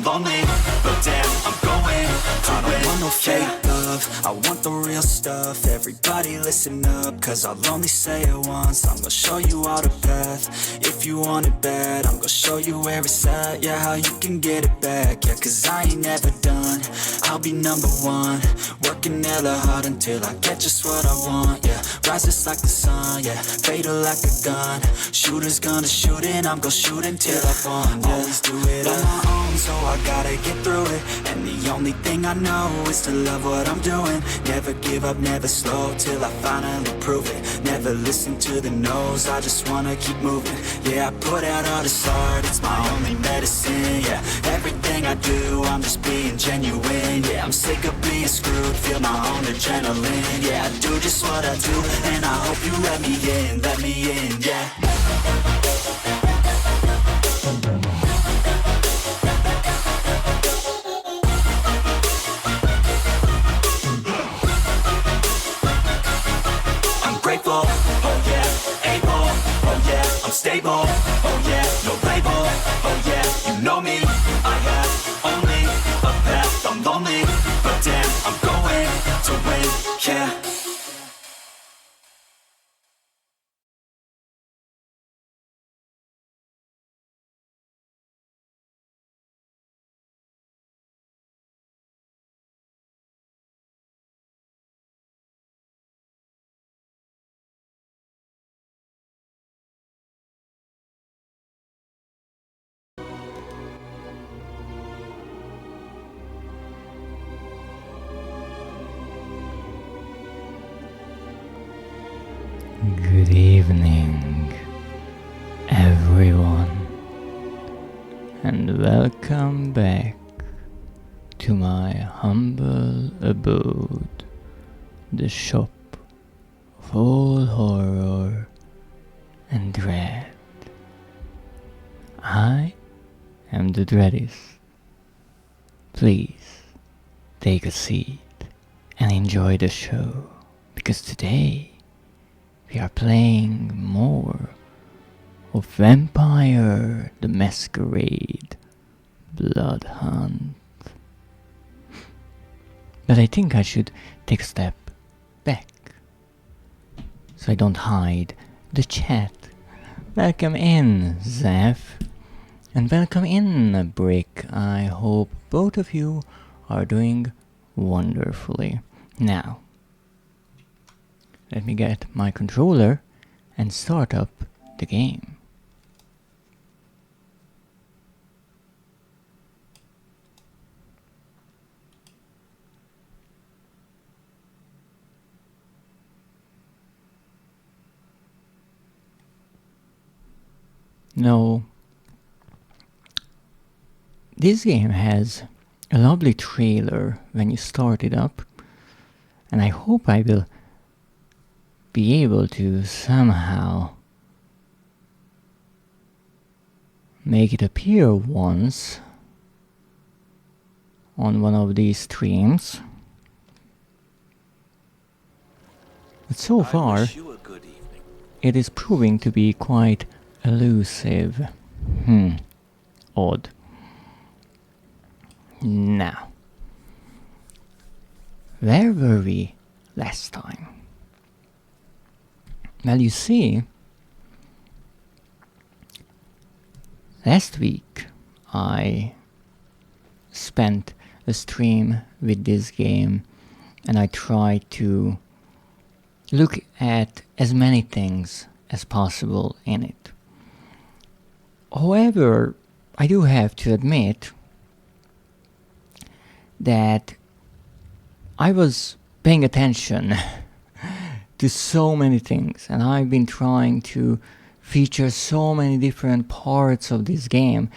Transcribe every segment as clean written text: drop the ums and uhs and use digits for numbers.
I'm lonely, but damn, I'm going to win. I don't want no fake love, I want the real stuff. Everybody listen up, cause I'll only say it once. I'm gonna show you all the path. If you want it bad, I'm gonna show you where it's at. Yeah, how you can get it back. Yeah, cause I ain't never done, I'll be number one. Working hella hard until I get just what I want. Yeah, rises like the sun, yeah, fatal like a gun. Shooter's gonna shoot and I'm gonna shoot until I won. Yeah, always do it on my own, so I gotta get through it. And the only thing I know is to love what I'm doing. Never give up, never slow, till I finally prove it. Never listen to the no's, I just wanna keep moving. Yeah, I put out all this art, it's my only medicine. Yeah, everything I do, I'm just being genuine. Yeah, I'm sick of being screwed, feel my own adrenaline. Yeah, I do just what I do, and I hope you let me in, yeah. Grateful, oh yeah, able, oh yeah, I'm stable, oh yeah, no label, oh yeah, you know me, I have only a path, I'm lonely, but damn, I'm going to win, yeah. Good evening, everyone, and welcome back to my humble abode, the shop of all horror and dread. I am the Dreadist. Please take a seat and enjoy the show, because today we are playing more of Vampire the Masquerade Bloodhunt. But I think I should take a step back so I don't hide the chat. Welcome in, Zeph, and welcome in, Brick. I hope both of you are doing wonderfully. Now, let me get my controller and start up the game. Now, this game has a lovely trailer when you start it up, and I hope I will be able to somehow make it appear once on one of these streams. But so far, it is proving to be quite elusive. Odd. Now, where were we last time? Well, you see, last week I spent a stream with this game and I tried to look at as many things as possible in it. However, I do have to admit that I was paying attention to so many things, and I've been trying to feature so many different parts of this game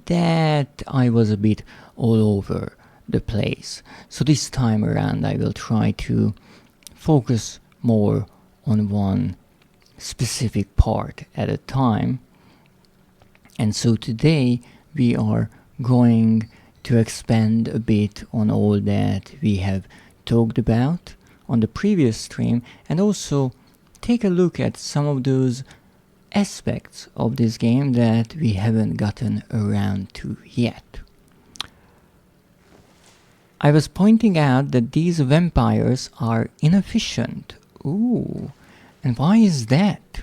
that I was a bit all over the place. So this time around I will try to focus more on one specific part at a time. And so today we are going to expand a bit on all that we have talked about on the previous stream, and also take a look at some of those aspects of this game that we haven't gotten around to yet. I was pointing out that these vampires are inefficient. Ooh, and why is that?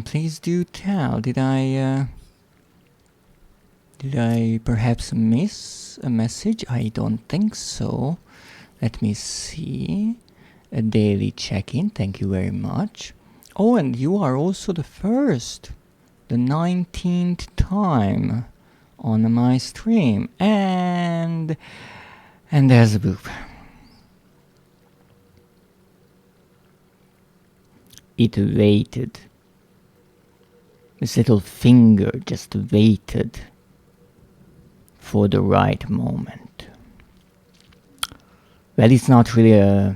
Please do tell. Did I perhaps miss a message? I don't think so. Let me see. A daily check-in, thank you very much. Oh, and you are also the 19th time on my stream. And there's a boop. It waited. This little finger just waited for the right moment. Well, it's not really a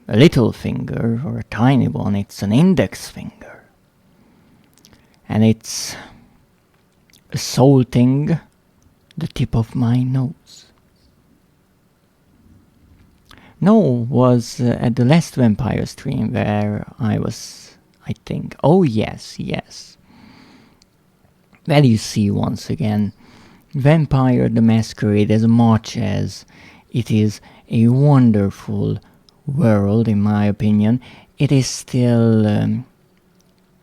little finger or a tiny one, it's an index finger. And it's assaulting the tip of my nose. No, was at the last vampire stream where I was, I think. Oh yes. Well, you see, once again, Vampire the Masquerade, as much as it is a wonderful world, in my opinion, it is still a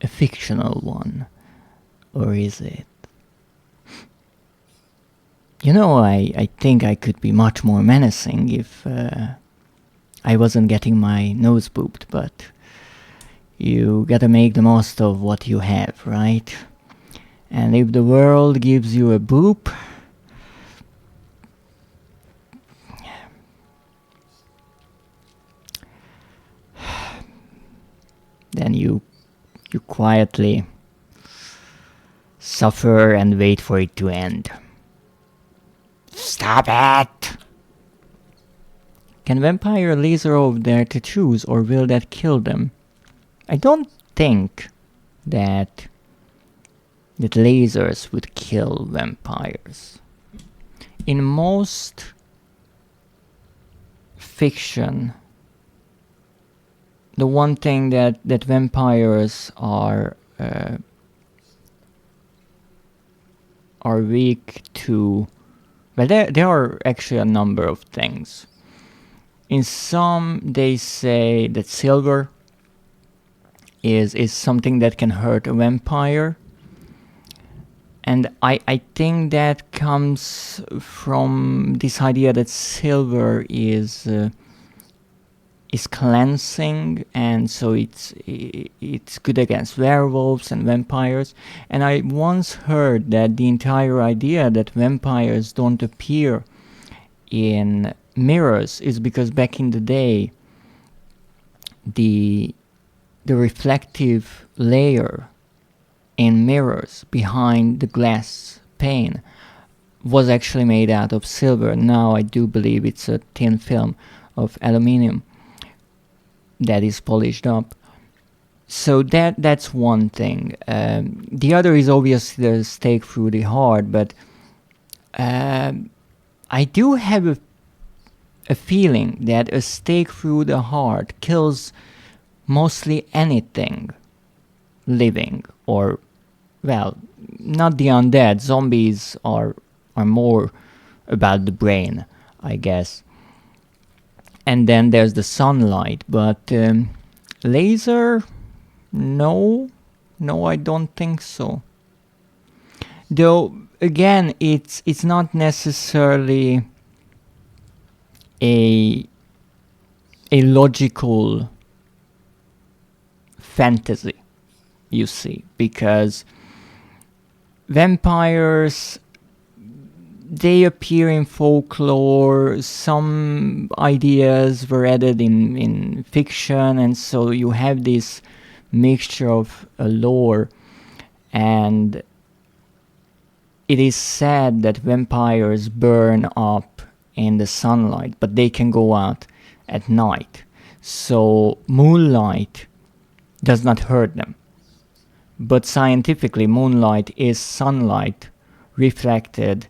fictional one. Or is it? You know, I think I could be much more menacing if I wasn't getting my nose booped, but you gotta make the most of what you have, right? And if the world gives you a boop, then you quietly suffer and wait for it to end. Stop it! Can vampire laser off their tattoos, or will that kill them? I don't think that lasers would kill vampires. In most fiction, the one thing that vampires are weak to, well, there are actually a number of things. In some, they say that silver is something that can hurt a vampire. And I think that comes from this idea that silver is cleansing, and so it's good against werewolves and vampires. And I once heard that the entire idea that vampires don't appear in mirrors is because back in the day, the reflective layer in mirrors behind the glass pane was actually made out of silver. Now I do believe it's a thin film of aluminium that is polished up. So that's one thing. The other is obviously the stake through the heart, but I do have a feeling that a stake through the heart kills mostly anything living, or, well, not the undead. Zombies are more about the brain, I guess. And then there's the sunlight, but laser, no, I don't think so. Though again, it's not necessarily a logical fantasy, you see, because vampires, they appear in folklore, some ideas were added in fiction, and so you have this mixture of lore. And it is said that vampires burn up in the sunlight, but they can go out at night. So moonlight does not hurt them. But scientifically, moonlight is sunlight reflected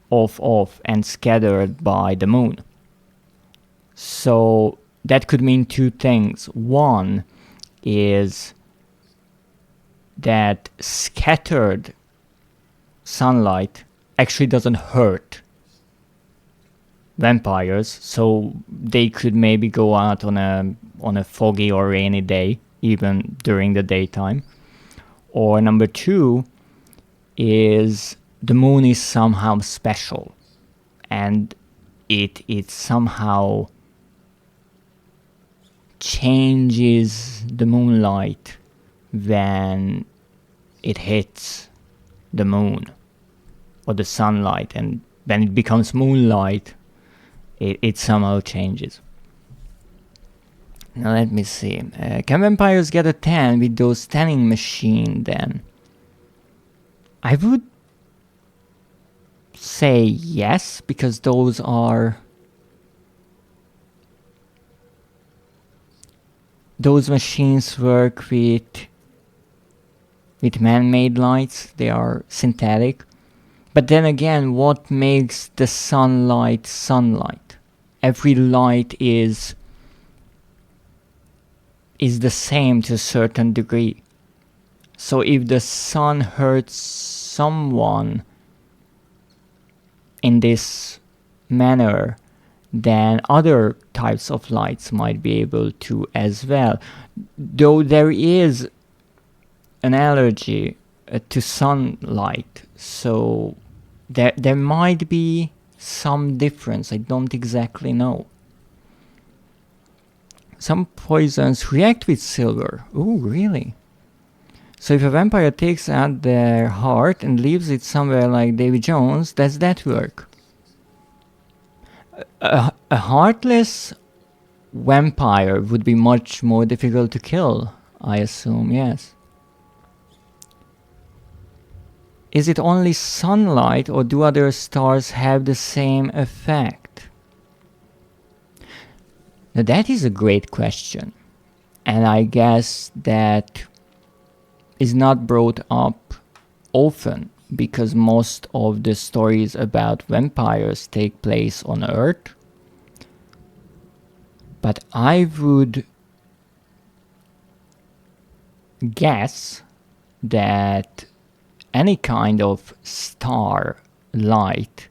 off and scattered by the moon. So that could mean two things. One is that scattered sunlight actually doesn't hurt vampires, so they could maybe go out on a foggy or rainy day, even during the daytime. Or number 2 is the moon is somehow special, and it somehow changes the moonlight when it hits the moon or the sunlight, and when it becomes moonlight, it somehow changes. Now let me see. Can vampires get a tan with those tanning machine then? I would say yes, because those machines work with man-made lights. They are synthetic. But then again, what makes the sunlight? Every light is the same to a certain degree. So if the sun hurts someone in this manner, then other types of lights might be able to as well. Though there is an allergy to sunlight, so there might be some difference. I don't exactly know. Some poisons react with silver. Ooh, really? So if a vampire takes out their heart and leaves it somewhere like Davy Jones, does that work? A heartless vampire would be much more difficult to kill, I assume, yes. Is it only sunlight, or do other stars have the same effect? Now that is a great question, and I guess that is not brought up often, because most of the stories about vampires take place on Earth. But I would guess that any kind of star light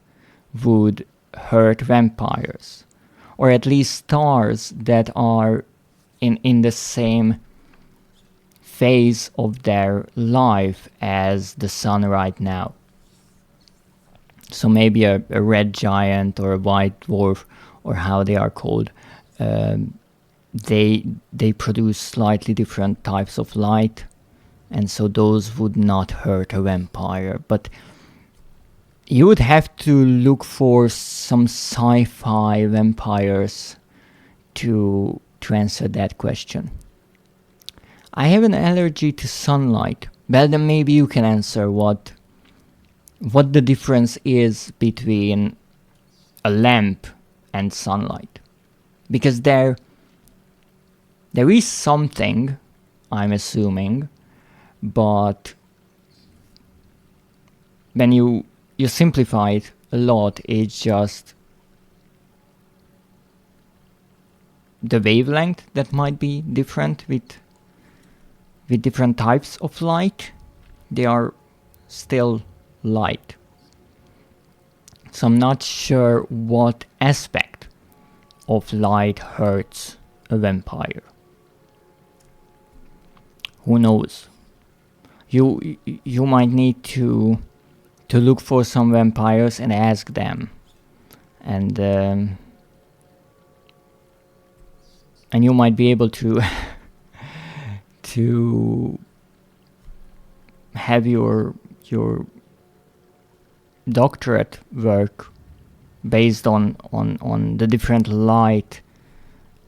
would hurt vampires, or at least stars that are in the same phase of their life as the sun right now. So maybe a red giant or a white dwarf, or how they are called, they produce slightly different types of light, and so those would not hurt a vampire. But you would have to look for some sci-fi vampires to answer that question. I have an allergy to sunlight. Well, then maybe you can answer what the difference is between a lamp and sunlight. Because there is something, I'm assuming, but when you simplify it a lot, it's just the wavelength that might be different with different types of light. They are still light. So I'm not sure what aspect of light hurts a vampire. Who knows? You might need to look for some vampires and ask them, and you might be able to to have your doctorate work based on the different light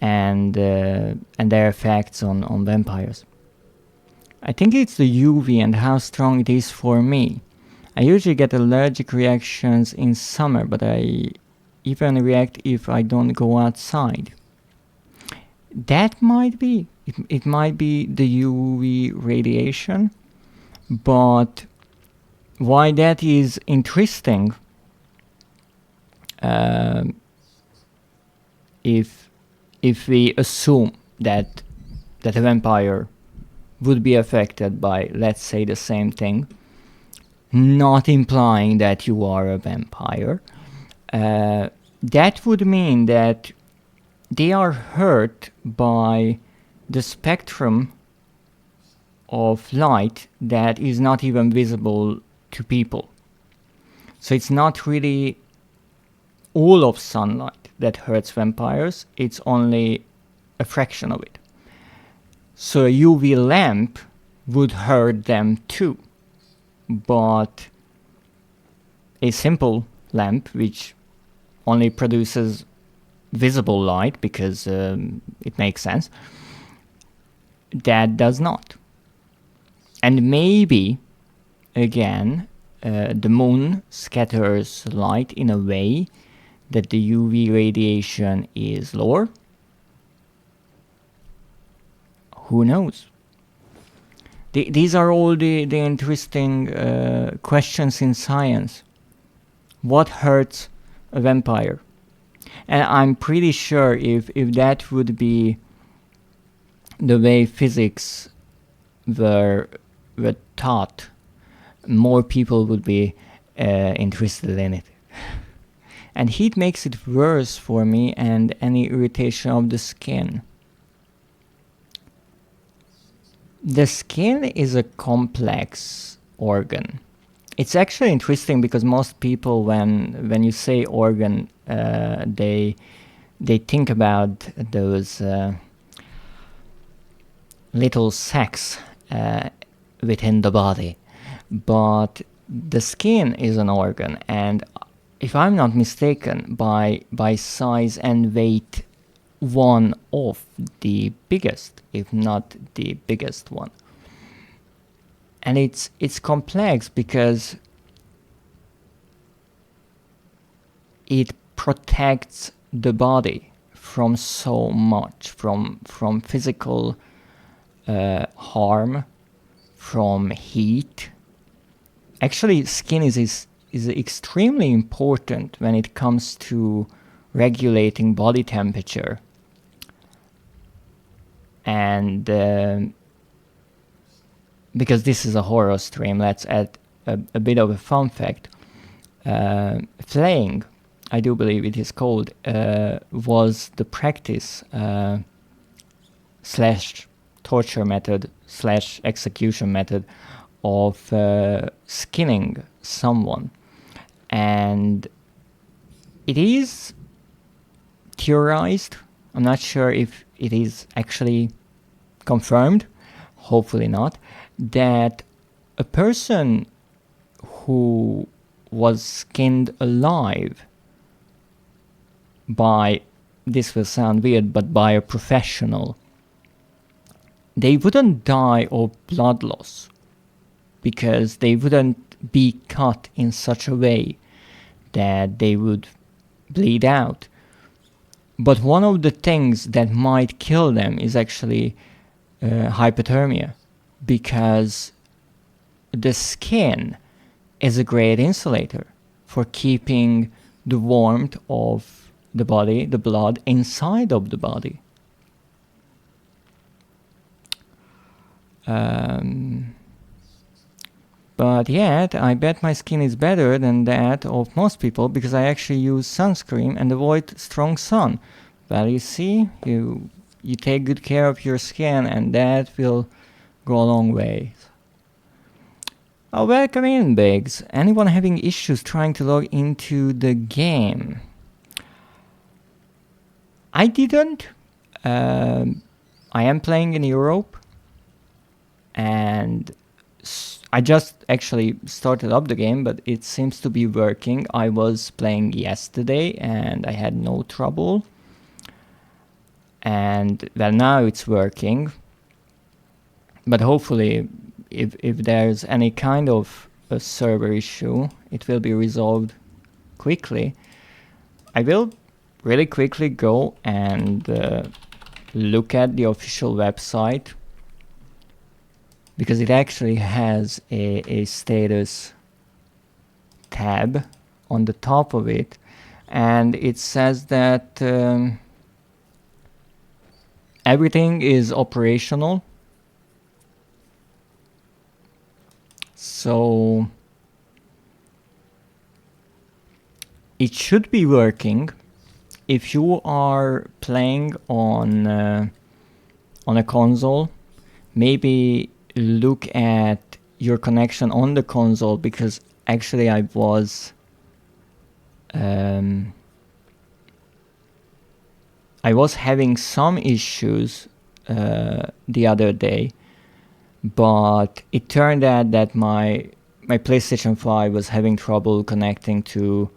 and their effects on vampires. I think it's the UV and how strong it is for me. I usually get allergic reactions in summer, but I even react if I don't go outside. That might be. It might be the UV radiation, but why that is interesting, if we assume that a vampire would be affected by, let's say, the same thing, not implying that you are a vampire, that would mean that they are hurt by the spectrum of light that is not even visible to people. So it's not really all of sunlight that hurts vampires, it's only a fraction of it. So a UV lamp would hurt them too, but a simple lamp which only produces visible light because it makes sense, that does not. And maybe, again, the moon scatters light in a way that the UV radiation is lower. Who knows? These are all the interesting questions in science. What hurts a vampire? And I'm pretty sure if that would be the way physics were taught, more people would be interested in it. And heat makes it worse for me, and any irritation of the skin. The skin is a complex organ. It's actually interesting because most people, when you say organ, they think about those little sacs within the body. But the skin is an organ, and if I'm not mistaken, by size and weight, one of the biggest, if not the biggest one. And it's complex because it protects the body from so much, from physical harm, from heat. Actually, skin is extremely important when it comes to regulating body temperature. And because this is a horror stream, let's add a bit of a fun fact. Flaying, I do believe it is called, was the practice slash torture method slash execution method of skinning someone. And it is theorized, I'm not sure if it is actually confirmed, hopefully not, that a person who was skinned alive by, this will sound weird, but by a professional, they wouldn't die of blood loss because they wouldn't be cut in such a way that they would bleed out. But one of the things that might kill them is actually hypothermia, because the skin is a great insulator for keeping the warmth of the body, the blood, inside of the body. But yet, I bet my skin is better than that of most people because I actually use sunscreen and avoid strong sun. Well, you see, you take good care of your skin, and that will go a long way. Oh, welcome in, Biggs. Anyone having issues trying to log into the game? I didn't. I am playing in Europe, and I just actually started up the game, but it seems to be working. I was playing yesterday and I had no trouble. And well, now it's working. But hopefully, if there's any kind of a server issue, it will be resolved quickly. I will really quickly go and look at the official website, because it actually has a status tab on the top of it, and it says that everything is operational. So it should be working. if you are playing on a console, maybe look at your connection on the console, because actually I was having some issues the other day, but it turned out that my PlayStation 5 was having trouble connecting to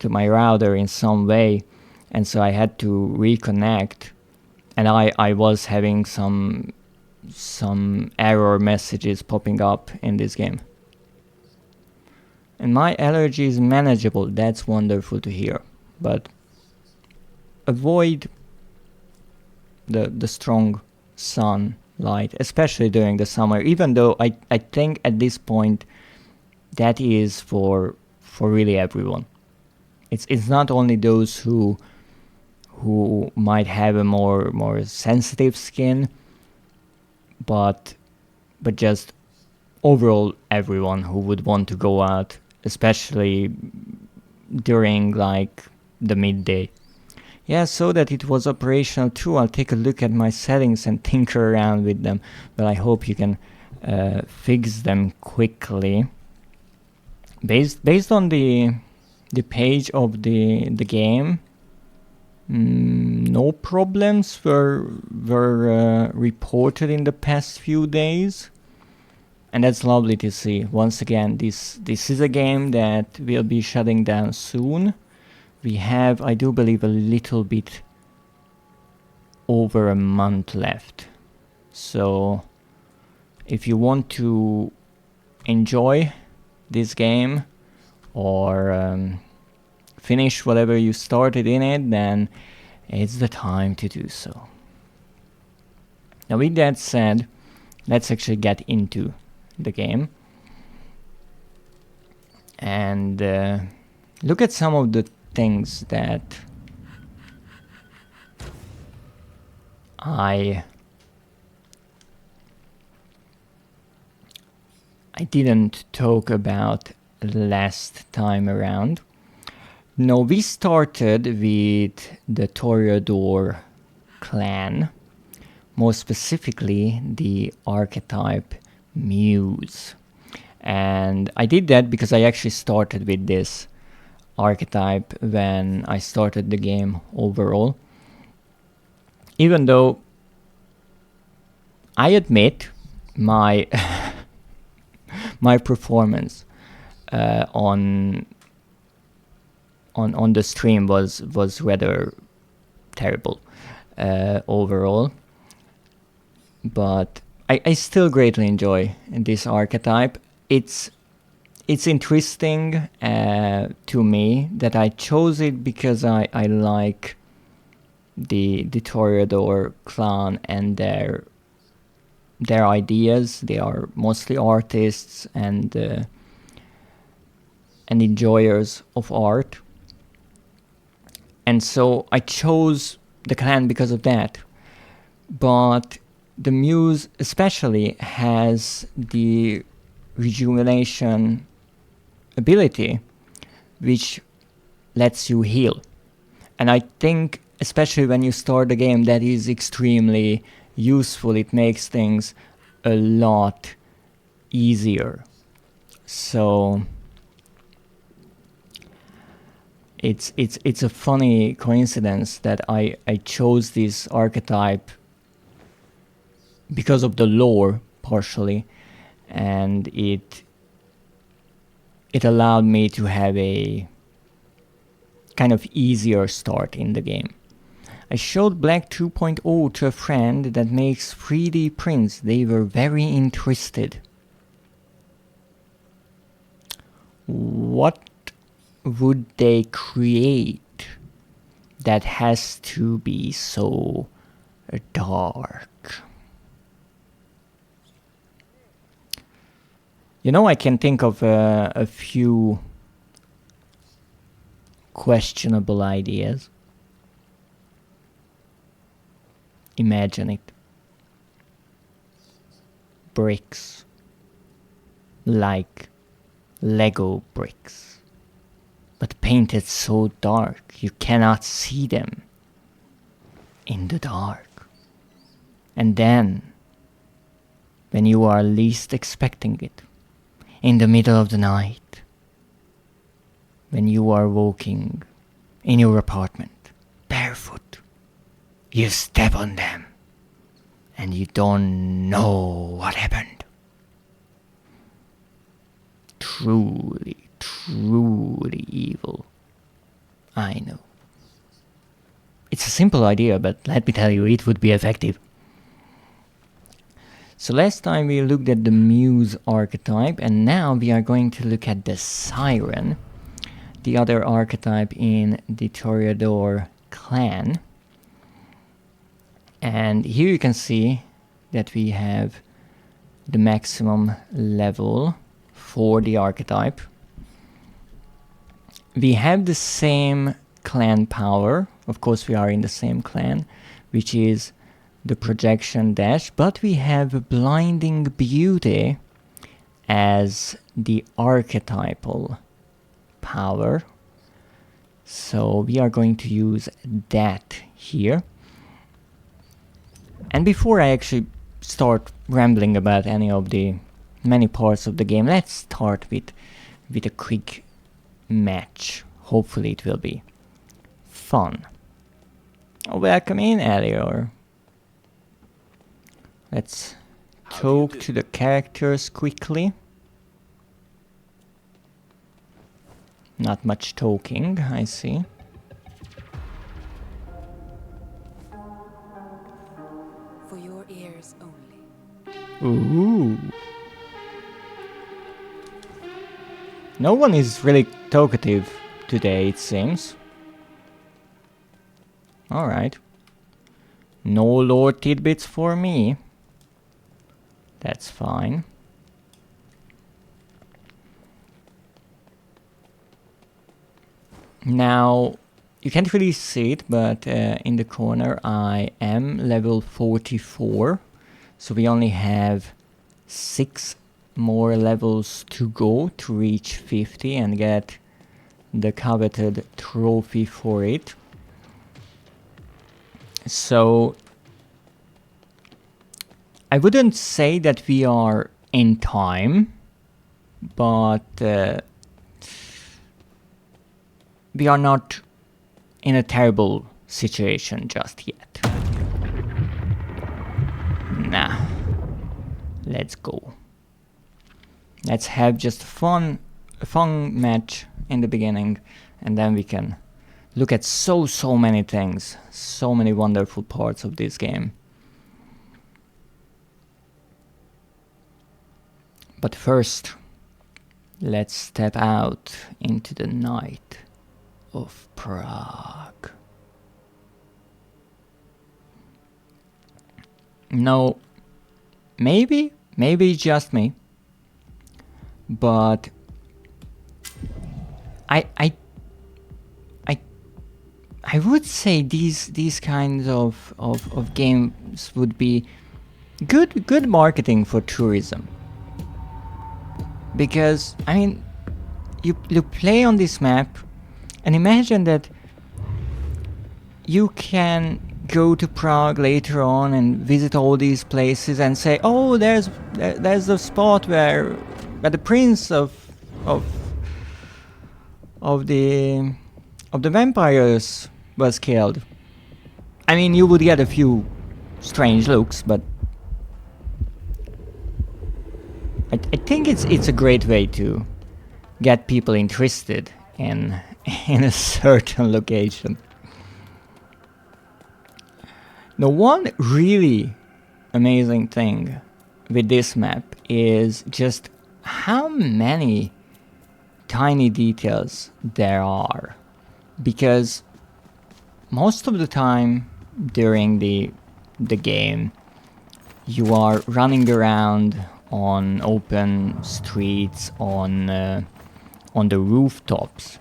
my router in some way, and so I had to reconnect, and I was having some error messages popping up in this game. And my allergy is manageable, that's wonderful to hear, but avoid the strong sunlight, especially during the summer, even though I think at this point that is for really everyone. It's not only those who might have a more sensitive skin, but just overall everyone who would want to go out, especially during like the midday. Yeah, so that it was operational too. I'll take a look at my settings and tinker around with them, but I hope you can fix them quickly. Based on the page of the game, no problems were reported in the past few days, and that's lovely to see. Once again, this is a game that will be shutting down soon. We have, I do believe, a little bit over a month left. So if you want to enjoy this game or finish whatever you started in it, then it's the time to do so. Now with that said, let's actually get into the game and look at some of the things that I didn't talk about last time around. No, we started with the Toreador clan, more specifically the archetype Muse. And I did that because I actually started with this archetype when I started the game overall. Even though I admit my my performance on the stream was rather terrible overall, but I still greatly enjoy this archetype. It's interesting to me that I chose it because I like the Toreador clan and their ideas. They are mostly artists and enjoyers of art, and so I chose the clan because of that. But the Muse especially has the rejuvenation ability, which lets you heal. And I think, especially when you start the game, that is extremely useful. It makes things a lot easier. So it's a funny coincidence that I chose this archetype because of the lore, partially, and it allowed me to have a kind of easier start in the game. I showed Black 2.0 to a friend that makes 3D prints. They were very interested. What would they create that has to be so dark? You know, I can think of a few questionable ideas. Imagine it. Bricks. Like Lego bricks. But painted so dark you cannot see them in the dark. And then, when you are least expecting it, in the middle of the night, when you are walking in your apartment, barefoot, you step on them, and you don't know what happened. Truly, truly evil. I know. It's a simple idea, but let me tell you, it would be effective. So last time we looked at the Muse archetype, and now we are going to look at the Siren, the other archetype in the Toreador clan. And here you can see that we have the maximum level for the archetype. We have the same clan power, of course we are in the same clan, which is the projection dash, but we have blinding beauty as the archetypal power. So we are going to use that here. And before I actually start rambling about any of the many parts of the game, let's start with a quick match. Hopefully it will be fun. Welcome in, Elior. Let's talk to the characters quickly. Not much talking, I see. For your ears only. Ooh. No one is really talkative today, it seems. Alright. No lore tidbits for me. That's fine. Now, you can't really see it, but in the corner I am level 44. So we only have 6 more levels to go to reach 50 and get the coveted trophy for it. So I wouldn't say that we are in time, but we are not in a terrible situation just yet. Nah, let's go. Let's have just a fun match in the beginning, and then we can look at so many things, so many wonderful parts of this game. But first, let's step out into the night of Prague. No, maybe just me, but I would say these kinds of games would be good marketing for tourism. Because, I mean, you play on this map and imagine that you can go to Prague later on and visit all these places and say, oh, there's the spot where the prince of the vampires was killed. I mean, you would get a few strange looks, but I think it's a great way to get people interested in a certain location. Now, one really amazing thing with this map is just how many tiny details there are, because most of the time during the game you are running around on open streets, on the rooftops.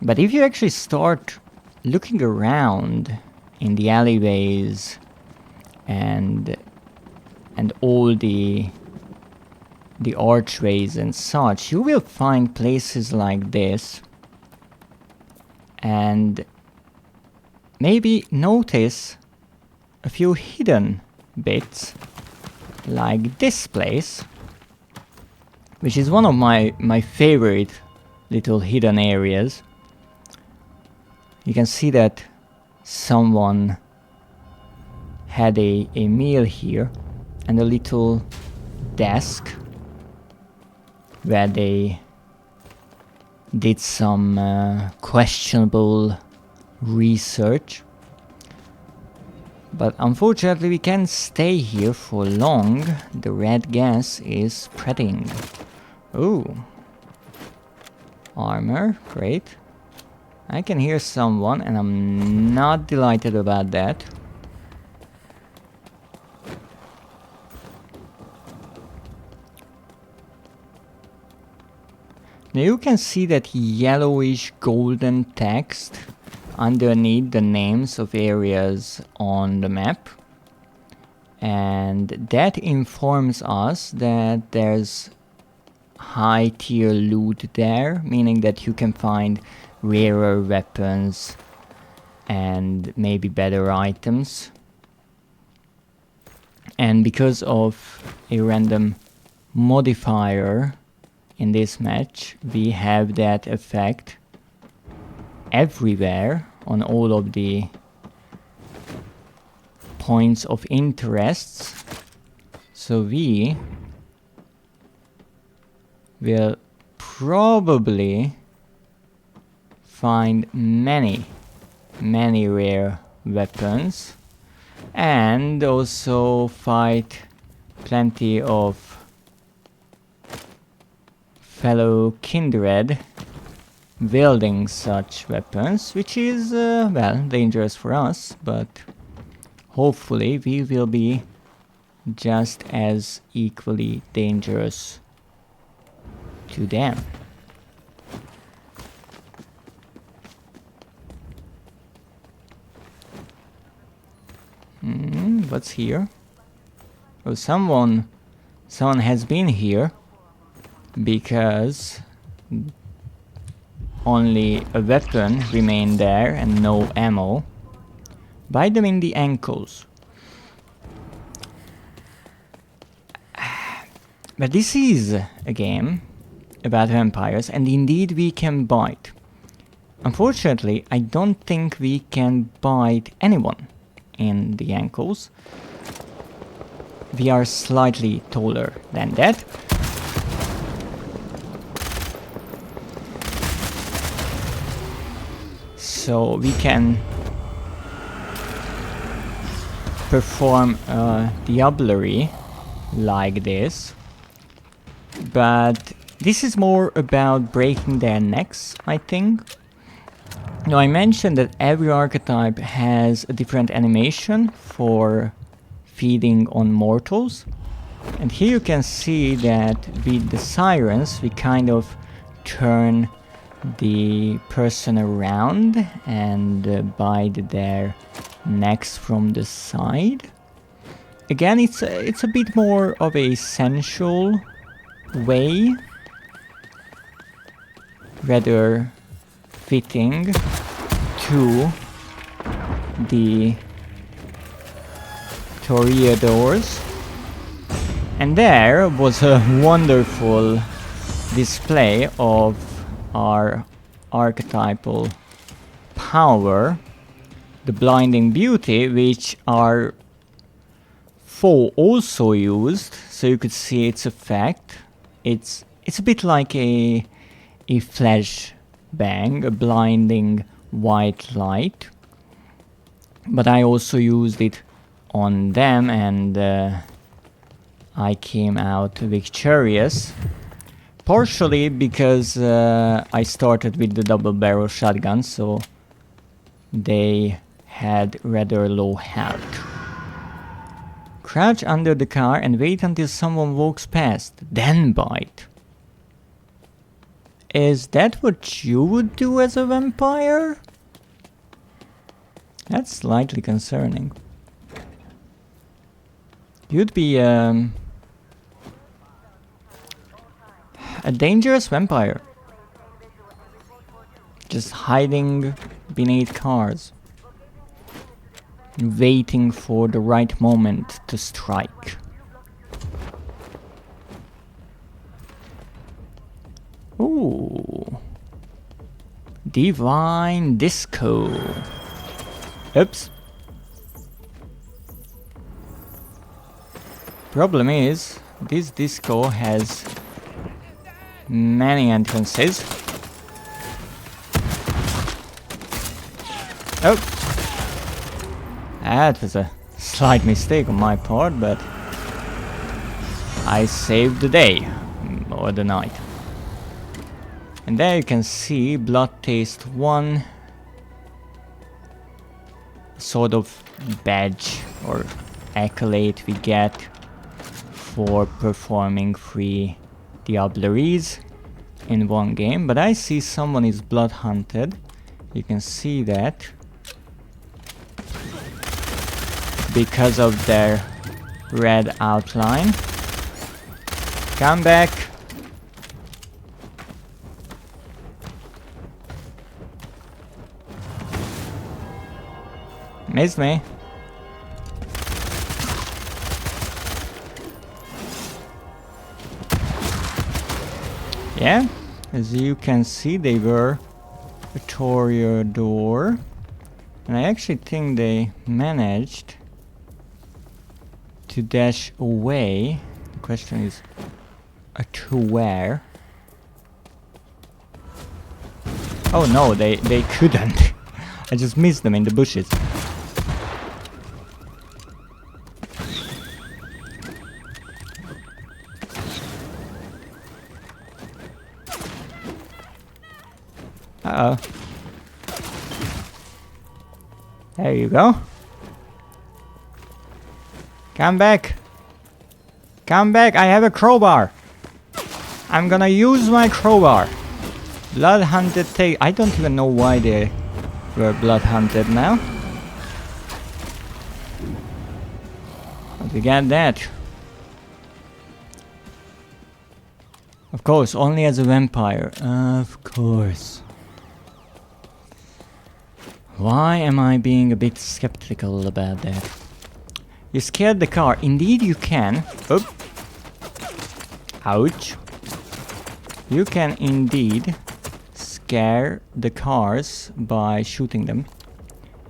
But if you actually start looking around in the alleyways and all the archways and such, you will find places like this and maybe notice a few hidden bits like this place, which is one of my favorite little hidden areas. You can see that someone had a meal here and a little desk where they did some questionable research. But unfortunately we can't stay here for long. The red gas is spreading. Ooh. Armor, great. I can hear someone and I'm not delighted about that. Now you can see that yellowish golden text underneath the names of areas on the map, and that informs us that there's high tier loot there, meaning that you can find rarer weapons and maybe better items. And because of a random modifier in this match, we have that effect everywhere on all of the points of interests. So we will probably find many rare weapons and also fight plenty of fellow kindred wielding such weapons, which is, well, dangerous for us, but hopefully we will be just as equally dangerous to them. What's here? Oh, someone has been here, because only a weapon remained there and no ammo. Bite them in the ankles. But this is a game about vampires, and indeed we can bite. Unfortunately, I don't think we can bite anyone in the ankles. We are slightly taller than that. So we can perform diablerie like this, but this is more about breaking their necks, I think. Now, I mentioned that every archetype has a different animation for feeding on mortals, and here you can see that with the sirens we kind of turn the person around and bite their necks from the side. Again, it's a bit more of a sensual way, rather fitting to the Toreadors. And there was a wonderful display of our archetypal power, the blinding beauty, which our foe also used, so you could see its effect. It's a bit like a flashbang, a blinding white light, but I also used it on them, and I came out victorious. Partially because I started with the double barrel shotgun, so they had rather low health. Crouch under the car and wait until someone walks past, then bite. Is that what you would do as a vampire? That's slightly concerning. You'd be a dangerous vampire. just hiding beneath cars, waiting for the right moment to strike. Ooh. Divine Disco. Oops. Problem is, this disco has many entrances. Oh! That was a slight mistake on my part, but I saved the day, or the night. And there you can see Blood Taste 1 sort of badge or accolade we get for performing 3 Diableries in one game. But I see someone is blood hunted. You can see that because of their red outline. Come back. Missed me. Yeah, as you can see, they were a Toreador, and I actually think they managed to dash away. The question is, to where? Oh no, they couldn't. I just missed them in the bushes. Uh-oh. There you go. Come back. Come back, I have a crowbar. I'm gonna use my crowbar. Blood hunted take. I don't even know why they were blood hunted now. But we got that. Of course, only as a vampire. Of course. Why am I being a bit skeptical about that? You scared the car. Indeed you can. Oop. Ouch. You can indeed scare the cars by shooting them.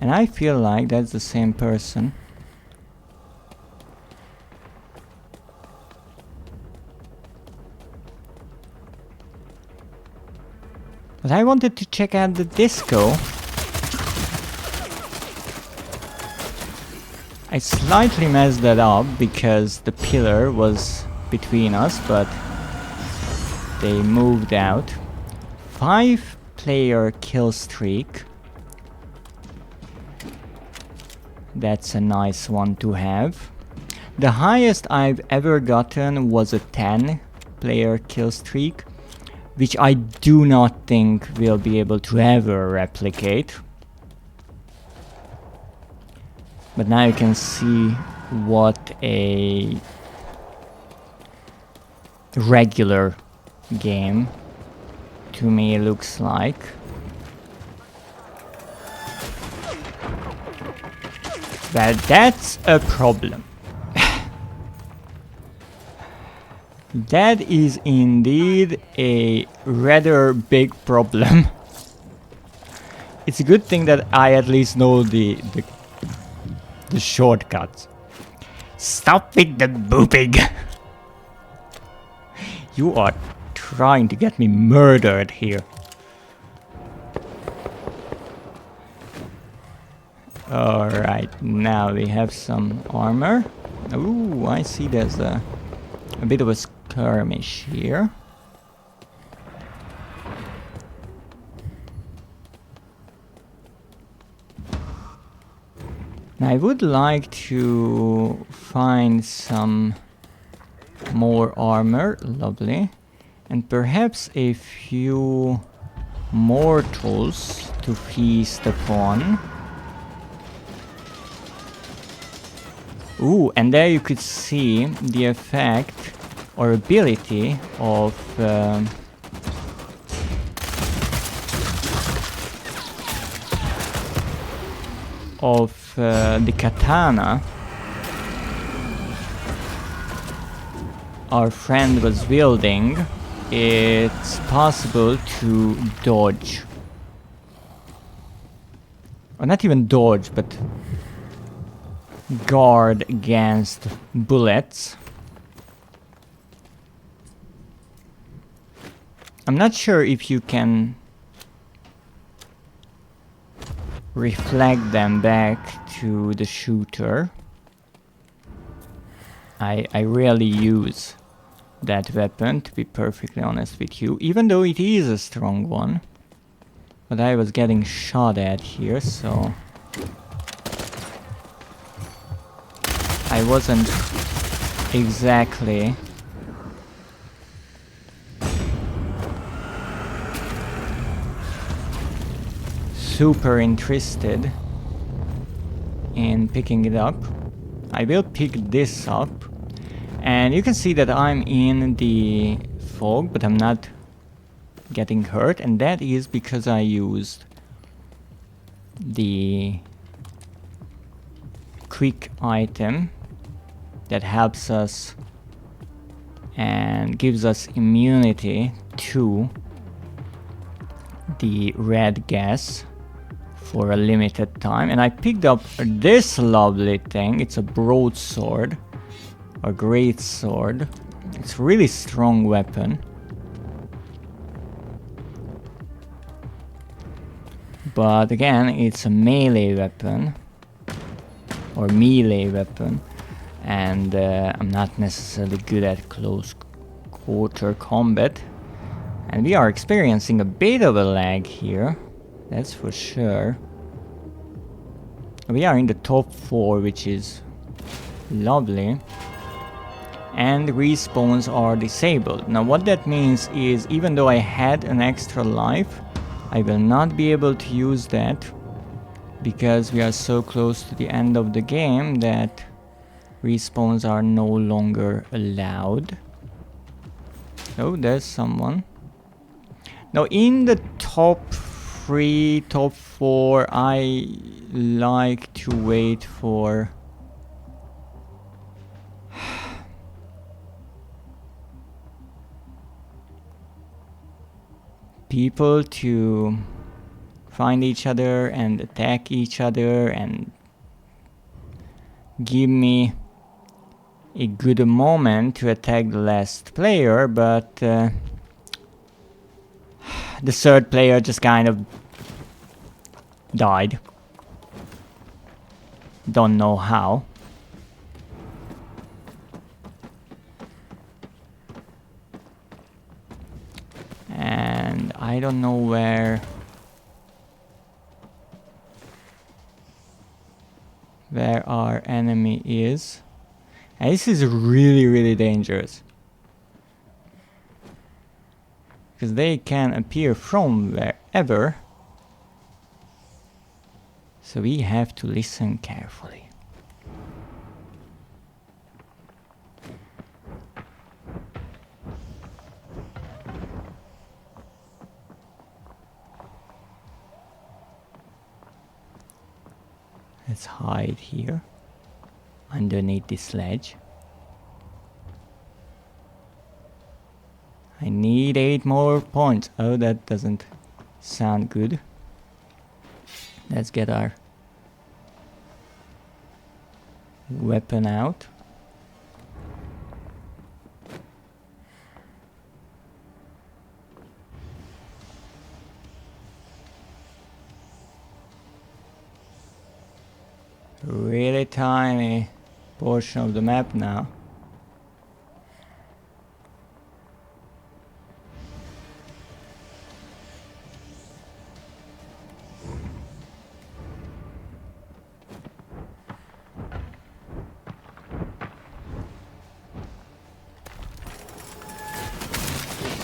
And I feel like that's the same person. But I wanted to check out the disco. I slightly messed that up because the pillar was between us, but they moved out. 5-player kill streak. That's a nice one to have. The highest I've ever gotten was a 10-player kill streak, which I do not think we'll be able to ever replicate. But now you can see what a regular game to me looks like. But that's a problem. That is indeed a rather big problem. It's a good thing that I at least know the shortcuts. Stop with the booping! You are trying to get me murdered here. Alright, now we have some armor. Ooh, I see there's a bit of a skirmish here. I would like to find some more armor, lovely, and perhaps a few mortals to feast upon. Ooh, and there you could see the effect or ability of of the katana our friend was wielding, it's possible to dodge. Or not even dodge, but guard against bullets. I'm not sure if you can reflect them back to the shooter. I rarely use that weapon, to be perfectly honest with you, even though it is a strong one. But I was getting shot at here, so I wasn't exactly super interested in picking it up. I will pick this up, and you can see that I'm in the fog, but I'm not getting hurt, and that is because I used the quick item that helps us and gives us immunity to the red gas for a limited time. And I picked up this lovely thing. It's a broadsword, a great sword. It's a really strong weapon, but again, it's a melee weapon or melee weapon, and I'm not necessarily good at close quarter combat, and we are experiencing a bit of a lag here, that's for sure. We are in the top 4, which is lovely, and respawns are disabled. Now what that means is, even though I had an extra life, I will not be able to use that because we are so close to the end of the game that respawns are no longer allowed. Oh, there's someone. Now in the top 3, top 4, I like to wait for people to find each other and attack each other and give me a good moment to attack the last player, but the third player just kind of died. Don't know how. And I don't know where our enemy is. And this is really dangerous, because they can appear from wherever, so we have to listen carefully. Let's hide here underneath this ledge. I need 8 more points. Oh, that doesn't sound good. Let's get our weapon out. Really tiny portion of the map now.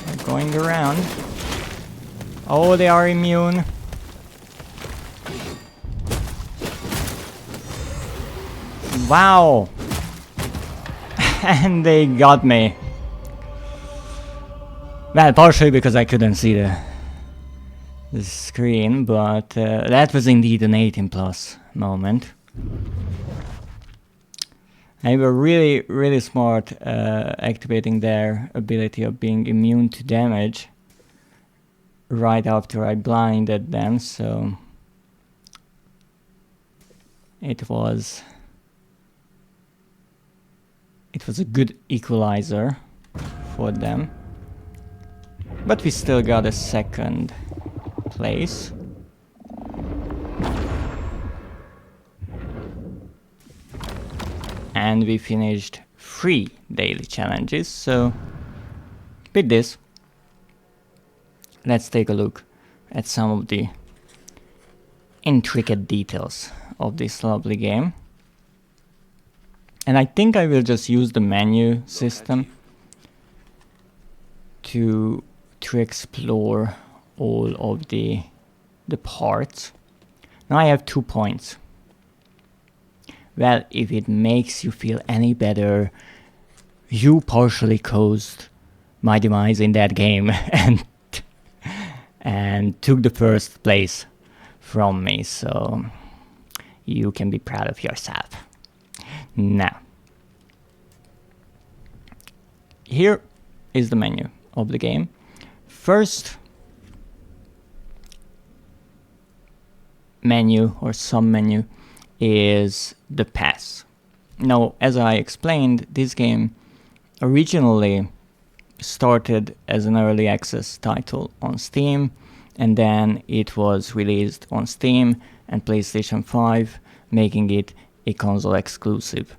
They're going around. Oh, they are immune. Wow! And they got me. Well, partially because I couldn't see the screen, but that was indeed an 18+. moment. They were really smart activating their ability of being immune to damage right after I blinded them, so it was a good equalizer for them. But we still got a second place. And we finished 3 daily challenges, so with this, let's take a look at some of the intricate details of this lovely game. And I think I will just use the menu system to explore all of the parts. Now I have 2 points. Well, if it makes you feel any better, you partially caused my demise in that game and took the first place from me, so you can be proud of yourself. Now, here is the menu of the game. First menu or sub-menu is the pass. Now, as I explained, this game originally started as an early access title on Steam, and then it was released on Steam and PlayStation 5, making it a console exclusive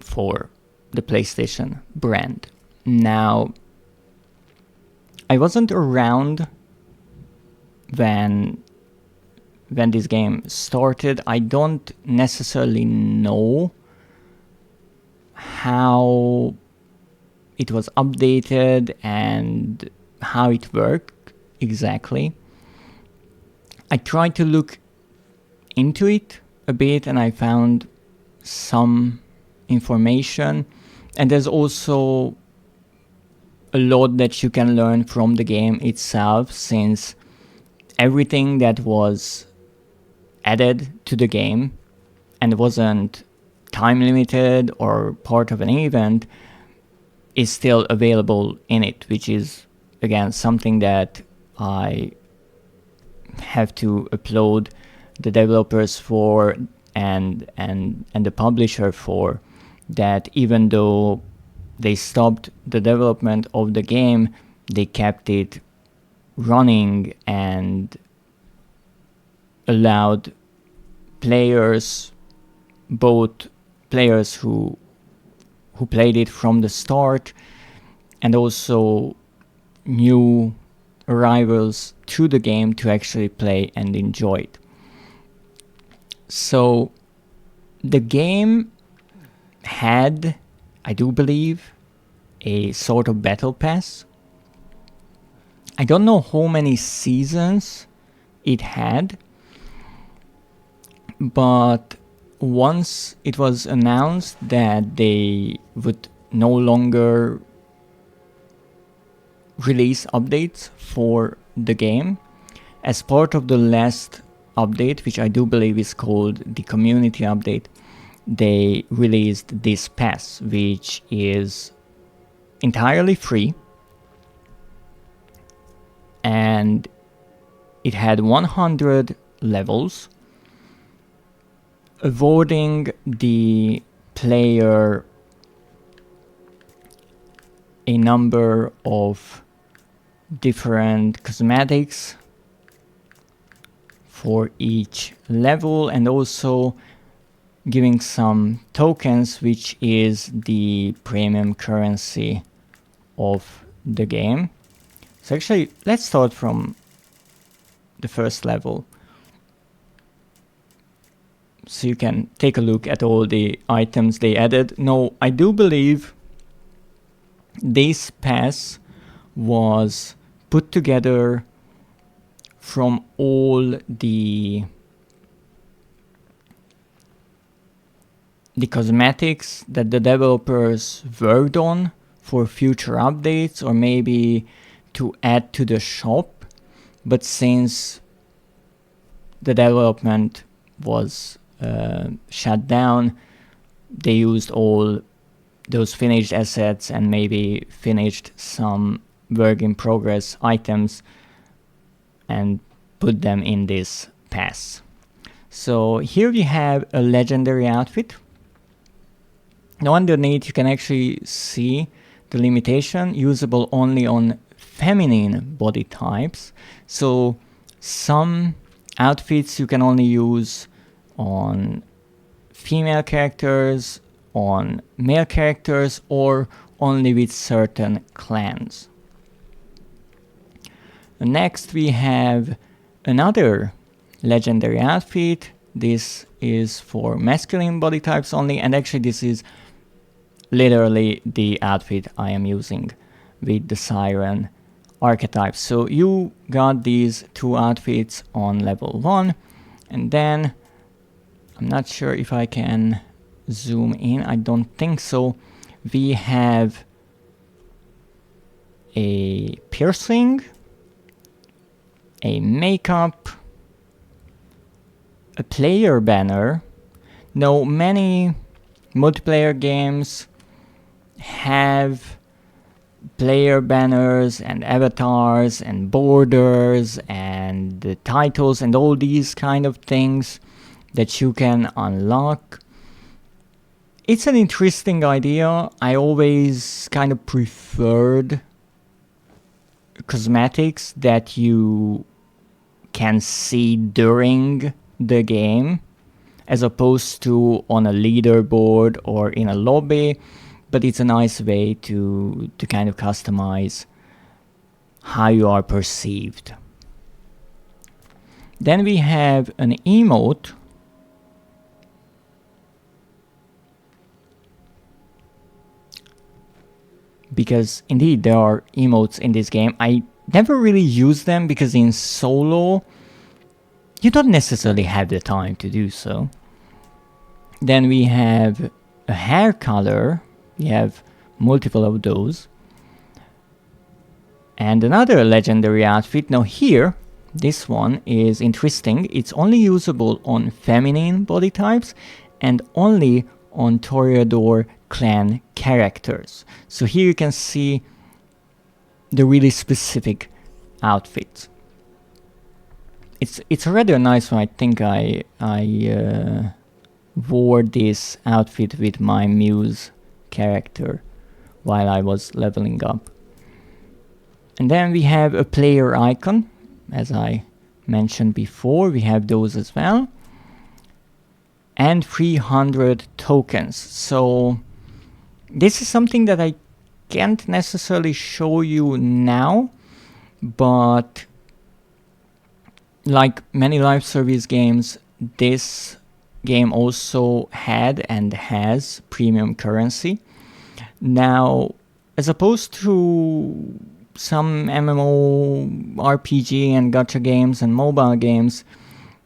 for the PlayStation brand. Now, I wasn't around when this game started. I don't necessarily know how it was updated and how it worked exactly. I tried to look into it a bit and I found some information, and there's also a lot that you can learn from the game itself, since everything that was added to the game and wasn't time limited or part of an event is still available in it, which is again something that I have to applaud the developers for and the publisher for, that even though they stopped the development of the game, they kept it running and allowed players, both players who played it from the start and also new arrivals to the game, to actually play and enjoy it. So the game had, I do believe, a sort of battle pass. I don't know how many seasons it had, but once it was announced that they would no longer release updates for the game, as part of the last update, which I do believe is called the community update, they released this pass, which is entirely free, and it had 100 levels, awarding the player a number of different cosmetics for each level, and also giving some tokens, which is the premium currency of the game. So actually, let's start from the first level, so you can take a look at all the items they added. Now, I do believe this pass was put together from all the cosmetics that the developers worked on for future updates, or maybe to add to the shop. But since the development was shut down, they used all those finished assets and maybe finished some work in progress items and put them in this pass. So here we have a legendary outfit. Now underneath you can actually see the limitation, usable only on feminine body types. So some outfits you can only use on female characters, on male characters, or only with certain clans. Next we have another legendary outfit. This is for masculine body types only, and actually this is literally the outfit I am using with the Siren archetype. So you got these two outfits on level 1, and then I'm not sure if I can zoom in, I don't think so. We have a piercing, a makeup, a player banner. Now many multiplayer games have player banners and avatars and borders and the titles and all these kind of things that you can unlock. It's an interesting idea. I always kind of preferred cosmetics that you can see during the game as opposed to on a leaderboard or in a lobby, but it's a nice way to kind of customize how you are perceived. Then we have an emote. Because indeed there are emotes in this game. I never really use them because in solo you don't necessarily have the time to do so. Then we have a hair color. We have multiple of those. And another legendary outfit. Now here, this one is interesting. It's only usable on feminine body types and only on Toreador clan characters. So here you can see the really specific outfits. It's a rather nice one. I think I wore this outfit with my Muse character while I was leveling up. And then we have a player icon, as I mentioned before. We have those as well. And 300 tokens. So this is something that I can't necessarily show you now, but like many live service games, this game also had and has premium currency. Now, as opposed to some MMO, RPG and gacha games and mobile games,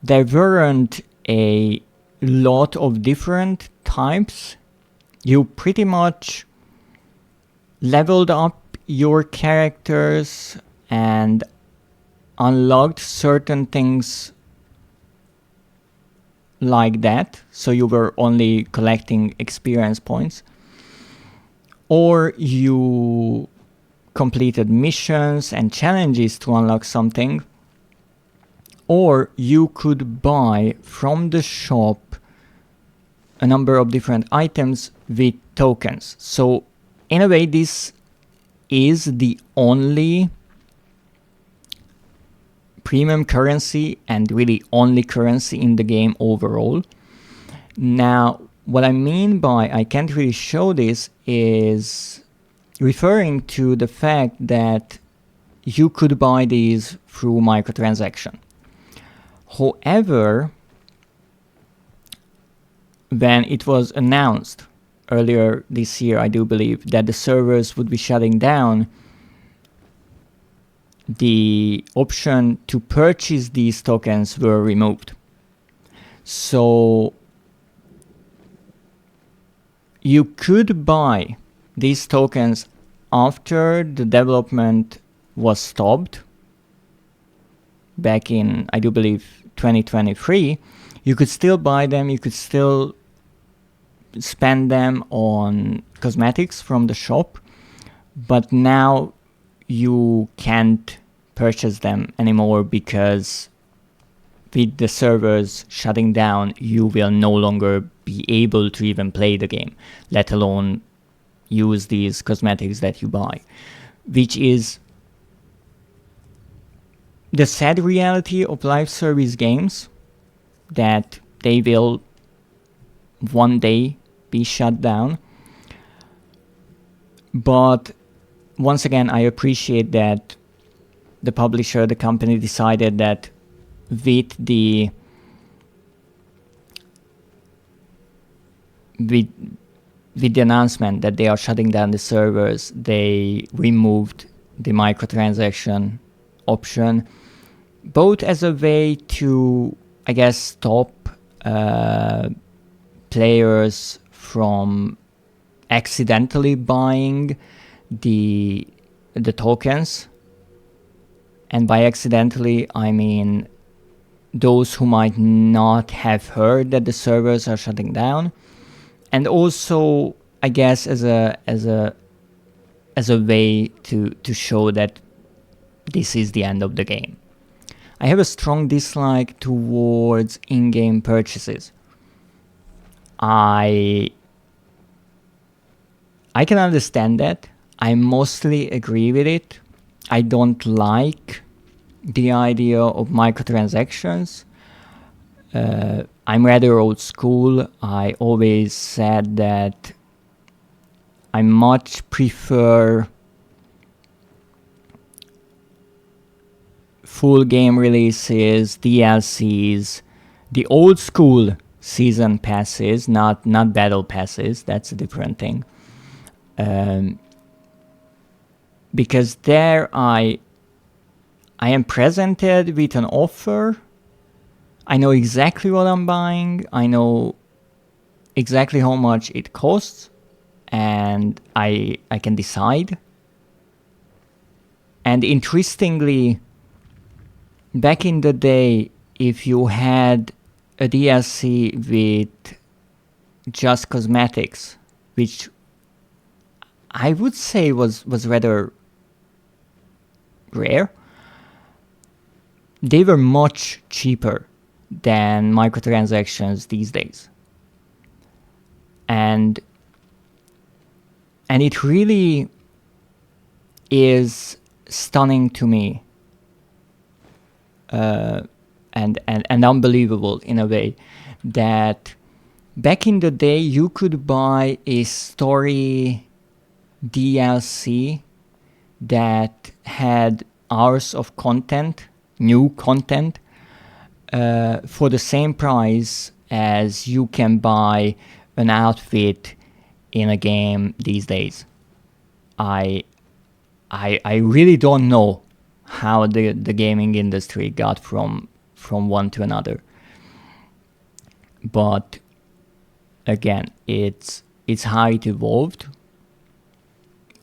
there weren't a lot of different types. You pretty much leveled up your characters and unlocked certain things like that, so you were only collecting experience points, or you completed missions and challenges to unlock something, or you could buy from the shop a number of different items with tokens. So in a way this is the only premium currency and really only currency in the game overall. Now what I mean by I can't really show this is referring to the fact that you could buy these through microtransaction. However, when it was announced earlier this year, I do believe, that the servers would be shutting down, the option to purchase these tokens were removed. So you could buy these tokens after the development was stopped, back in, I do believe, 2023, you could still buy them, you could still spend them on cosmetics from the shop, but now you can't purchase them anymore because with the servers shutting down, you will no longer be able to even play the game, let alone use these cosmetics that you buy, which is the sad reality of live service games, that they will one day be shut down. But once again, I appreciate that the publisher, the company, decided that with the announcement that they are shutting down the servers, they removed the microtransaction option, both as a way to, I guess, stop players from accidentally buying the tokens. And by accidentally, I mean those who might not have heard that the servers are shutting down, and also, I guess, as a way to show that this is the end of the game. I have a strong dislike towards in-game purchases. I can understand that. I mostly agree with it. I don't like the idea of microtransactions. I'm rather old school. I always said that I much prefer full game releases, DLCs, the old school season passes, not battle passes. That's a different thing. Because there I am presented with an offer. I know exactly what I'm buying. I know exactly how much it costs, and I can decide. And interestingly, back in the day, if you had a DLC with just cosmetics, which I would say was rather rare, they were much cheaper than microtransactions these days. And it really is stunning to me, and unbelievable in a way, that back in the day you could buy a story DLC that had hours of content, new content, for the same price as you can buy an outfit in a game these days. I really don't know how the gaming industry got from one to another. But again, it's how it evolved.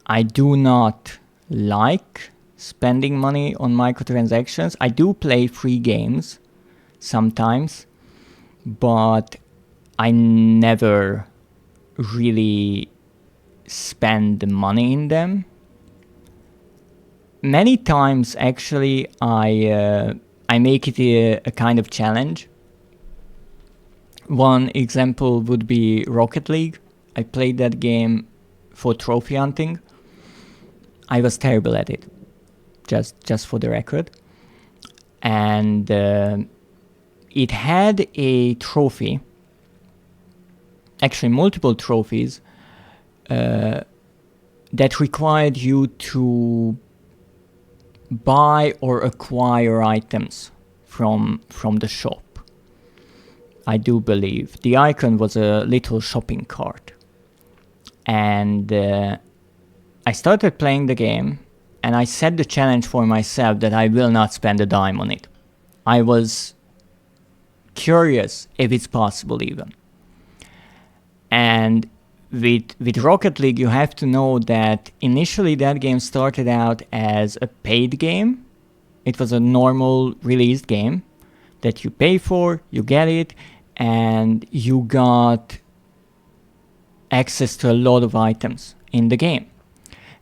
I do not like spending money on microtransactions. I do play free games sometimes, but I never really spend money in them. Many times, actually, I make it a kind of challenge. One example would be Rocket League. I played that game for trophy hunting. I was terrible at it, just for the record. And it had a trophy, actually multiple trophies, that required you to buy or acquire items from the shop. I do believe the icon was a little shopping cart. And I started playing the game, and I set the challenge for myself that I will not spend a dime on it. I was curious if it's possible even. And with Rocket League, you have to know that initially that game started out as a paid game. It was a normal released game that you pay for, you get it, and you got access to a lot of items in the game.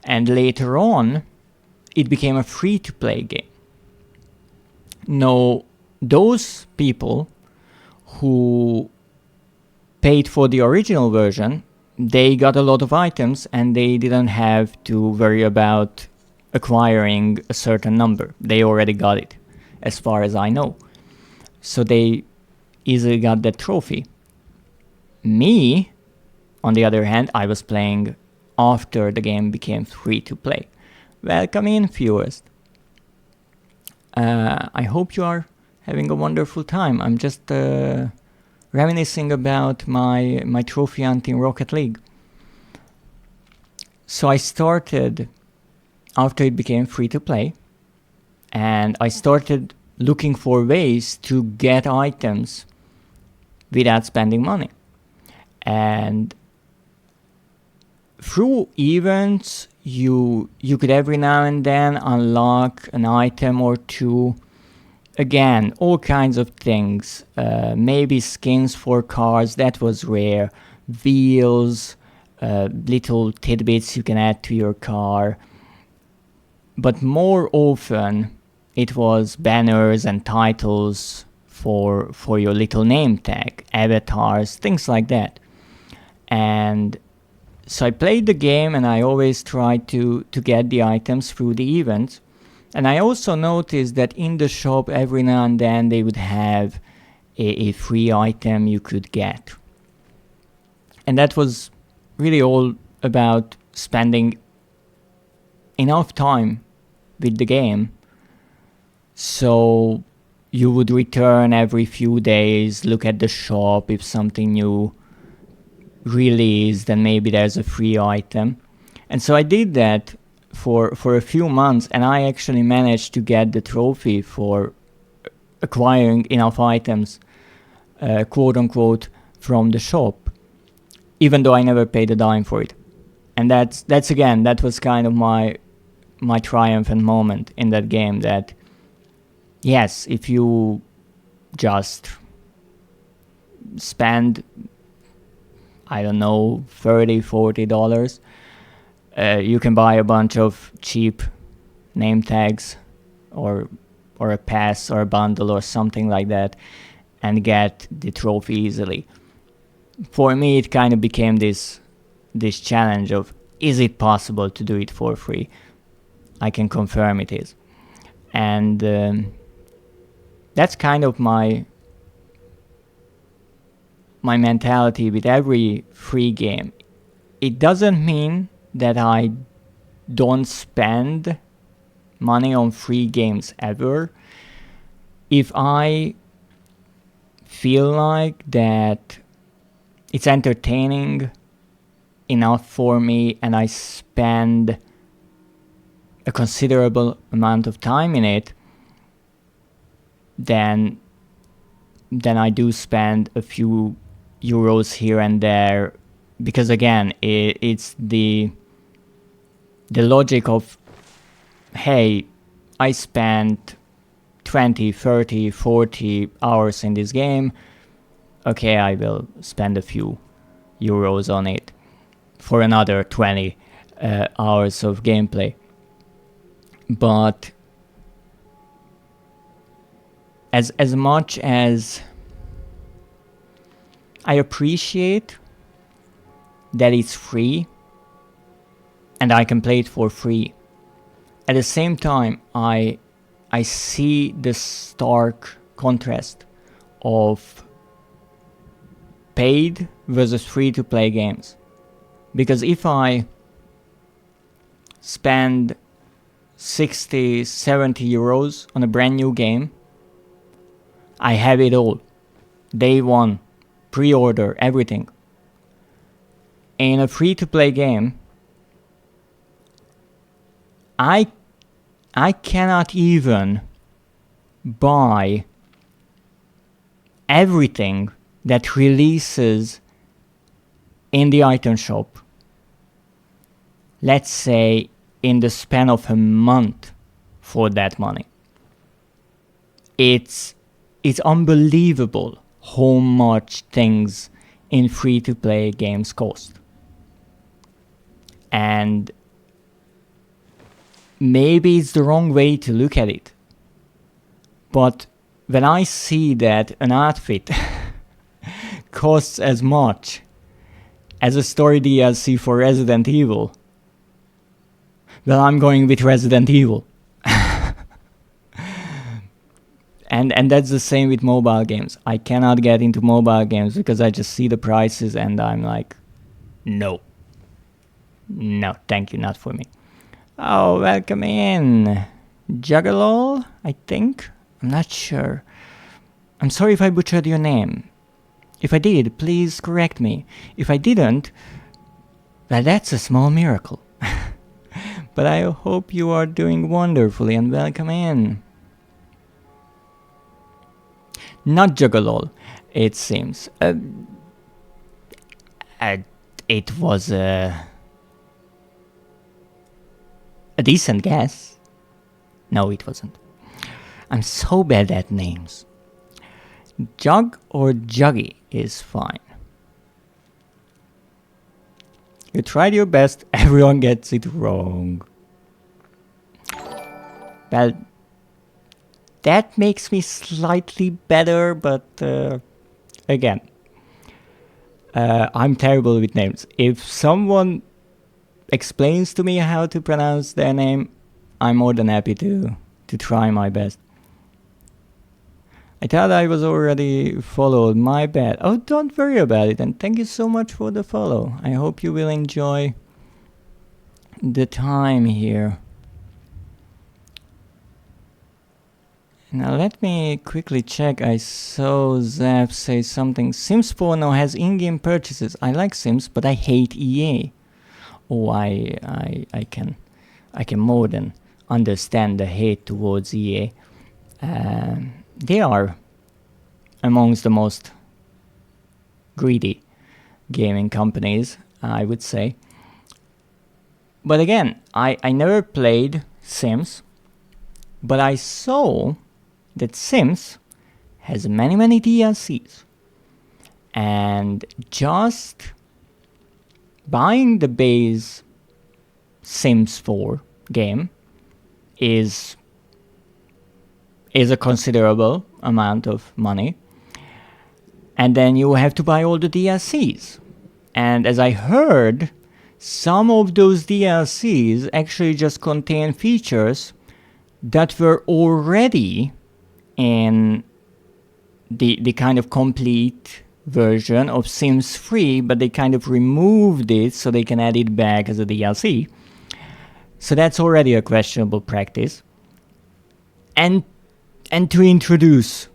And later on, it became a free-to-play game. Now, those people who paid for the original version, they got a lot of items and they didn't have to worry about acquiring a certain number. They already got it, as far as I know. So they easily got that trophy. Me, on the other hand, I was playing after the game became free to play. Welcome in, viewers. I hope you are having a wonderful time. I'm just reminiscing about my trophy hunt in Rocket League. So I started after it became free to play, and I started looking for ways to get items without spending money. And through events, you could every now and then unlock an item or two. Again, all kinds of things. Maybe skins for cars, that was rare. Wheels, little tidbits you can add to your car. But more often, it was banners and titles for your little name tag, avatars, things like that. And so I played the game and I always tried to get the items through the events. And I also noticed that in the shop every now and then they would have a free item you could get. And that was really all about spending enough time with the game so you would return every few days, look at the shop, if something new released, then maybe there's a free item. And so I did that for a few months, and I actually managed to get the trophy for acquiring enough items, quote unquote, from the shop, even though I never paid a dime for it. And that's again, that was kind of my triumphant moment in that game, that yes, if you just spend, I don't know, $30-$40, you can buy a bunch of cheap name tags or a pass or a bundle or something like that and get the trophy easily. For me, it kind of became this challenge of, is it possible to do it for free? I can confirm it is. And that's kind of my mentality with every free game. It doesn't mean that I don't spend money on free games ever. If I feel like that it's entertaining enough for me and I spend a considerable amount of time in it, then I do spend a few euros here and there, because again, it's the logic of, hey, I spent 20, 30, 40 hours in this game, okay, I will spend a few euros on it for another 20 hours of gameplay. But as much as I appreciate that it's free and I can play it for free, at the same time I see the stark contrast of paid versus free to play games. Because if I spend 60, 70 euros on a brand new game, I have it all. Day one, pre-order, everything. In a free-to-play game, I cannot even buy everything that releases in the item shop, let's say in the span of a month, for that money. it's unbelievable how much things in free-to-play games cost. And maybe it's the wrong way to look at it, but when I see that an outfit costs as much as a story DLC for Resident Evil, well, I'm going with Resident Evil. And that's the same with mobile games. I cannot get into mobile games because I just see the prices and I'm like, no, thank you, not for me. Oh, welcome in, Juggalol, I think. I'm not sure. I'm sorry if I butchered your name. If I did, please correct me. If I didn't, well, that's a small miracle. But I hope you are doing wonderfully and welcome in. Not Juggalol, it seems. It was a decent guess. No, it wasn't. I'm so bad at names. Jug or Juggy is fine. You tried your best, everyone gets it wrong. Well, that makes me slightly better, but again, I'm terrible with names. If someone explains to me how to pronounce their name, I'm more than happy to try my best. I thought I was already followed, my bad. Oh, don't worry about it, and thank you so much for the follow. I hope you will enjoy the time here. Now let me quickly check. I saw Zap say something. Sims Porno has in-game purchases. I like Sims, but I hate EA. Oh, I can more than understand the hate towards EA. They are amongst the most greedy gaming companies, I would say. But again, I never played Sims, but I saw that Sims has many DLCs. And just buying the base Sims 4 game is a considerable amount of money. And then you have to buy all the DLCs. And as I heard, some of those DLCs actually just contain features that were already in the kind of complete version of Sims 3, but they kind of removed it so they can add it back as a DLC. So that's already a questionable practice. And to introduce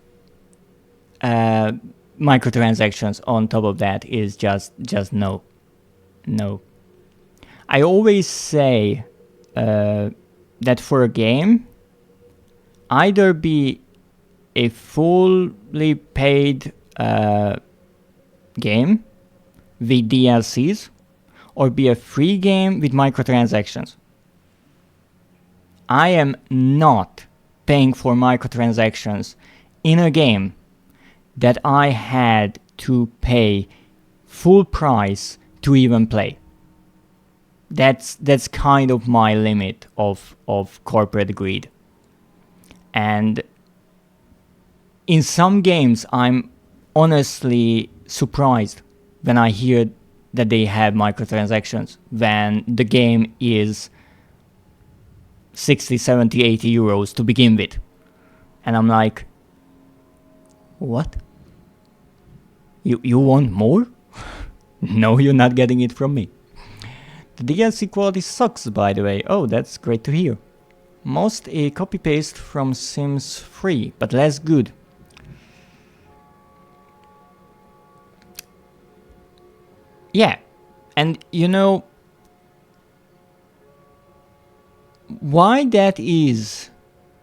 microtransactions on top of that is just no. I always say that for a game, either be a fully paid game with DLCs or be a free game with microtransactions. I am not paying for microtransactions in a game that I had to pay full price to even play. That's kind of my limit of corporate greed. And in some games, I'm honestly surprised when I hear that they have microtransactions when the game is 60, 70, 80 euros to begin with. And I'm like, what? You want more? No, you're not getting it from me. The DLC quality sucks, by the way. Oh, that's great to hear. Most a copy-paste from Sims 3, but less good. Yeah, and you know, why that is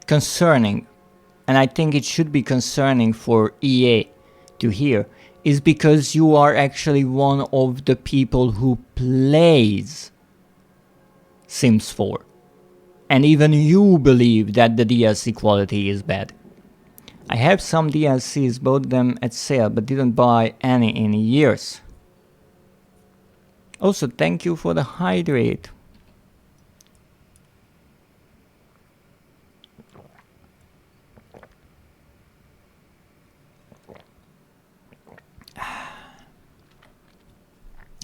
concerning, and I think it should be concerning for EA to hear, is because you are actually one of the people who plays Sims 4. And even you believe that the DLC quality is bad. I have some DLCs, bought them at sale, but didn't buy any in years. Also, thank you for the hydrate.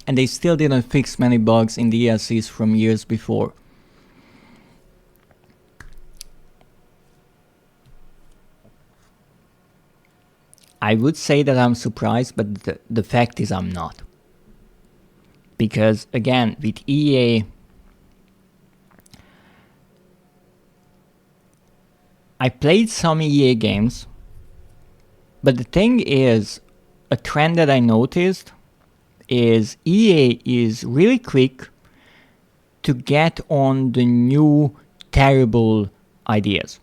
And they still didn't fix many bugs in DLCs from years before. I would say that I'm surprised, but the fact is I'm not. Because again, with EA, I played some EA games, but the thing is, a trend that I noticed is EA is really quick to get on the new terrible ideas.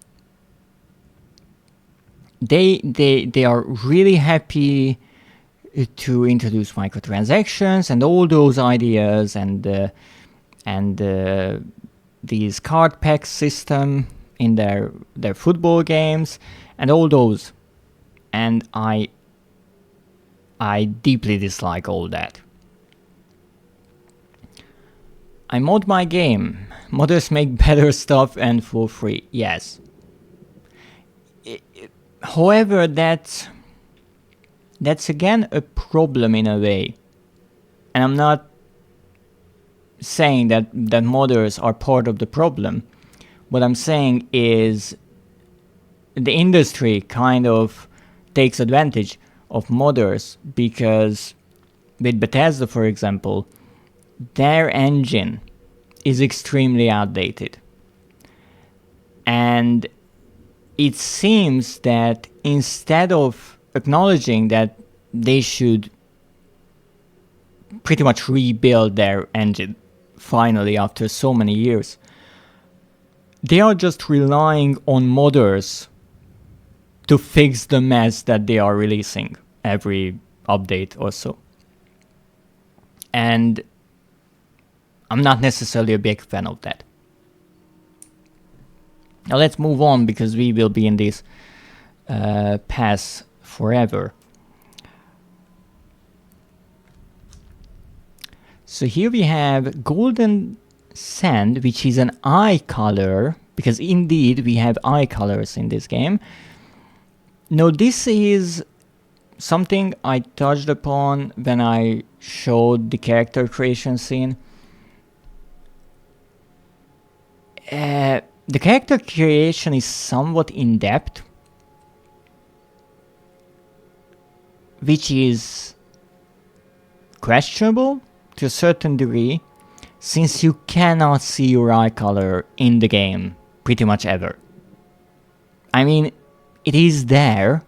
They are really happy to introduce microtransactions and all those ideas and these card pack system in their football games and all those, and I deeply dislike all that. I mod my game. Modders make better stuff and for free. Yes. However, that's again a problem in a way. And I'm not saying that modders are part of the problem. What I'm saying is the industry kind of takes advantage of modders, because with Bethesda, for example, their engine is extremely outdated. And it seems that instead of acknowledging that they should pretty much rebuild their engine finally after so many years, they are just relying on modders to fix the mess that they are releasing every update or so. And I'm not necessarily a big fan of that. Now let's move on, because we will be in this pass forever. So here we have Golden Sand, which is an eye color, because indeed we have eye colors in this game. Now this is something I touched upon when I showed the character creation scene. The character creation is somewhat in-depth, which is questionable to a certain degree, since you cannot see your eye color in the game pretty much ever. I mean, it is there,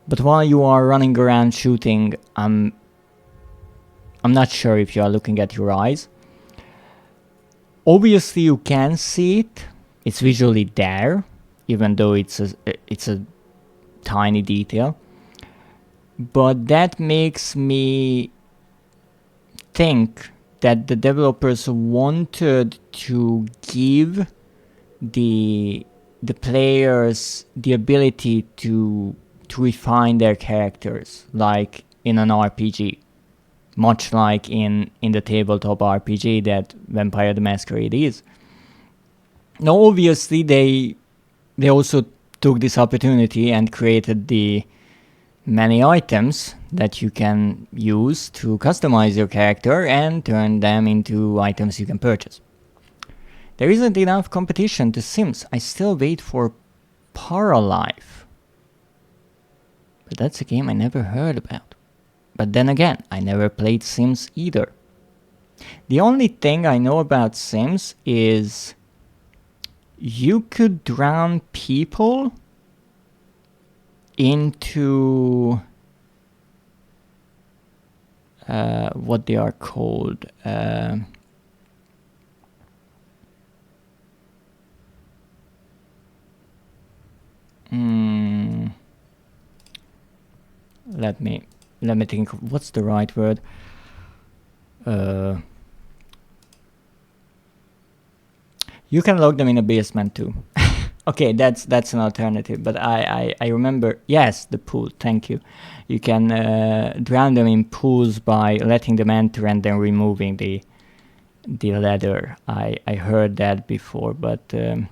but while you are running around shooting, I'm not sure if you are looking at your eyes. Obviously you can see it, it's visually there, even though it's a tiny detail. But that makes me think that the developers wanted to give the players the ability to refine their characters, like in an RPG. Much like in the tabletop RPG that Vampire the Masquerade is. Now obviously they also took this opportunity and created the many items that you can use to customize your character and turn them into items you can purchase. There isn't enough competition to Sims. I still wait for Paralife. But that's a game I never heard about. But then again, I never played Sims either. The only thing I know about Sims is you could drown people into what they are called. Let me think, what's the right word? You can lock them in a basement too. Okay, that's an alternative, but I remember, yes, the pool, thank you. You can drown them in pools by letting them enter and then removing the ladder. I heard that before, but when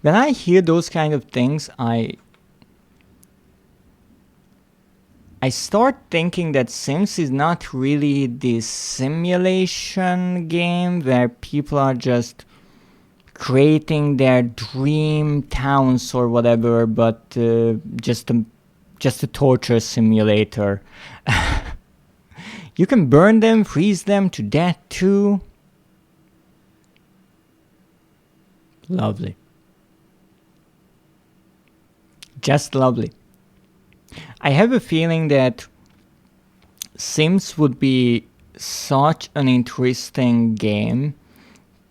I hear those kind of things, I start thinking that Sims is not really this simulation game where people are just creating their dream towns or whatever, but just a torture simulator. You can burn them, freeze them to death too. Lovely. Just lovely. I have a feeling that Sims would be such an interesting game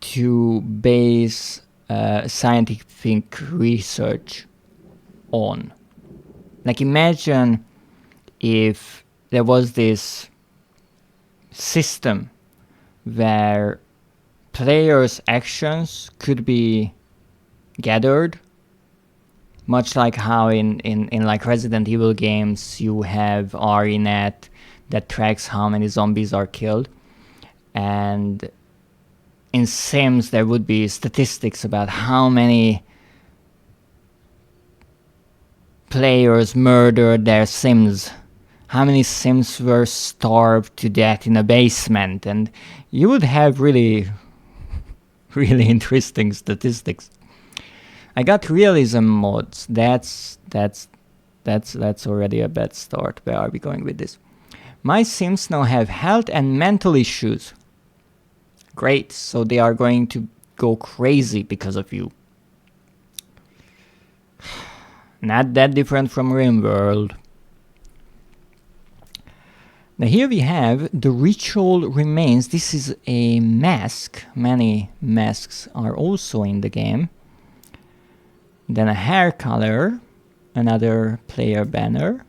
to base scientific research on. Like, imagine if there was this system where players' actions could be gathered, much like how in like Resident Evil games you have RENet that tracks how many zombies are killed, and in Sims there would be statistics about how many players murdered their Sims, how many Sims were starved to death in a basement, and you would have really interesting statistics. I got realism mods. That's already a bad start. Where are we going with this? My Sims now have health and mental issues. Great, so they are going to go crazy because of you. Not that different from Rim World. Now here we have the ritual remains. This is a mask. Many masks are also in the game. Then a hair color, another player banner.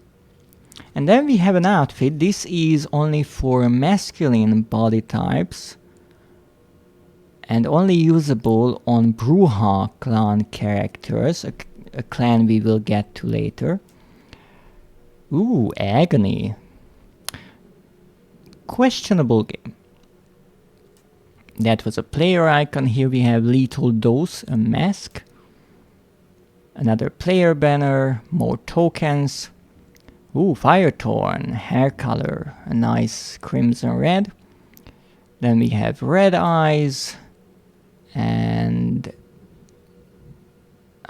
And then we have an outfit. This is only for masculine body types and only usable on Bruja clan characters, a clan we will get to later. Ooh, Agony. Questionable game. That was a player icon. Here we have Lethal Dose, a mask. Another player banner, more tokens. Ooh, Firetorn, hair color, a nice crimson red. Then we have red eyes, and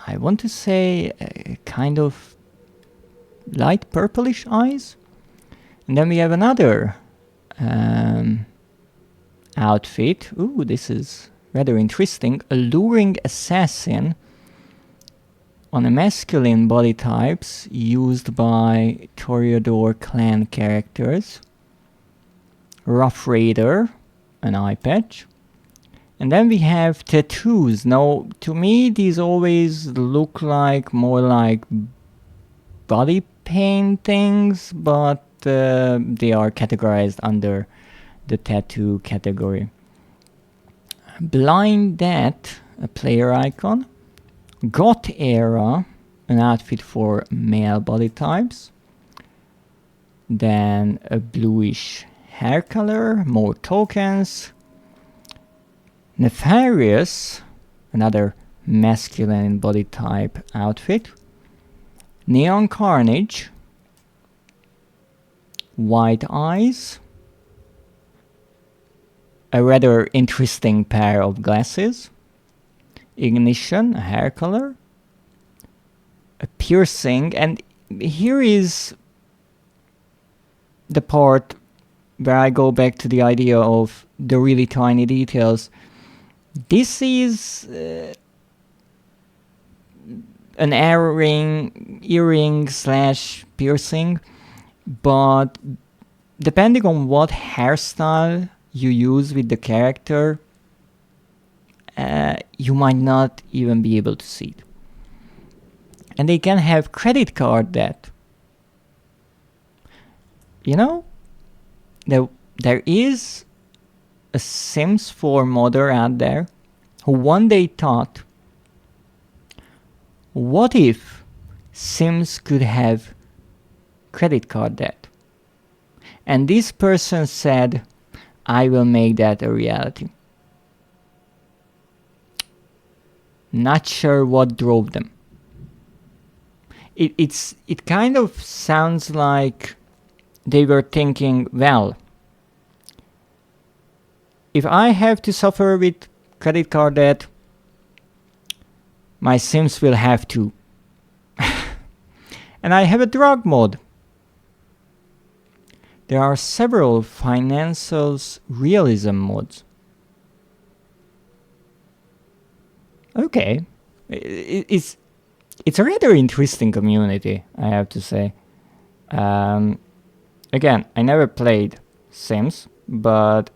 I want to say a kind of light purplish eyes. And then we have another outfit. Ooh, this is rather interesting. Alluring Assassin on a masculine body types used by Toreador clan characters. Rough Raider, an eye patch. And then we have tattoos. Now, to me, these always look like more like body paintings, but they are categorized under the tattoo category. Blind Death, a player icon. Goth Era, an outfit for male body types. Then a bluish hair color, more tokens. Nefarious, another masculine body type outfit. Neon Carnage. White eyes. A rather interesting pair of glasses. Ignition, a hair color. A piercing, and here is the part where I go back to the idea of the really tiny details. This is an earring slash piercing, but depending on what hairstyle you use with the character, you might not even be able to see it. And they can have credit card debt. You know, there is a Sims 4 modder out there who one day thought, what if Sims could have credit card debt? And this person said, I will make that a reality. Not sure what drove them. It kind of sounds like they were thinking, well, if I have to suffer with credit card debt, my Sims will have to. And I have a drug mod. There are several financial realism mods. Okay. It's a rather interesting community, I have to say. Again, I never played Sims, but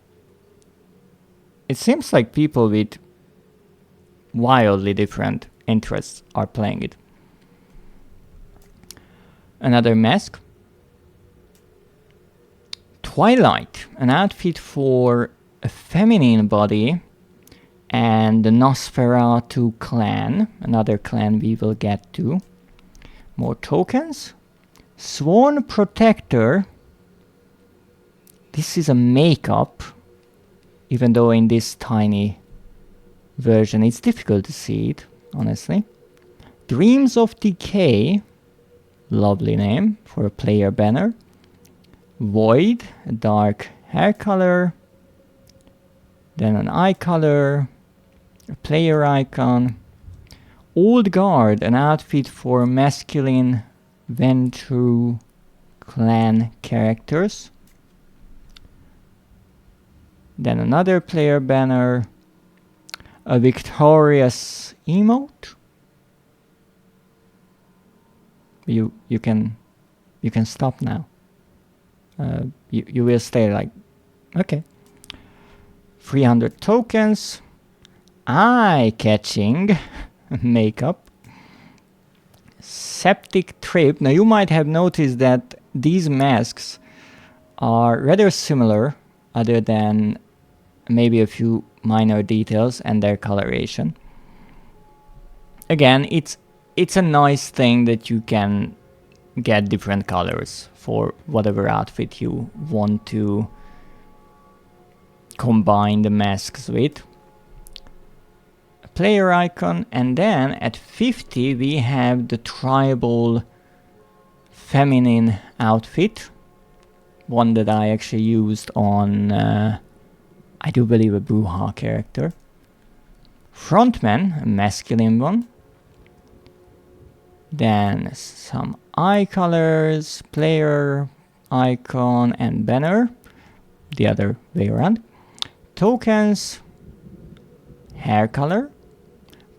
it seems like people with wildly different interests are playing it. Another mask. Twilight, an outfit for a feminine body, and the Nosferatu clan, another clan we will get to. More tokens. Sworn Protector. This is a makeup, even though in this tiny version it's difficult to see it, honestly. Dreams of Decay, lovely name for a player banner. Void, a dark hair color, then an eye color, a player icon. Old Guard, an outfit for masculine Ventrue clan characters. Then another player banner, a victorious emote. You can stop now. You will stay like, okay. 300 tokens. Eye-catching makeup. Septic Trip. Now you might have noticed that these masks are rather similar, other than maybe a few minor details and their coloration. Again, it's a nice thing that you can get different colors for whatever outfit you want to combine the masks with. A player icon, and then at 50 we have the tribal feminine outfit, one that I actually used on I do believe a Bruja character. Frontman, a masculine one. Then some eye colors, player icon and banner, the other way around. Tokens, hair color.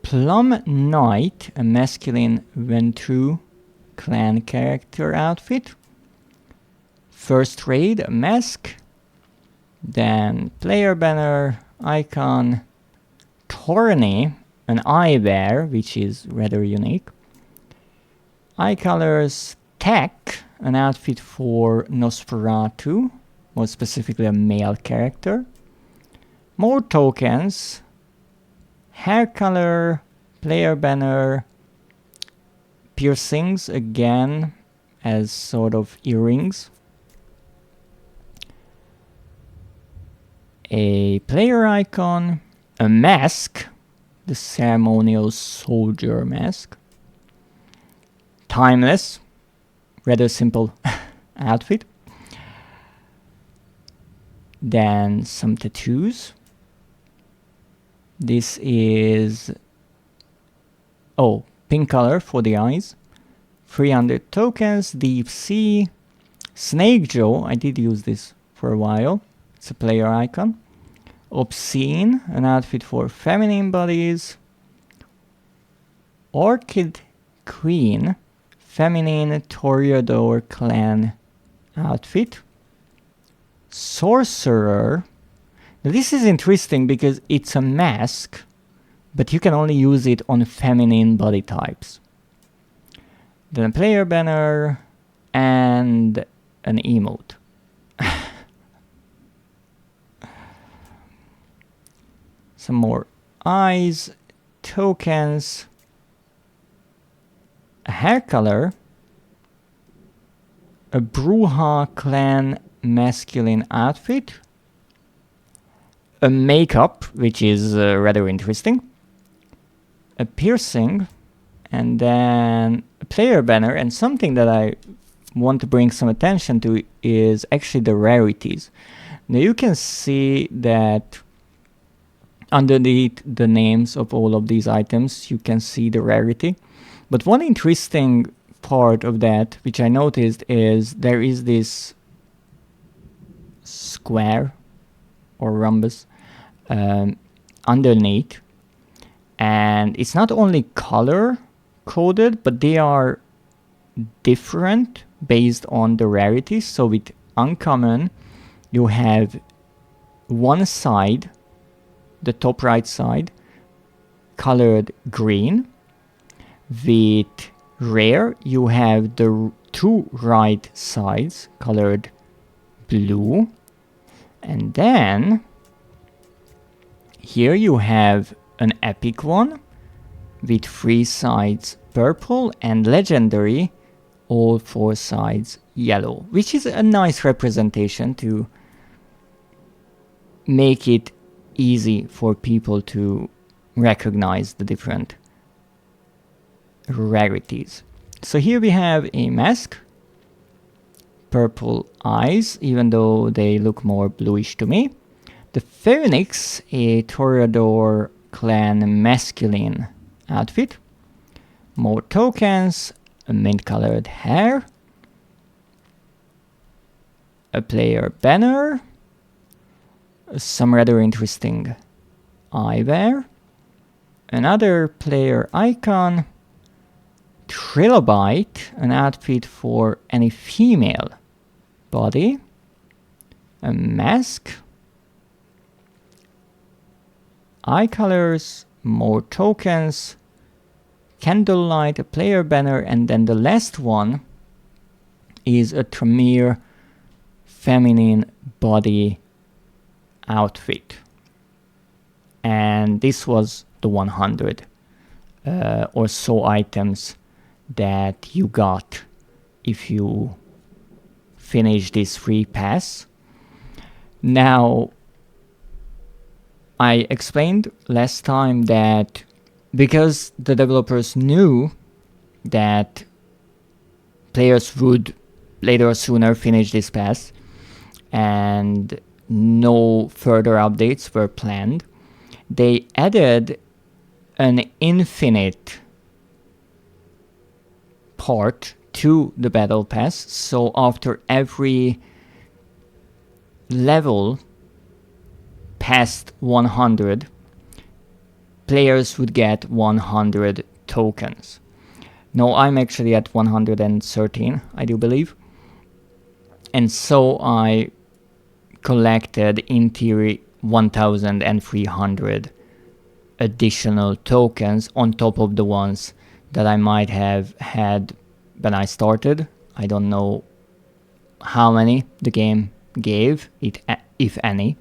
Plum Knight, a masculine Ventrue clan character outfit. First raid, a mask. Then player banner, icon. Torny, an eye bear, which is rather unique. Eye colors. Tech, an outfit for Nosferatu, more specifically a male character. More tokens. Hair color, player banner, piercings again as sort of earrings. A player icon, a mask, the ceremonial soldier mask. Timeless, rather simple outfit. Then some tattoos. This is, oh, pink color for the eyes. 300 tokens, Deep Sea. Snake Joe, I did use this for a while. It's a player icon. Obscene, an outfit for feminine bodies. Orchid Queen, feminine Toreador clan outfit. Sorcerer. Now this is interesting because it's a mask, but you can only use it on feminine body types. Then a player banner and an emote. Some more eyes, tokens, a hair color, a Bruja clan masculine outfit, a makeup, which is rather interesting, a piercing, and then a player banner. And something that I want to bring some attention to is actually the rarities. Now you can see that underneath the names of all of these items, you can see the rarity. But one interesting part of that, which I noticed, is there is this square or rhombus underneath, and it's not only color coded, but they are different based on the rarity. So with uncommon, you have one side, the top right side, colored green. With rare, you have the two right sides colored blue. And then here you have an epic one with 3 sides purple, and legendary, all 4 sides yellow, which is a nice representation to make it easy for people to recognize the different rarities. So here we have a mask, purple eyes, even though they look more bluish to me. The Phoenix, a Toreador clan masculine outfit, more tokens, a mint colored hair, a player banner, some rather interesting eyewear, another player icon, trilobite, an outfit for any female body, a mask, eye colors, more tokens, candlelight, a player banner, and then the last one is a Tremere feminine body outfit. And this was the 100 or so items that you got if you finish this free pass. Now, I explained last time that because the developers knew that players would later or sooner finish this pass and no further updates were planned, they added an infinite part to the battle pass. So after every level past 100, players would get 100 tokens. Now I'm actually at 113, I do believe. And so I collected in theory 1,300 additional tokens on top of the ones that I might have had when I started. I don't know how many the game gave, if any.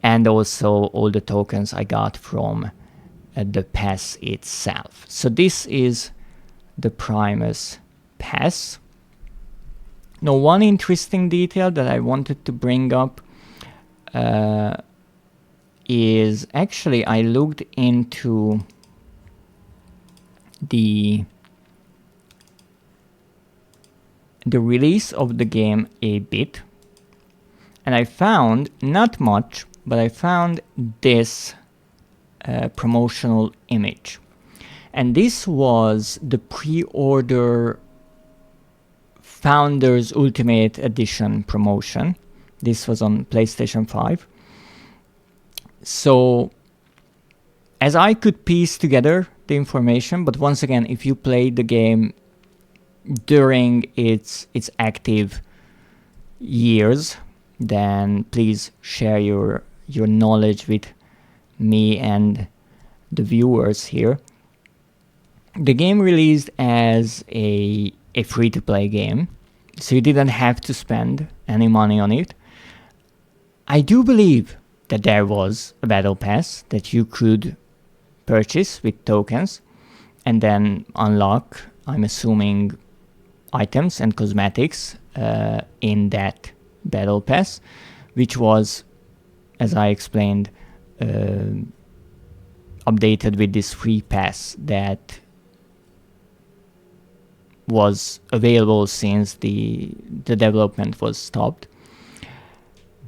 And also all the tokens I got from the pass itself. So this is the Primus pass. Now, one interesting detail that I wanted to bring up is actually I looked into the release of the game a bit, and I found not much, but I found this promotional image. And this was the pre-order Founders Ultimate Edition promotion. This was on PlayStation 5. So, as I could piece together the information, but once again, if you played the game during its active years, then please share your knowledge with me and the viewers here. The game released as a free-to-play game, so you didn't have to spend any money on it. I do believe that there was a battle pass that you could purchase with tokens and then unlock, I'm assuming, items and cosmetics in that battle pass, which was, as I explained, updated with this free pass that was available since the development was stopped.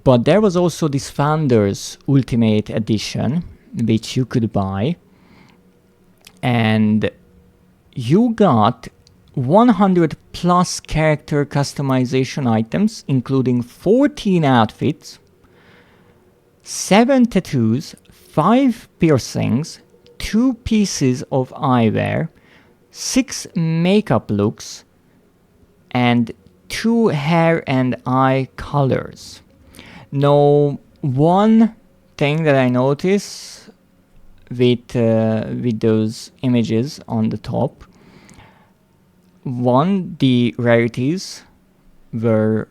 But there was also this Founders Ultimate Edition, which you could buy, and you got 100 plus character customization items, including 14 outfits, 7 tattoos, 5 piercings, 2 pieces of eyewear, 6 makeup looks, and 2 hair and eye colors. Now, one thing that I noticed with those images on the top, one, the rarities were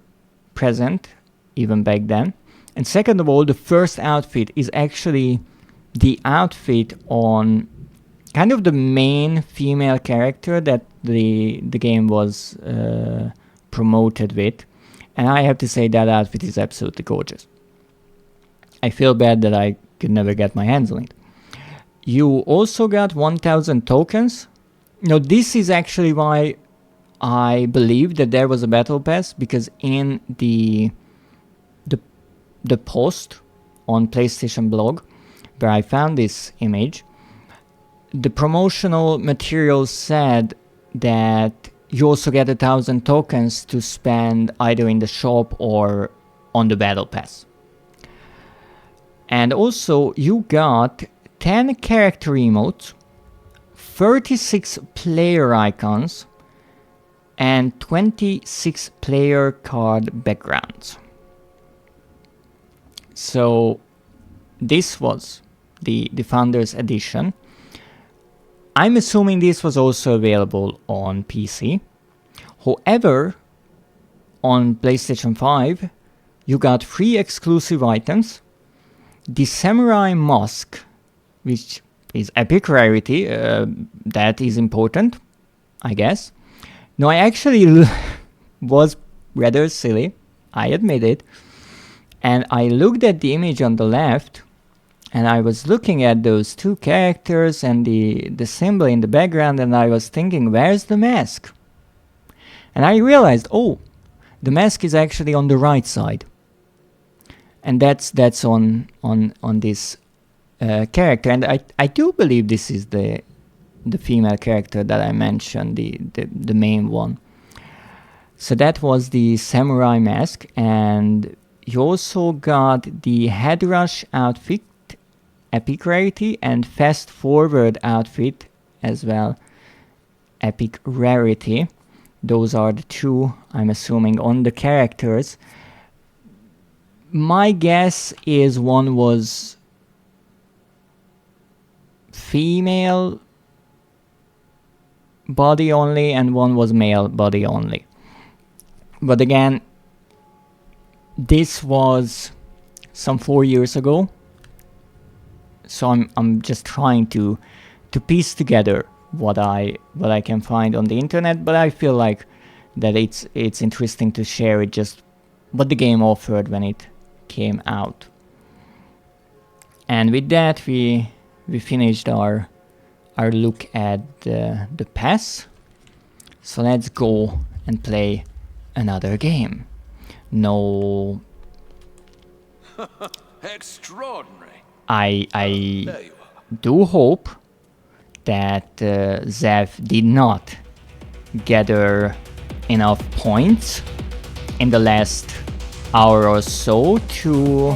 present even back then, and second of all, the first outfit is actually the outfit on kind of the main female character that the game was promoted with, and I have to say that outfit is absolutely gorgeous. I feel bad that I could never get my hands on it. You also got 1000 tokens. Now this is actually why I believe that there was a battle pass, because in the post on PlayStation blog where I found this image, the promotional material said that you also get 1000 tokens to spend either in the shop or on the battle pass. And also you got 10 character emotes, 36 player icons, and 26 player card backgrounds. So this was the Founders Edition. I'm assuming this was also available on PC. However, on PlayStation 5, you got 3 exclusive items. The Samurai Mask, which is epic rarity, that is important, I guess. No, I actually was rather silly, I admit it. And I looked at the image on the left, and I was looking at those 2 characters and the symbol in the background, and I was thinking, where's the mask? And I realized, oh, the mask is actually on the right side. And that's on this character. And I do believe this is the female character that I mentioned, the main one. So that was the Samurai Mask, and you also got the Head Rush outfit, epic rarity, and Fast Forward outfit as well, epic rarity. Those are the 2, I'm assuming, on the characters. My guess is one was female body only and one was male body only. But again, this was some 4 years ago, so I'm just trying to piece together what I can find on the internet. But I feel like that it's interesting to share it, just what the game offered when it came out. And with that, we finished our look at the pass. So let's go and play another game. No, extraordinary. I do hope that Zev did not gather enough points in the last hour or so to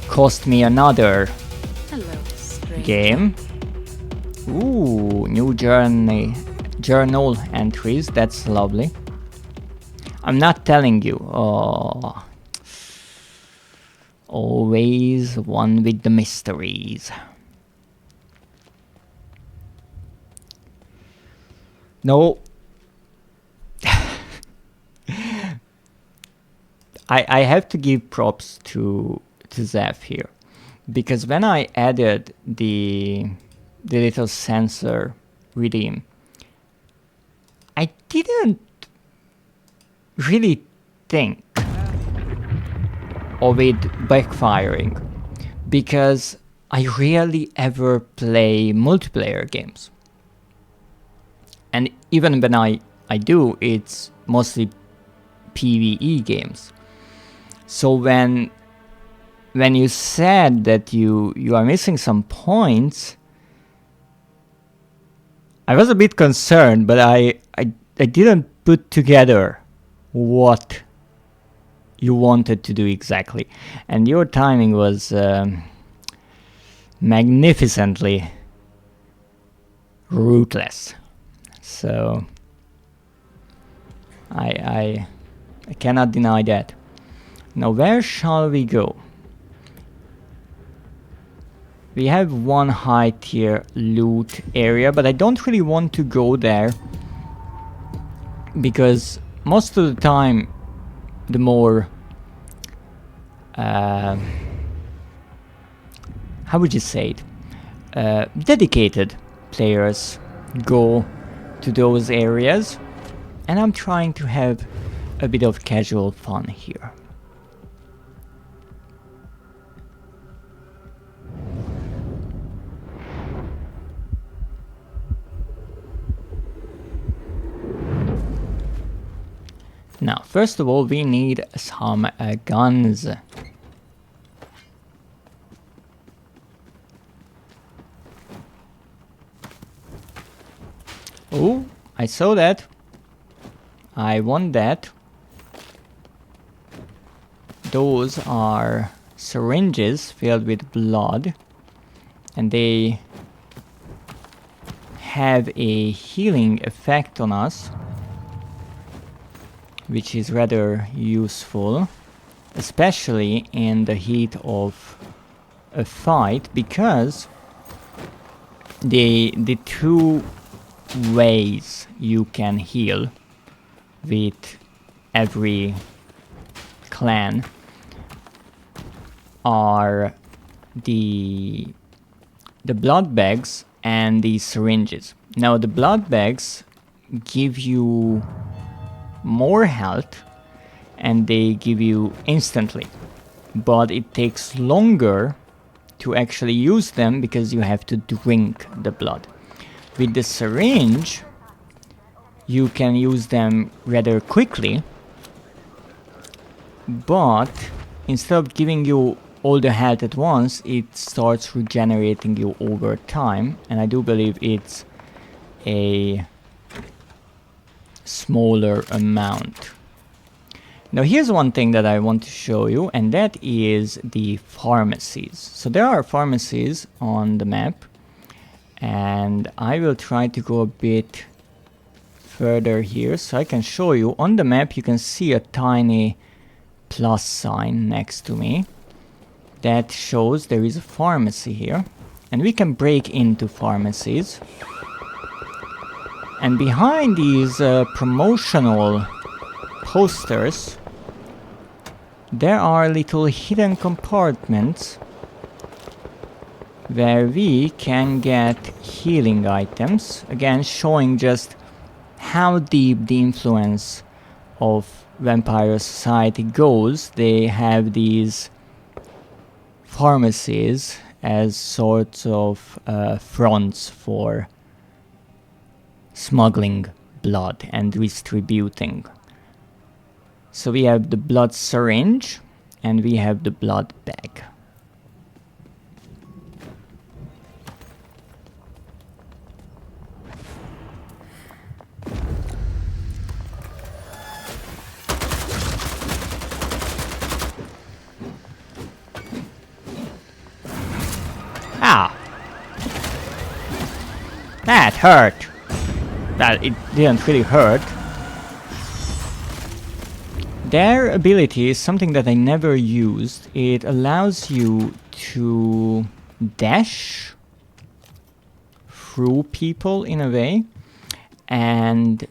cost me another game. Ooh, new journal entries, that's lovely. I'm not telling you. Oh, always one with the mysteries. No. I have to give props to Zev here, because when I added the the little sensor redeem. I didn't really think of it backfiring, because I rarely ever play multiplayer games. And even when I do, it's mostly PvE games. So when you said that you are missing some points, I was a bit concerned, but I didn't put together what you wanted to do exactly. And your timing was magnificently ruthless. So I cannot deny that. Now, where shall we go? We have one high tier loot area, but I don't really want to go there, because most of the time the more how would you say it, dedicated players go to those areas, and I'm trying to have a bit of casual fun here. Now, first of all, we need some guns. Oh, I saw that. I want that. Those are syringes filled with blood, and they have a healing effect on us, which is rather useful, especially in the heat of a fight, because the two ways you can heal with every clan are the blood bags and the syringes. Now, the blood bags give you more health, and they give you instantly, but it takes longer to actually use them because you have to drink the blood. With the syringe, you can use them rather quickly, but instead of giving you all the health at once, it starts regenerating you over time, and I do believe it's a smaller amount. Now, here's one thing that I want to show you, and that is the pharmacies. So there are pharmacies on the map, and I will try to go a bit further here so I can show you. On the map you can see a tiny plus sign next to me that shows there is a pharmacy here, and we can break into pharmacies. And behind these promotional posters, there are little hidden compartments where we can get healing items, again showing just how deep the influence of vampire society goes. They have these pharmacies as sorts of fronts for smuggling blood and distributing. So we have the blood syringe and we have the blood bag. Ah! That hurt! That it didn't really hurt. Their ability is something that I never used. It allows you to dash through people in a way and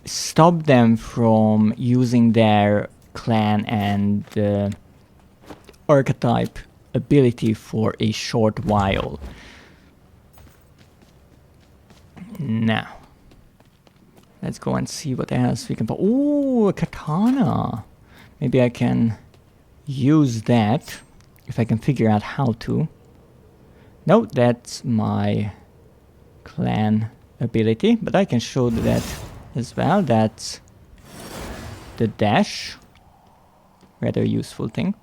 stop them from using their clan and archetype ability for a short while. Now, let's go and see what else we can put. Ooh, a katana. Maybe I can use that if I can figure out how to. No, that's my clan ability, but I can show that as well. That's the dash. Rather useful thing.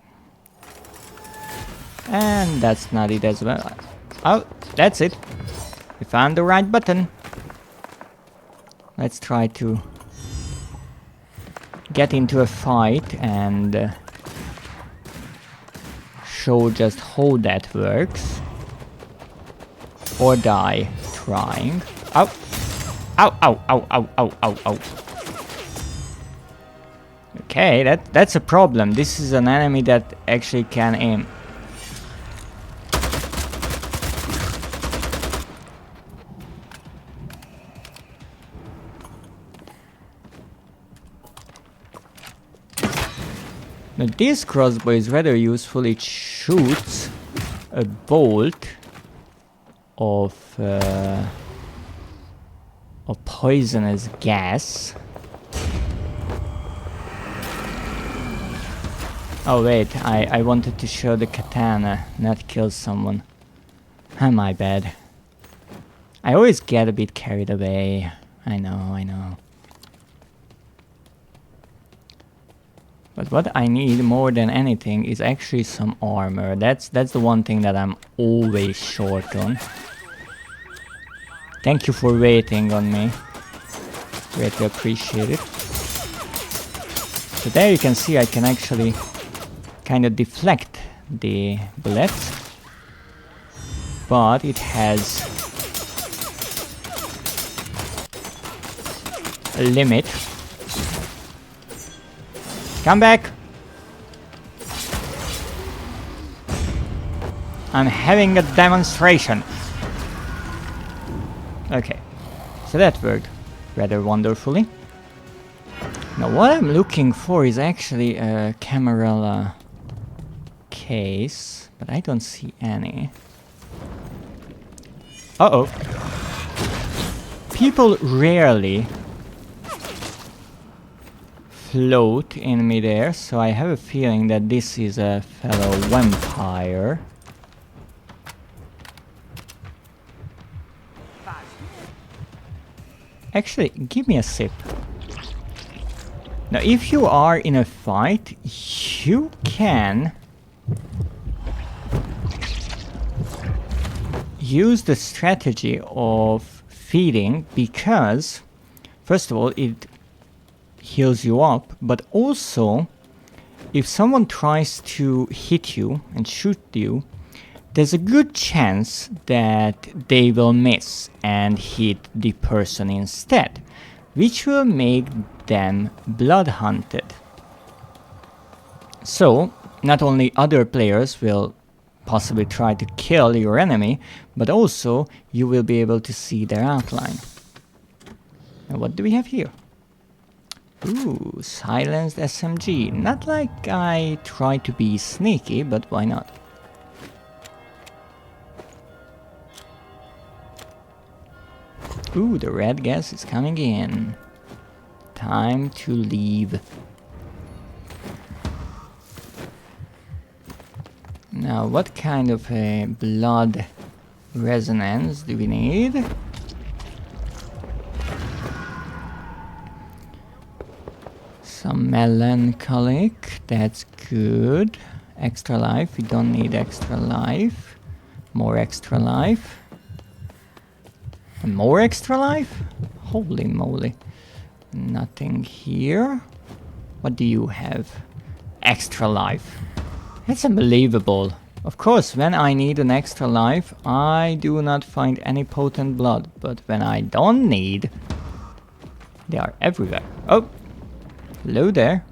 And that's not it as well. Oh, that's it. We found the right button. Let's try to get into a fight and show just how that works. Or die trying. Ow! Ow, ow, ow, ow, ow, ow, ow. Okay, that's a problem. This is an enemy that actually can aim. Now this crossbow is rather useful. It shoots a bolt of poisonous gas. Oh wait, I wanted to show the katana, not kill someone. My bad. I always get a bit carried away. I know. But what I need more than anything is actually some armor. That's the one thing that I'm always short on. Thank you for waiting on me. Greatly appreciate it. So there you can see I can actually kind of deflect the bullets. But it has a limit. Come back! I'm having a demonstration. Okay, so that worked rather wonderfully. Now what I'm looking for is actually a Camarilla case, but I don't see any. Uh-oh. People rarely float in midair, so I have a feeling that this is a fellow vampire. Actually, give me a sip. Now, if you are in a fight, you can use the strategy of feeding, because first of all, it heals you up, but also if someone tries to hit you and shoot you, there's a good chance that they will miss and hit the person instead, which will make them bloodhunted. So not only other players will possibly try to kill your enemy, but also you will be able to see their outline. Now what do we have here? Ooh, silenced SMG. Not like I try to be sneaky, but why not? Ooh, the red gas is coming in. Time to leave. Now, what kind of a blood resonance do we need? Some melancholic, that's good. Extra life, we don't need extra life. More extra life. And more extra life? Holy moly. Nothing here. What do you have? Extra life. That's unbelievable. Of course, when I need an extra life, I do not find any potent blood. But when I don't need, they are everywhere. Oh! Hello there.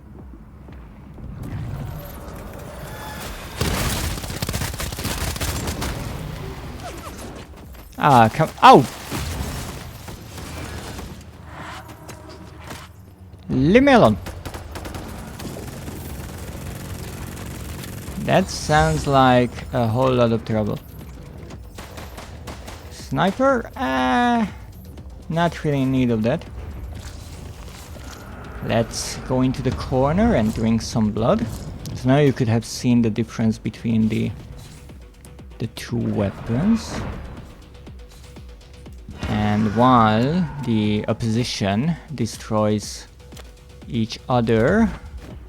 Ah, come. Ow! Leave me alone. That sounds like a whole lot of trouble. Sniper? Not really in need of that. Let's go into the corner and drink some blood. So now you could have seen the difference between the two weapons. And while the opposition destroys each other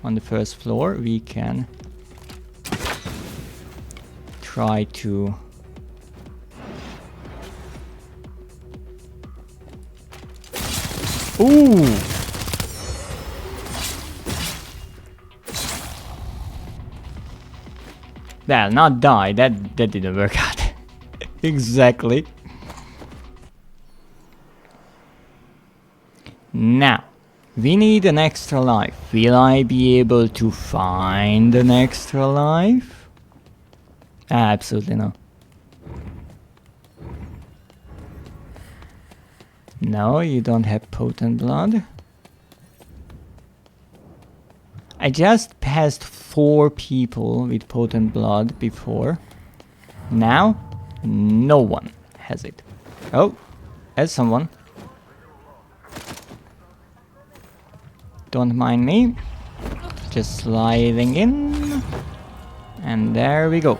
on the first floor, we can try to ooh! Well, not die, that didn't work out. Exactly. Now, we need an extra life. Will I be able to find an extra life? Absolutely no. No, you don't have potent blood. I just passed 4 people with potent blood before. Now, no one has it. Oh, there's someone. Don't mind me. Just sliding in. And there we go.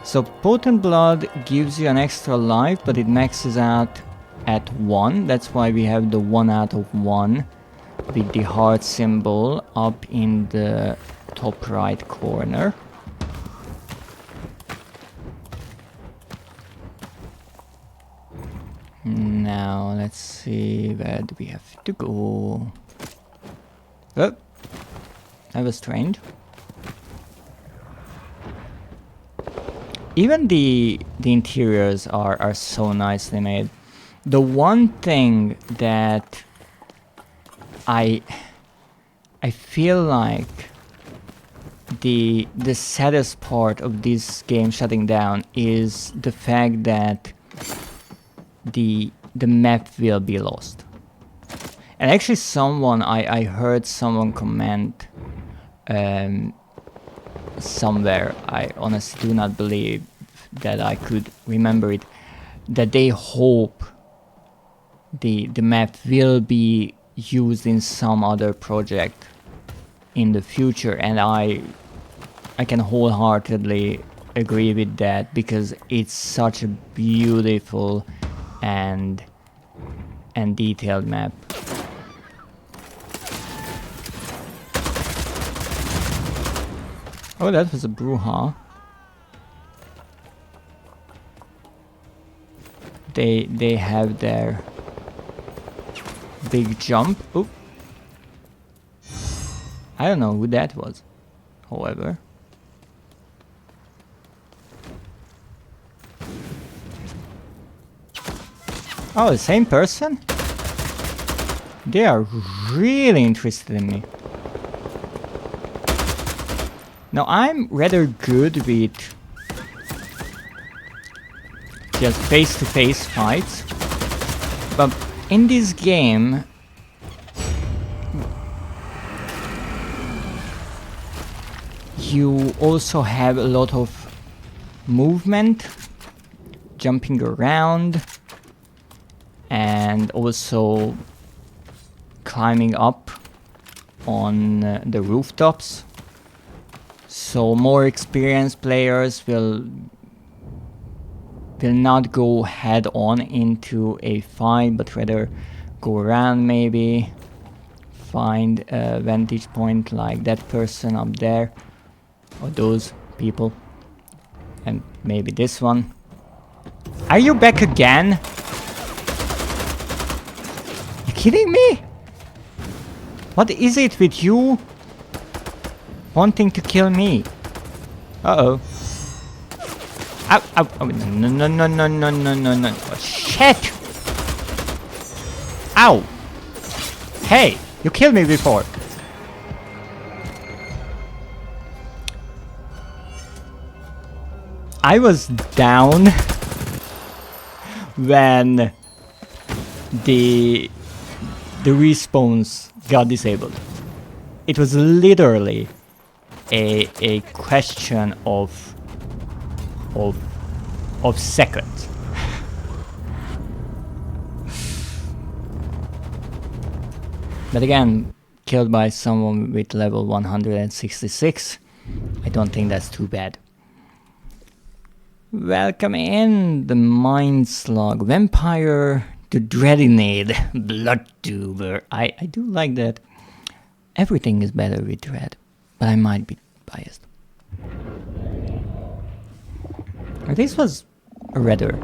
So potent blood gives you an extra life, but it maxes out at 1. That's why we have the 1 out of 1 with the heart symbol up in the top right corner. Now let's see, where do we have to go? Oh, that was strange. Even the interiors are so nicely made. The one thing that I feel like the saddest part of this game shutting down is the fact that the map will be lost. And actually I heard someone comment somewhere, I honestly do not believe that I could remember it, that they hope the map will be used in some other project in the future, and I can wholeheartedly agree with that, because it's such a beautiful and detailed map. Oh, that was a brouhaha. They have their big jump. Oop. I don't know who that was, however. Oh, the same person? They are really interested in me. Now, I'm rather good with just face-to-face fights, but in this game, you also have a lot of movement, jumping around, and also climbing up on the rooftops. So more experienced players will not go head on into a fight, but rather go around, maybe find a vantage point like that person up there, or those people, and maybe this one. Are you back again? You kidding me? What is it with you wanting to kill me? Uh-oh. Ow, ow, ow, no, no, no, no, no, no, no, no. Oh, shit! Ow! Hey, you killed me before. I was down when the respawns got disabled. It was literally a question of seconds. But again, killed by someone with level 166, I don't think that's too bad. Welcome in the Mind Slug, Vampire, the Dreadinade, Bloodhunt. I do like that. Everything is better with Dread, but I might be biased. This was a rather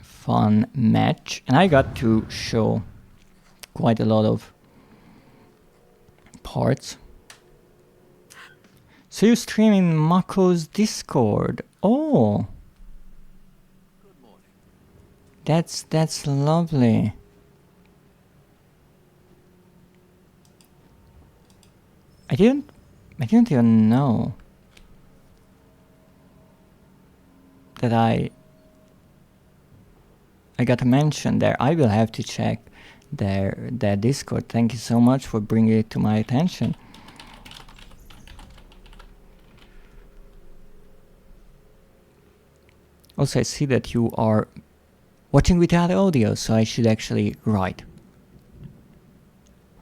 fun match, and I got to show quite a lot of parts. So you stream in Mako's Discord. Oh, that's lovely. I didn't even know that I got a mention there. I will have to check their Discord. Thank you so much for bringing it to my attention. Also, I see that you are watching without audio, so I should actually write.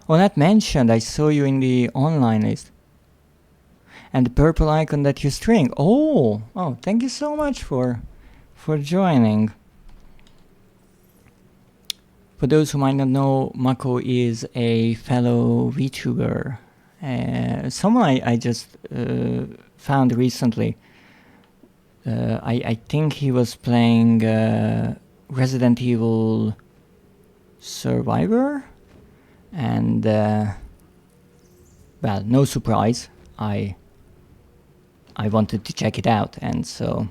Oh, not mentioned, I saw you in the online list. And the purple icon that you string. Oh, thank you so much for joining. For those who might not know, Mako is a fellow VTuber. Someone I just found recently. I think he was playing Resident Evil Survivor, and well, no surprise, I wanted to check it out, and so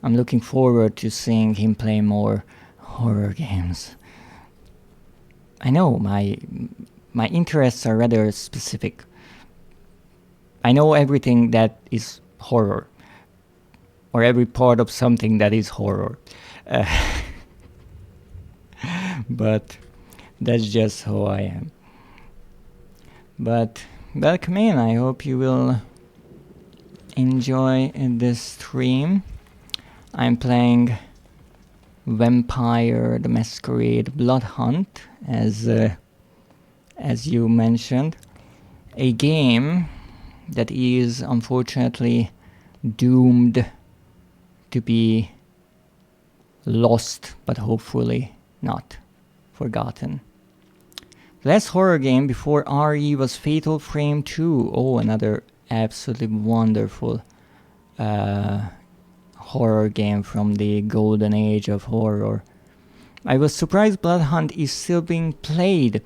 I'm looking forward to seeing him play more horror games. I know my interests are rather specific. I know everything that is horror, or every part of something that is horror. But that's just how I am. But welcome in. I hope you will enjoy this stream. I'm playing Vampire the Masquerade Bloodhunt, as you mentioned, a game that is unfortunately doomed to be lost, but hopefully not forgotten. The last horror game before RE was Fatal Frame 2. Oh, another absolutely wonderful horror game from the golden age of horror. I was surprised Bloodhunt is still being played.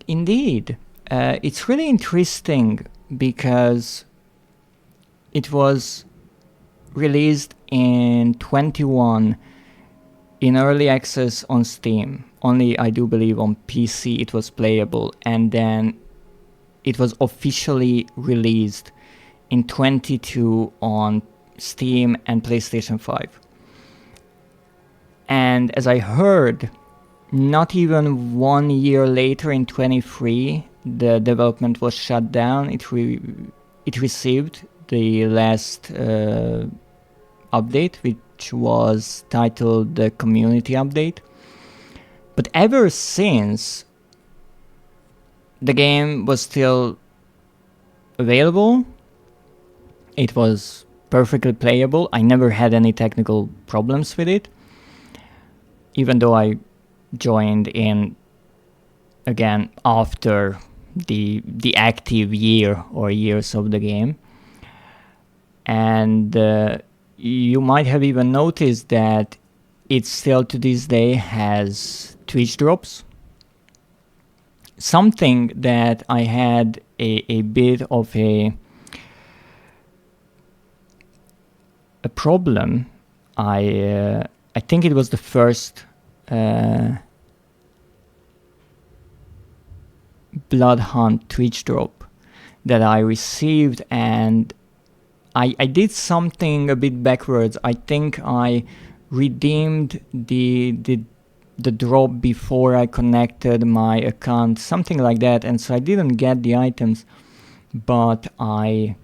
Indeed, it's really interesting because it was released in 21 in early access on Steam. Only, I do believe, on PC it was playable, and then it was officially released in 22 on Steam and PlayStation 5. And as I heard, not even 1 year later, in 23, the development was shut down. It received the last update, which was titled the Community Update. But ever since, the game was still available. It was perfectly playable. I never had any technical problems with it, even though I joined in again after the active year or years of the game. And you might have even noticed that it still to this day has Twitch drops. Something that I had a bit of a problem. I think it was the first Bloodhunt Twitch drop that I received, and I did something a bit backwards. I think I redeemed the the drop before I connected my account, something like that, and so I didn't get the items, but I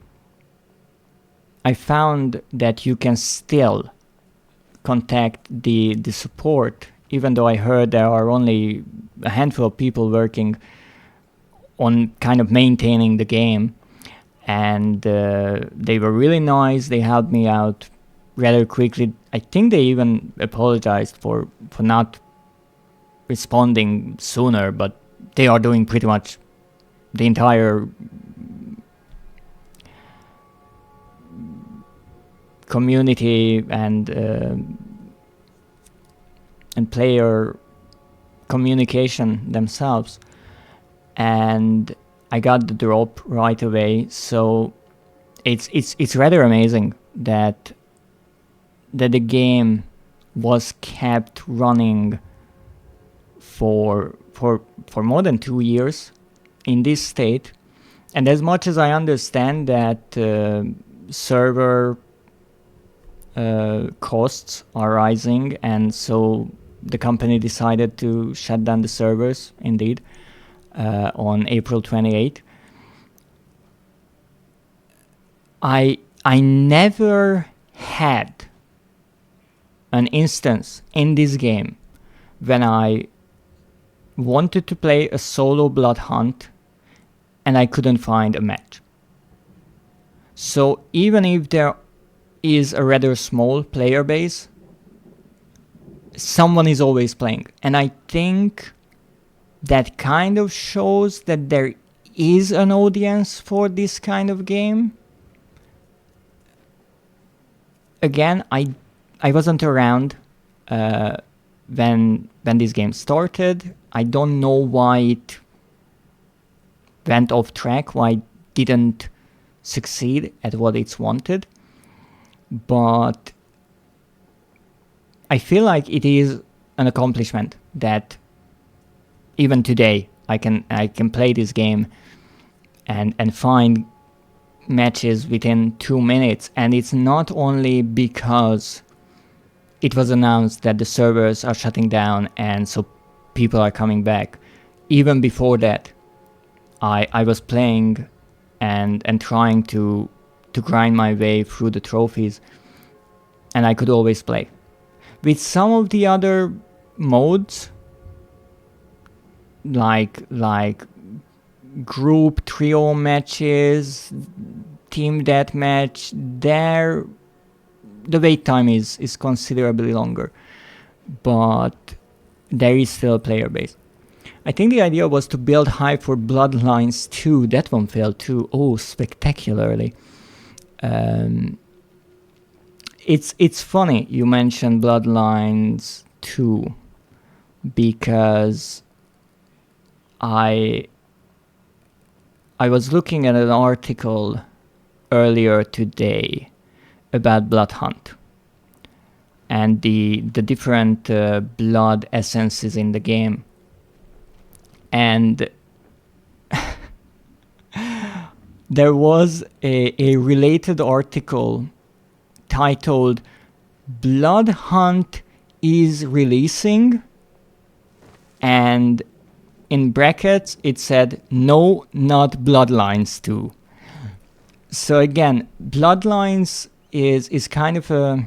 found that you can still contact the support, even though I heard there are only a handful of people working on kind of maintaining the game, and they were really nice. They helped me out rather quickly. I think they even apologized for not responding sooner, but they are doing pretty much the entire community and player communication themselves, and I got the drop right away. So it's rather amazing that the game was kept running for more than 2 years in this state. And as much as I understand that server costs are rising, and so the company decided to shut down the servers, indeed, on April 28th. I never had an instance in this game when I wanted to play a solo Bloodhunt and I couldn't find a match. So even if there is a rather small player base, someone is always playing. And I think that kind of shows that there is an audience for this kind of game. Again, I wasn't around when this game started. I don't know why it went off track, why it didn't succeed at what it's wanted. But I feel like it is an accomplishment that even today I can play this game and find matches within 2 minutes. And it's not only because it was announced that the servers are shutting down and so people are coming back. Even before that, I was playing and trying to grind my way through the trophies, and I could always play. With some of the other modes, like group trio matches, team deathmatch, there the wait time is considerably longer, but there is still a player base. I think the idea was to build hype for Bloodlines 2. That one failed too. Oh, spectacularly. It's funny you mentioned Bloodlines 2 because I was looking at an article earlier today about Bloodhunt and the different blood essences in the game. And there was a related article titled Bloodhunt is releasing, and in brackets it said no, not Bloodlines 2. So again, Bloodlines is kind of a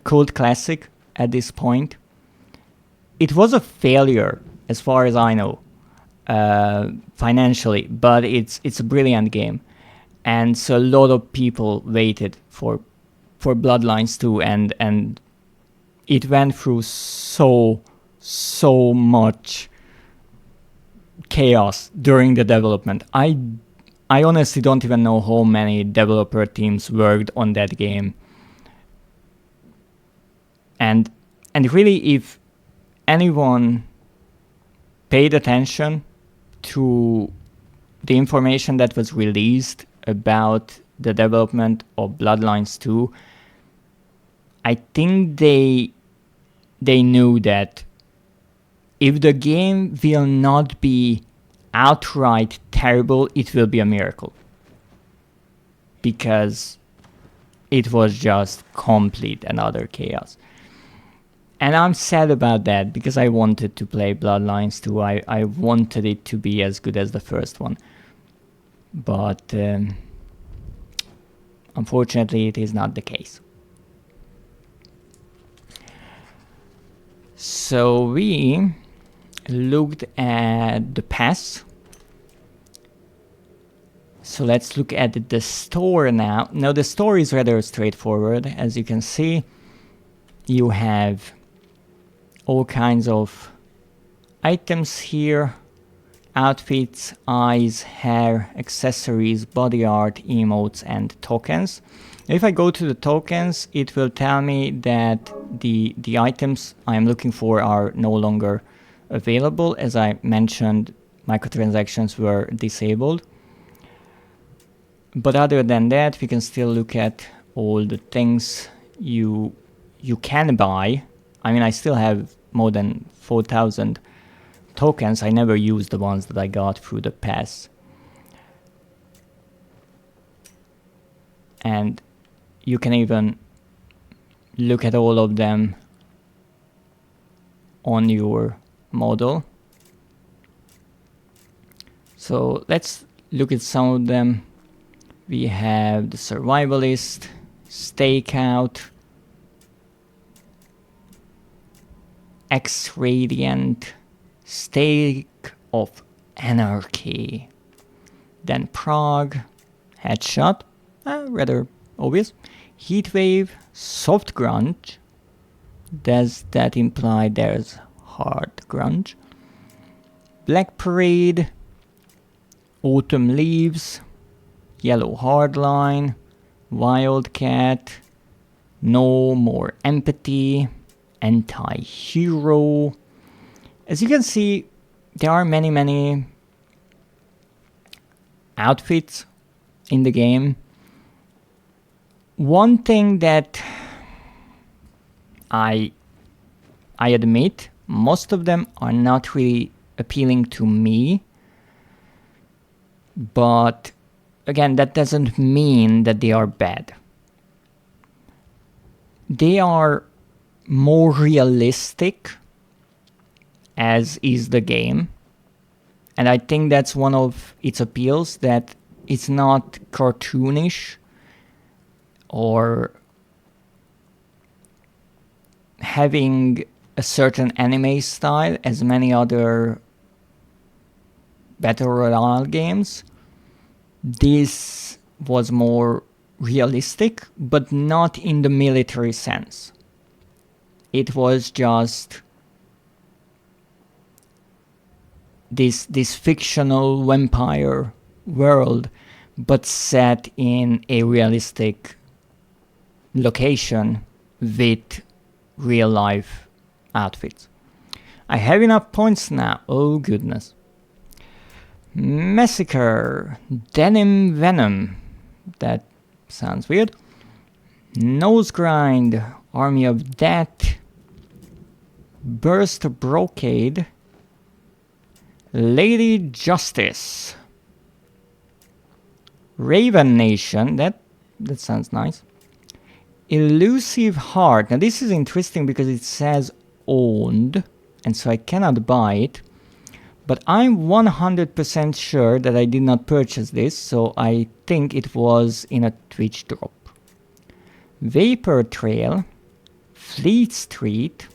cult classic at this point. It was a failure as far as I know, financially, but it's a brilliant game, and so a lot of people waited for Bloodlines 2, and it went through so much chaos during the development. I honestly don't even know how many developer teams worked on that game, and really, if anyone paid attention to the information that was released about the development of Bloodlines 2, I think they knew that if the game will not be outright terrible, it will be a miracle. Because it was just complete and utter chaos. And I'm sad about that, because I wanted to play Bloodlines 2. I wanted it to be as good as the first one. But unfortunately, it is not the case. So we looked at the pass. So let's look at the store now. Now the store is rather straightforward. As you can see, you have all kinds of items here: outfits, eyes, hair, accessories, body art, emotes, and tokens. If I go to the tokens, it will tell me that the items I'm looking for are no longer available. As I mentioned, microtransactions were disabled. But other than that, we can still look at all the things you can buy. I mean, I still have more than 4,000 tokens. I never used the ones that I got through the pass. And you can even look at all of them on your model. So let's look at some of them. We have the Survivalist, Stakeout, X-Radiant, Stake of Anarchy, then Prague, Headshot, rather obvious, Heatwave, Soft Grunge. Does that imply there's Hard Grunge? Black Parade, Autumn Leaves, Yellow Hardline, Wildcat, No More Empathy, Anti-Hero. As you can see, there are many outfits in the game. One thing that I admit, most of them are not really appealing to me, but again, that doesn't mean that they are bad. They are more realistic, as is the game. And I think that's one of its appeals, that it's not cartoonish or having a certain anime style as many other Battle Royale games. This was more realistic, but not in the military sense. It was just this fictional vampire world, but set in a realistic location with real life outfits. I have enough points now. Oh goodness. Massacre, Denim Venom. That sounds weird. Nosegrind, Army of Death, Burst Brocade, Lady Justice, Raven Nation. That sounds nice. Elusive Heart. Now this is interesting because it says owned, and so I cannot buy it. But I'm 100% sure that I did not purchase this, so I think it was in a Twitch drop. Vapor Trail, Fleet Street,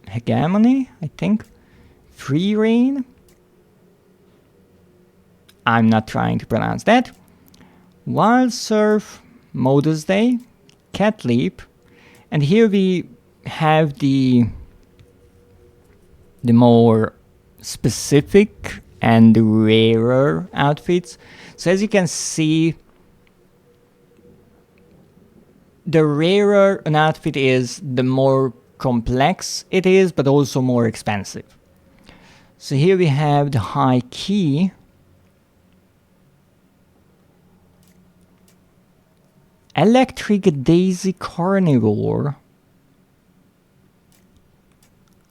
Hegemony, I think, Free Reign. I'm not trying to pronounce that. Wild Surf, Modus Day, Cat Leap, and here we have the more specific and rarer outfits. So as you can see, the rarer an outfit is, the more complex it is, but also more expensive. So here we have the High Key, Electric Daisy Carnivore,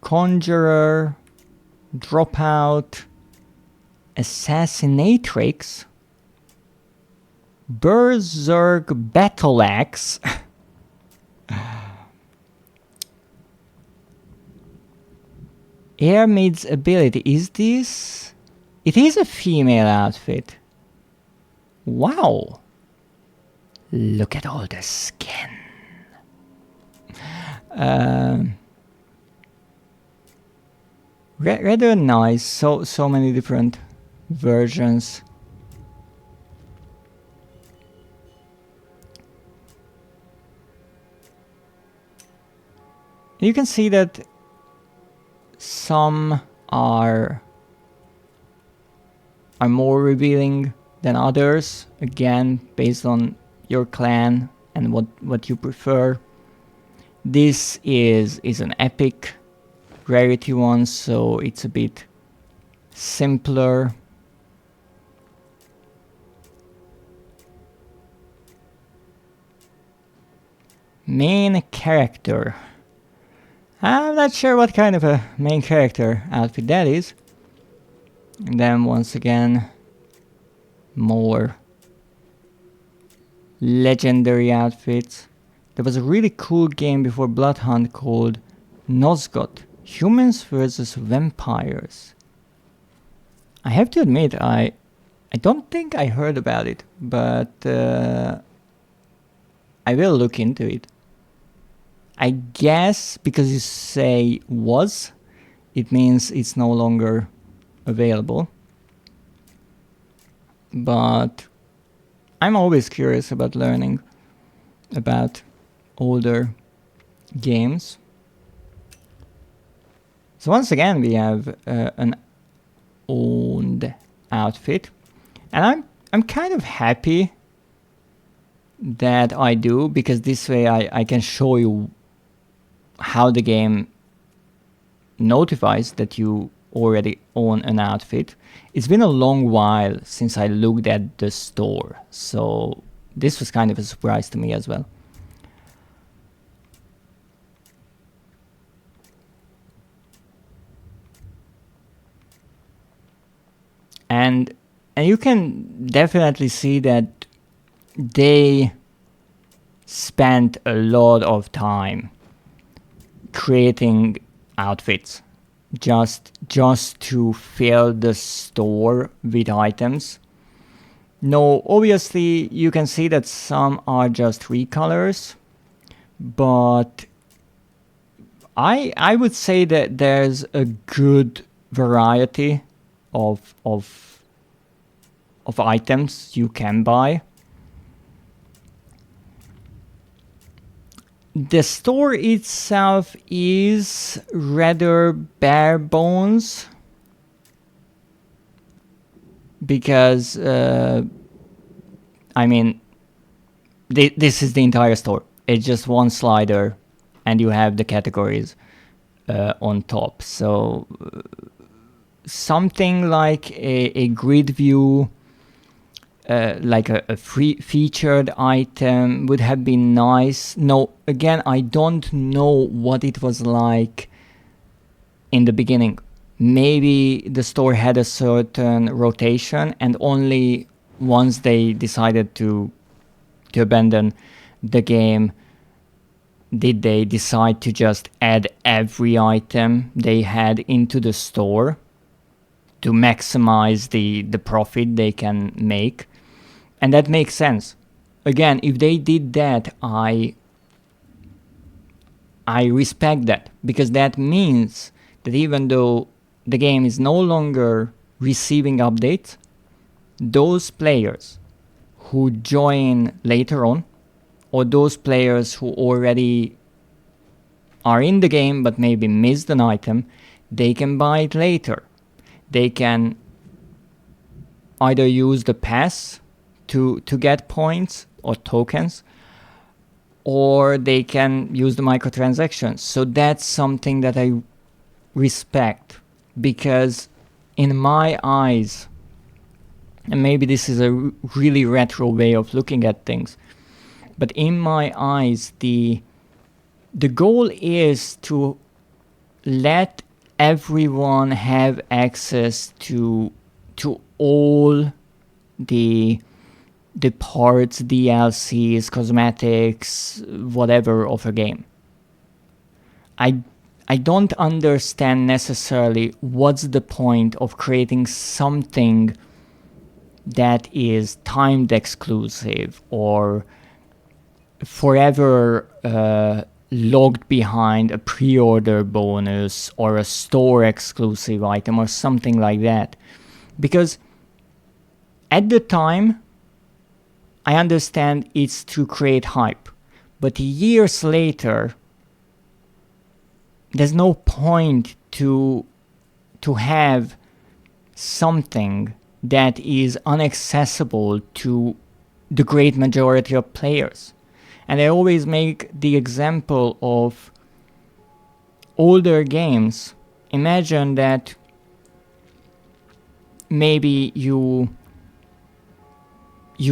Conjurer, Dropout, Assassinatrix, Berserk Battle Axe, Airmaid's ability. Is this... It is a female outfit. Wow. Look at all the skin. Rather nice. So many different versions. You can see that some are more revealing than others, again based on your clan and what you prefer. This is an epic rarity one, so it's a bit simpler. Main character. I'm not sure what kind of a main character outfit that is. And then once again, more legendary outfits. There was a really cool game before Bloodhunt called Nosgoth, Humans vs. Vampires. I have to admit, I don't think I heard about it, but I will look into it. I guess because you say was, it means it's no longer available. But I'm always curious about learning about older games. So once again we have an owned outfit, and I'm kind of happy that I do, because this way I can show you how the game notifies that you already own an outfit. It's been a long while since I looked at the store, so this was kind of a surprise to me as well. And you can definitely see that they spent a lot of time creating outfits just to fill the store with items. No, obviously you can see that some are just recolors, but I would say that there's a good variety of items you can buy. The store itself is rather bare bones, because I mean, this is the entire store. It's just one slider and you have the categories on top. So something like a grid view, like a free featured item would have been nice. No, again, I don't know what it was like in the beginning. Maybe the store had a certain rotation, and only once they decided to abandon the game did they decide to just add every item they had into the store to maximize the profit they can make. And that makes sense. Again, if they did that, I respect that, because that means that even though the game is no longer receiving updates, those players who join later on, or those players who already are in the game but maybe missed an item, they can buy it later. They can either use the pass to get points or tokens, or they can use the microtransactions. So that's something that I respect, because in my eyes, and maybe this is a really retro way of looking at things, but in my eyes, the goal is to let everyone have access to all the parts, DLCs, cosmetics, whatever of a game. I don't understand necessarily what's the point of creating something that is timed exclusive or forever logged behind a pre-order bonus or a store exclusive item or something like that. Because at the time, I understand it's to create hype, but years later, there's no point to have something that is inaccessible to the great majority of players. And I always make the example of older games. Imagine that maybe you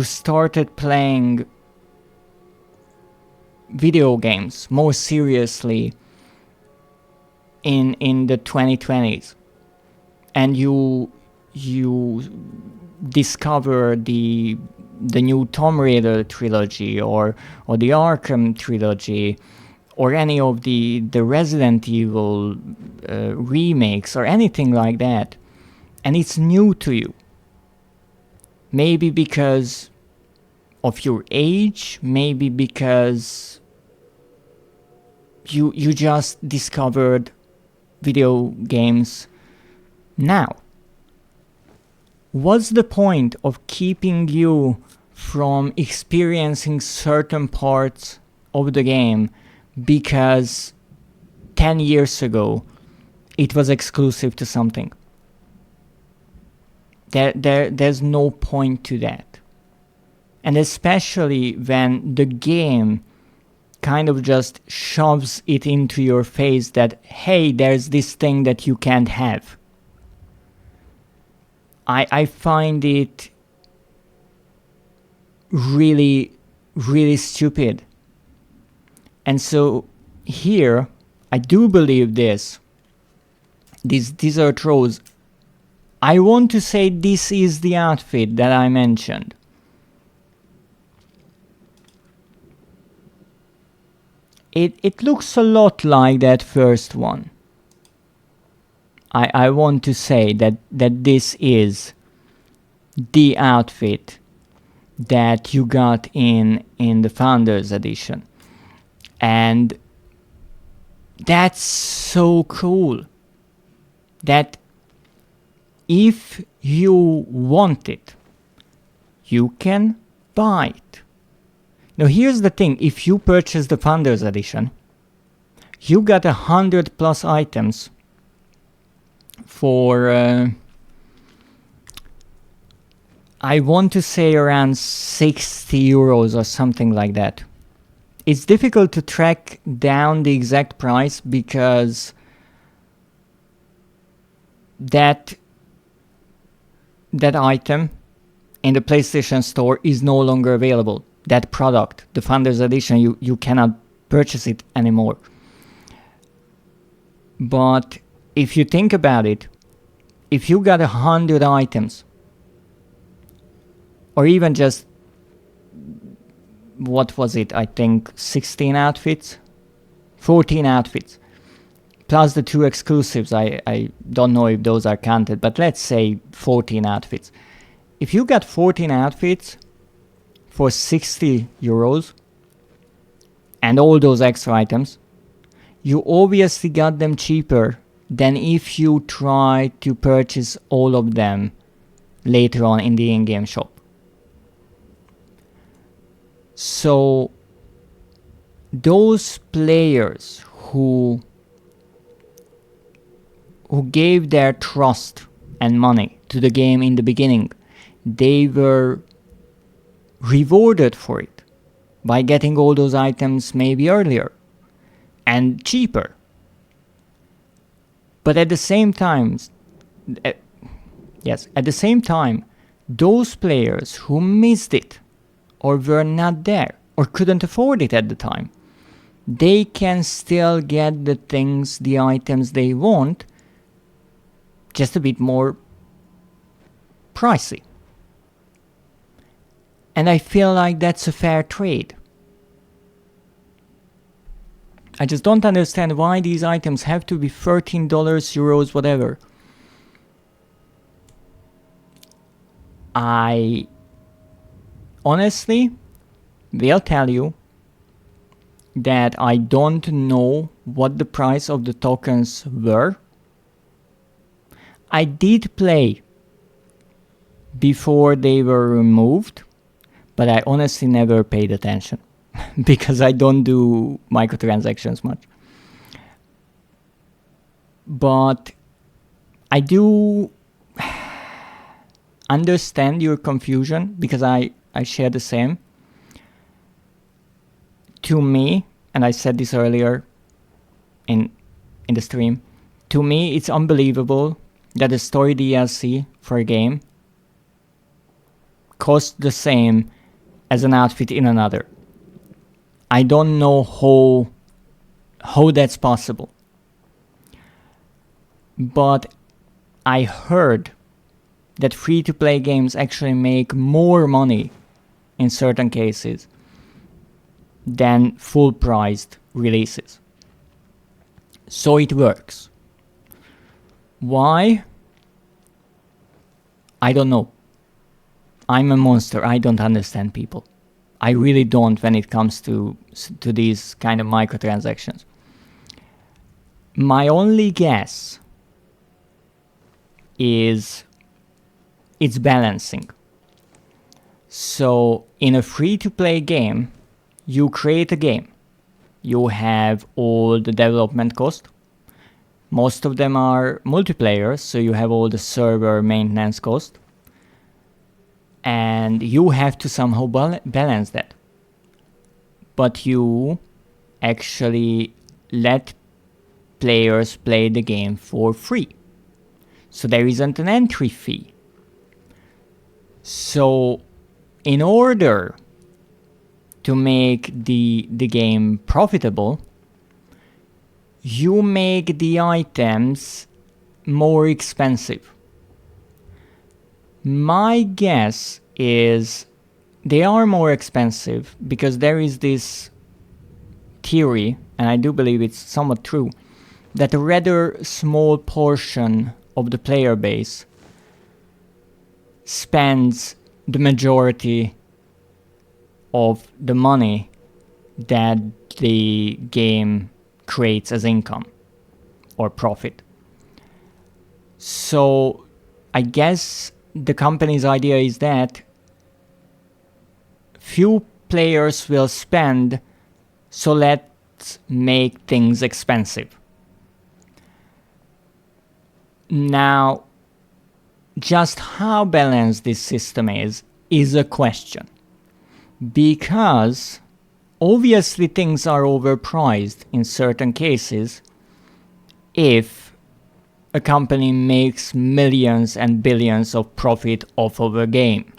started playing video games more seriously in the 2020s, and you discover the new Tomb Raider trilogy or the Arkham trilogy or any of the Resident Evil remakes or anything like that, and it's new to you. Maybe because of your age, maybe because you just discovered video games now. What's the point of keeping you from experiencing certain parts of the game because 10 years ago it was exclusive to something? There's no point to that. And especially when the game kind of just shoves it into your face that, hey, there's this thing that you can't have. I find it really, really stupid. And so here, I do believe this. These are trolls. I want to say this is the outfit that I mentioned. It looks a lot like that first one. I want to say that this is the outfit that you got in the Founders Edition. And that's so cool. That if you want it, you can buy it. Now here's the thing, if you purchase the Founders Edition, you got 100+ items for, I want to say around 60 euros or something like that. It's difficult to track down the exact price because that item in the PlayStation Store is no longer available. That product, the Founders Edition, you cannot purchase it anymore. But if you think about it, if you got 100 items, or even just, what was it, I think 16 outfits? 14 outfits. Plus the 2 exclusives, I don't know if those are counted, but let's say 14 outfits. If you got 14 outfits for 60 euros, and all those extra items, you obviously got them cheaper than if you try to purchase all of them later on in the in-game shop. So those players who gave their trust and money to the game in the beginning, they were rewarded for it by getting all those items maybe earlier and cheaper. But at the same time, those players who missed it or were not there or couldn't afford it at the time, they can still get the things, the items they want, just a bit more pricey. And I feel like that's a fair trade. I just don't understand why these items have to be $13, euros, whatever. I honestly will tell you that I don't know what the price of the tokens were. I did play before they were removed, but I honestly never paid attention because I don't do microtransactions much. But I do understand your confusion because I share the same. To me, and I said this earlier in the stream, to me it's unbelievable that a story DLC for a game costs the same as an outfit in another. I don't know how that's possible. But I heard that free-to-play games actually make more money in certain cases than full-priced releases. So it works. Why? I don't know. I'm a monster. I don't understand people. I really don't when it comes to these kind of microtransactions. My only guess is it's balancing. So in a free-to-play game, you create a game. You have all the development cost. Most of them are multiplayer, so you have all the server maintenance cost. And you have to somehow balance that. But you actually let players play the game for free. So there isn't an entry fee. So in order to make the game profitable, you make the items more expensive. My guess is they are more expensive because there is this theory, and I do believe it's somewhat true, that a rather small portion of the player base spends the majority of the money that the game creates as income or profit. So I guess the company's idea is that few players will spend, so let's make things expensive. Now, just how balanced this system is a question. Because obviously things are overpriced in certain cases if a company makes millions and billions of profit off of a game.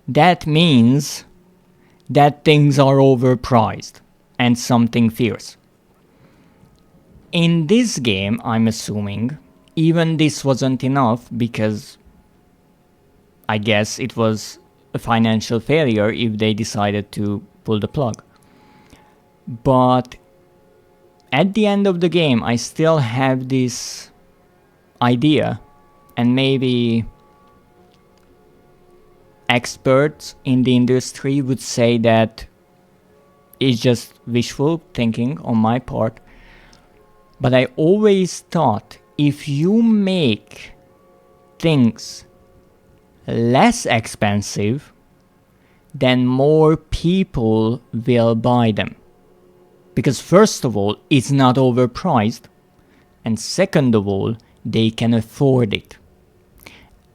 That means that things are overpriced and something fierce. In this game, I'm assuming, even this wasn't enough because I guess it was a financial failure if they decided to pull the plug. But at the end of the game, I still have this idea, and maybe experts in the industry would say that it's just wishful thinking on my part. But I always thought if you make things less expensive, then more people will buy them. Because first of all, it's not overpriced, and second of all, they can afford it.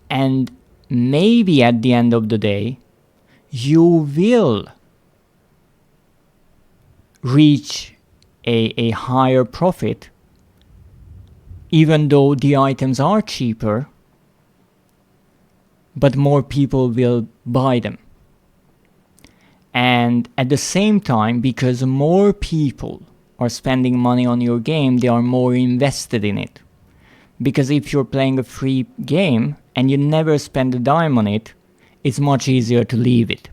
And maybe at the end of the day, you will reach a higher profit, even though the items are cheaper, but more people will buy them. And at the same time, because more people are spending money on your game, they are more invested in it. Because if you're playing a free game and you never spend a dime on it, it's much easier to leave it.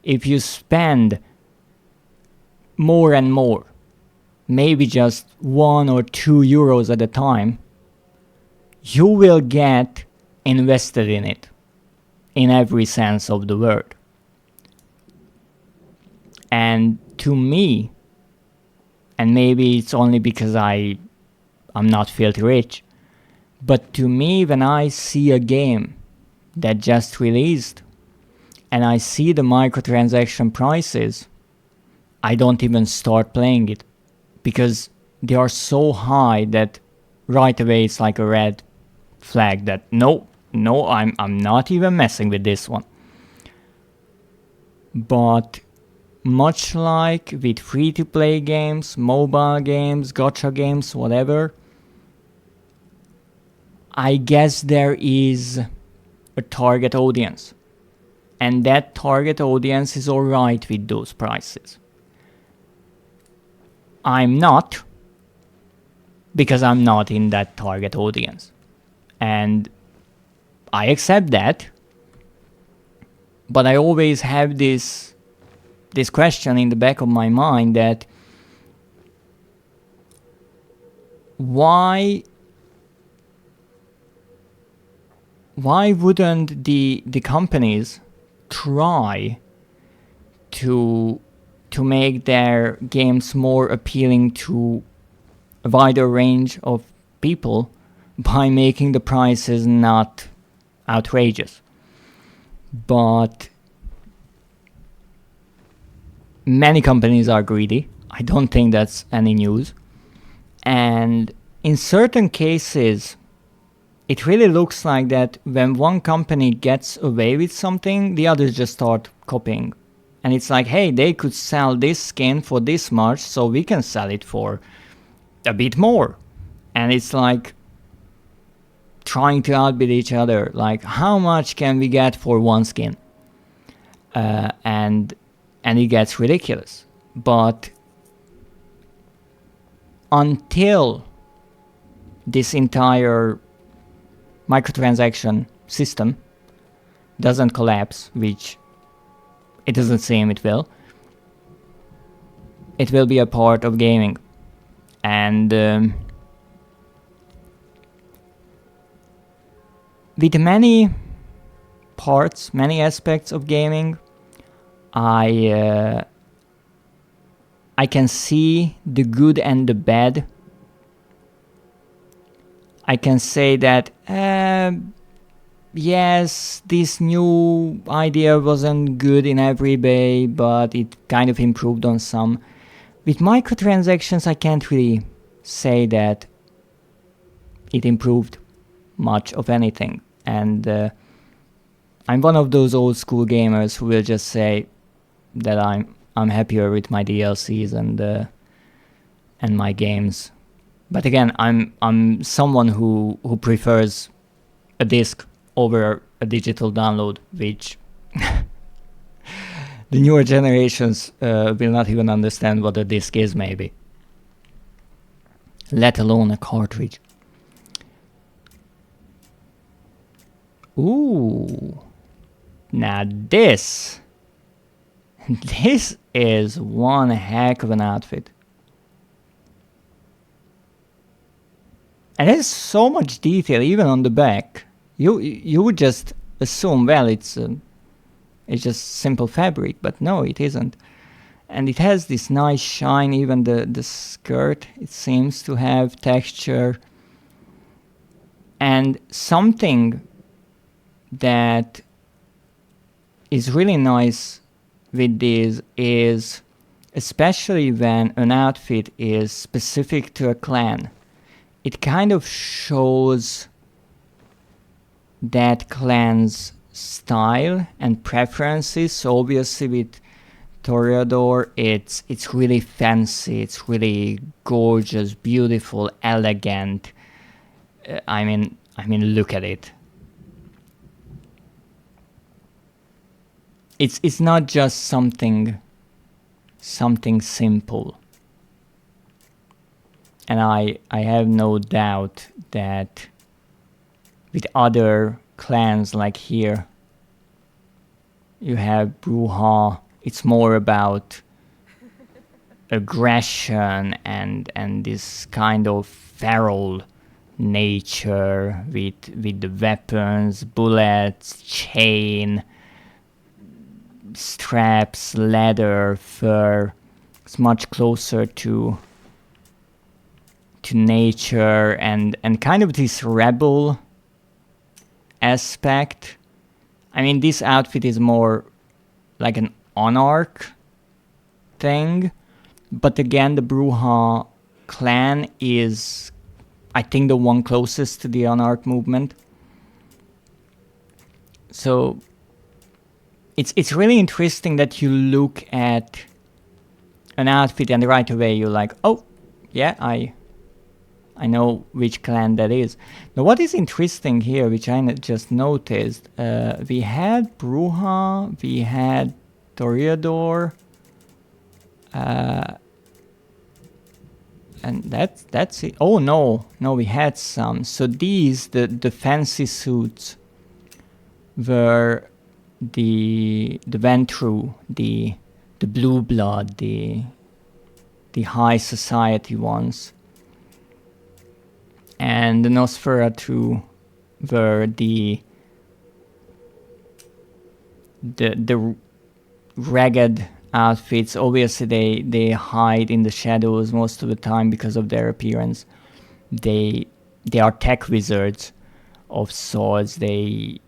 If you spend more and more, maybe just 1 or 2 euros at a time, you will get invested in it in every sense of the word. And to me, and maybe it's only because I'm not filthy rich, but to me, when I see a game that just released and I see the microtransaction prices, I don't even start playing it because they are so high that right away it's like a red flag that no, I'm not even messing with this one. But much like with free-to-play games, mobile games, gacha games, whatever, I guess there is a target audience. And that target audience is alright with those prices. I'm not, because I'm not in that target audience. And I accept that, but I always have this question in the back of my mind that why wouldn't the companies try to make their games more appealing to a wider range of people by making the prices not outrageous? But many companies are greedy. I don't think that's any news. And in certain cases, it really looks like that when one company gets away with something, the others just start copying. And it's like, hey, they could sell this skin for this much, so we can sell it for a bit more. And it's like trying to outbid each other. Like, how much can we get for one skin? And it gets ridiculous. But until this entire microtransaction system doesn't collapse, which it doesn't seem it will be a part of gaming. And with many parts, many aspects of gaming, I can see the good and the bad. I can say that yes, this new idea wasn't good in every way, but it kind of improved on some. With microtransactions, I can't really say that it improved much of anything. And I'm one of those old school gamers who will just say that I'm happier with my DLCs and my games. But again, I'm someone who prefers a disc over a digital download, which the newer generations will not even understand what a disc is, maybe, let alone a cartridge. Ooh, now this is one heck of an outfit. And there's so much detail even on the back. You would just assume, well, it's just simple fabric, but no, it isn't. And it has this nice shine. Even the skirt, it seems to have texture. And something that is really nice with these is, especially when an outfit is specific to a clan, it kind of shows that clan's style and preferences. So obviously with Toreador, it's really fancy, it's really gorgeous, beautiful, elegant. I mean, look at it. It's not just something simple. And I have no doubt that with other clans, like here, you have Bruja, it's more about aggression and this kind of feral nature with the weapons, bullets, chain, straps, leather, fur. It's much closer to nature and kind of this rebel aspect. I mean, this outfit is more like an Anarch thing, but again, the Brujah clan is, I think, the one closest to the Anarch movement. So it's really interesting that you look at an outfit and right away you're like, oh yeah, I know which clan that is. Now what is interesting here, which I just noticed, we had Brujah, we had Toreador, and that's it. Oh no, we had some. So these, the fancy suits were the Ventru, the blue blood, the high society ones. And the Nosferatu were the ragged outfits. Obviously they hide in the shadows most of the time because of their appearance. They are tech wizards of sorts. They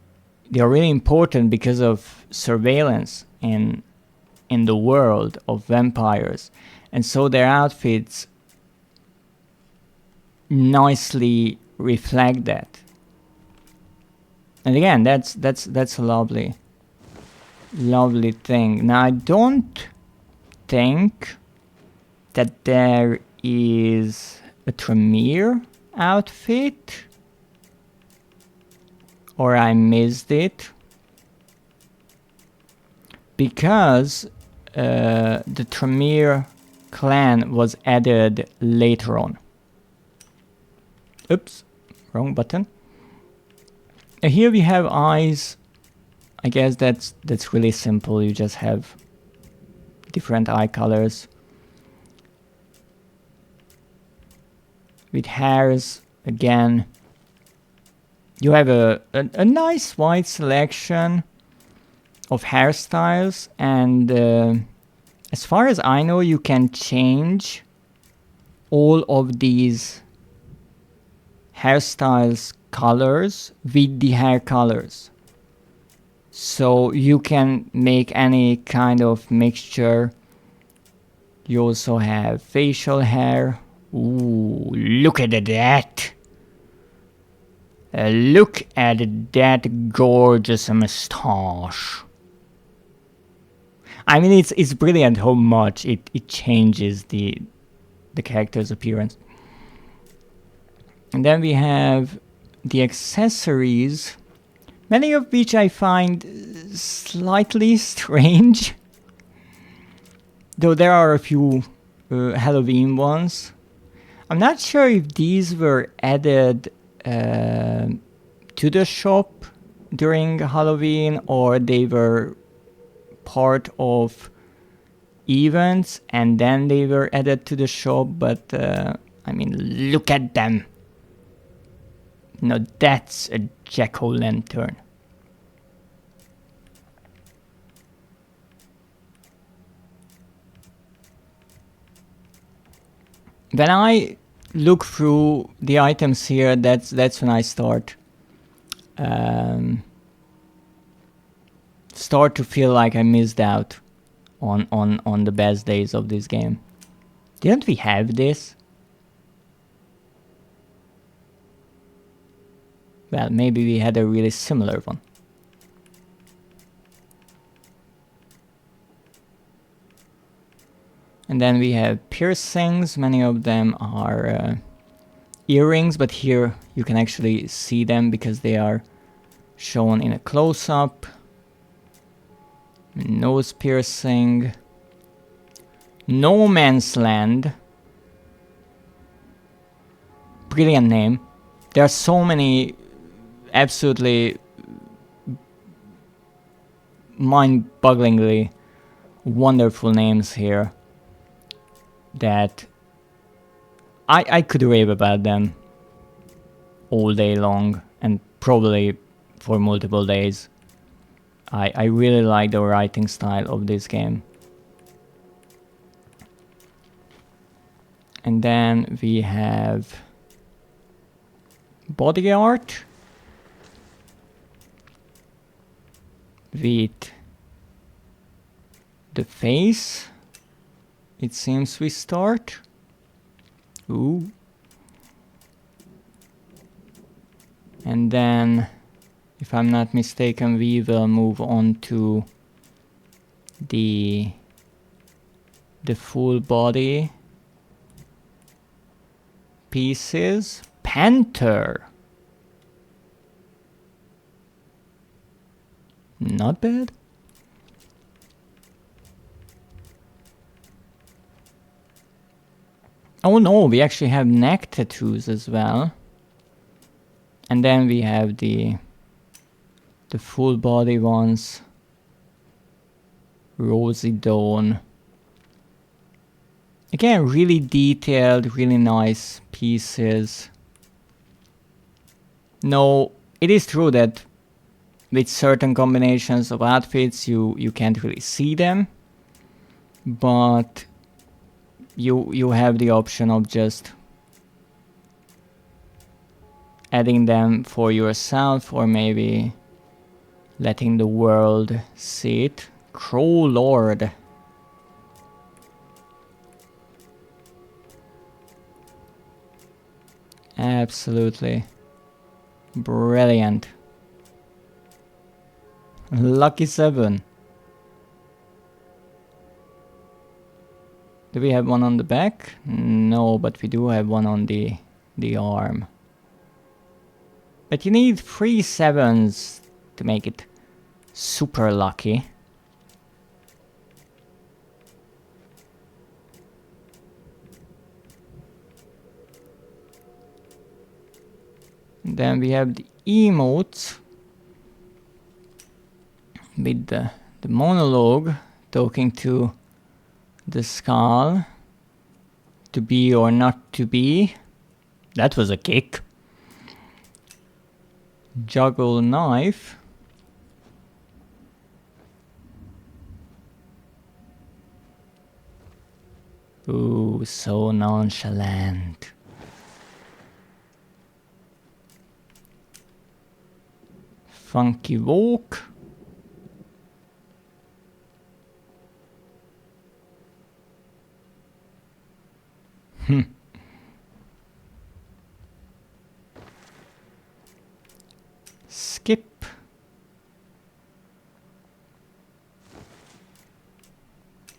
are really important because of surveillance in the world of vampires. And so their outfits nicely reflect that. And again, that's a lovely thing. Now I don't think that there is a Tremere outfit, or I missed it, because the Tremere clan was added later on. Oops, wrong button. Here we have eyes. I guess that's really simple. You just have different eye colors. With hairs, again, you have a nice wide selection of hairstyles, and as far as I know, you can change all of these hairstyles colors with the hair colors. So you can make any kind of mixture. You also have facial hair. Ooh, look at that! Look at that gorgeous mustache. I mean, it's brilliant how much it changes the character's appearance. And then we have the accessories, many of which I find slightly strange. Though there are a few Halloween ones. I'm not sure if these were added to the shop during Halloween, or they were part of events and then they were added to the shop, but I mean, look at them. No, that's a jack-o'-lantern. When I look through the items here, that's when I start to feel like I missed out on the best days of this game. Didn't we have this? Well, maybe we had a really similar one. And then we have piercings. Many of them are earrings, but here you can actually see them because they are shown in a close-up. Nose piercing. No Man's Land. Brilliant name. There are so many absolutely mind-bogglingly wonderful names here. that I could rave about them all day long, and probably for multiple days. I really like the writing style of this game. And then we have body art with the face. It seems we start. Ooh. And then, if I'm not mistaken, we will move on to the full body pieces. Panther. Not bad. Oh no, we actually have neck tattoos as well. And then we have the full body ones. Rosy Dawn. Again, really detailed, really nice pieces. No, it is true that with certain combinations of outfits you can't really see them, but you have the option of just adding them for yourself, or maybe letting the world see it. Crow Lord. Absolutely brilliant. Lucky 7. Do we have one on the back? No, but we do have one on the arm. But you need 3 7s to make it super lucky. And then we have the emotes with the monologue talking to the skull. To be or not to be. That was a kick. Juggle knife. Ooh, so nonchalant. Funky walk. Skip.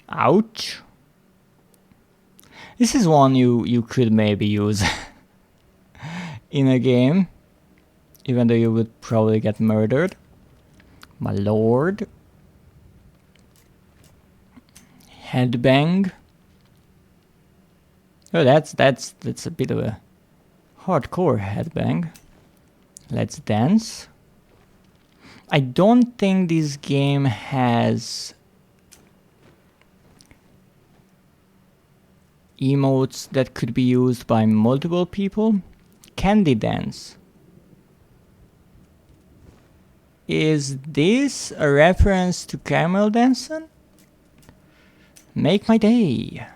Ouch. This is one you could maybe use in a game, even though you would probably get murdered. My lord. Headbang. Oh, that's a bit of a hardcore headbang. Let's dance. I don't think this game has emotes that could be used by multiple people. Candy dance. Is this a reference to camel dancing? Make my day.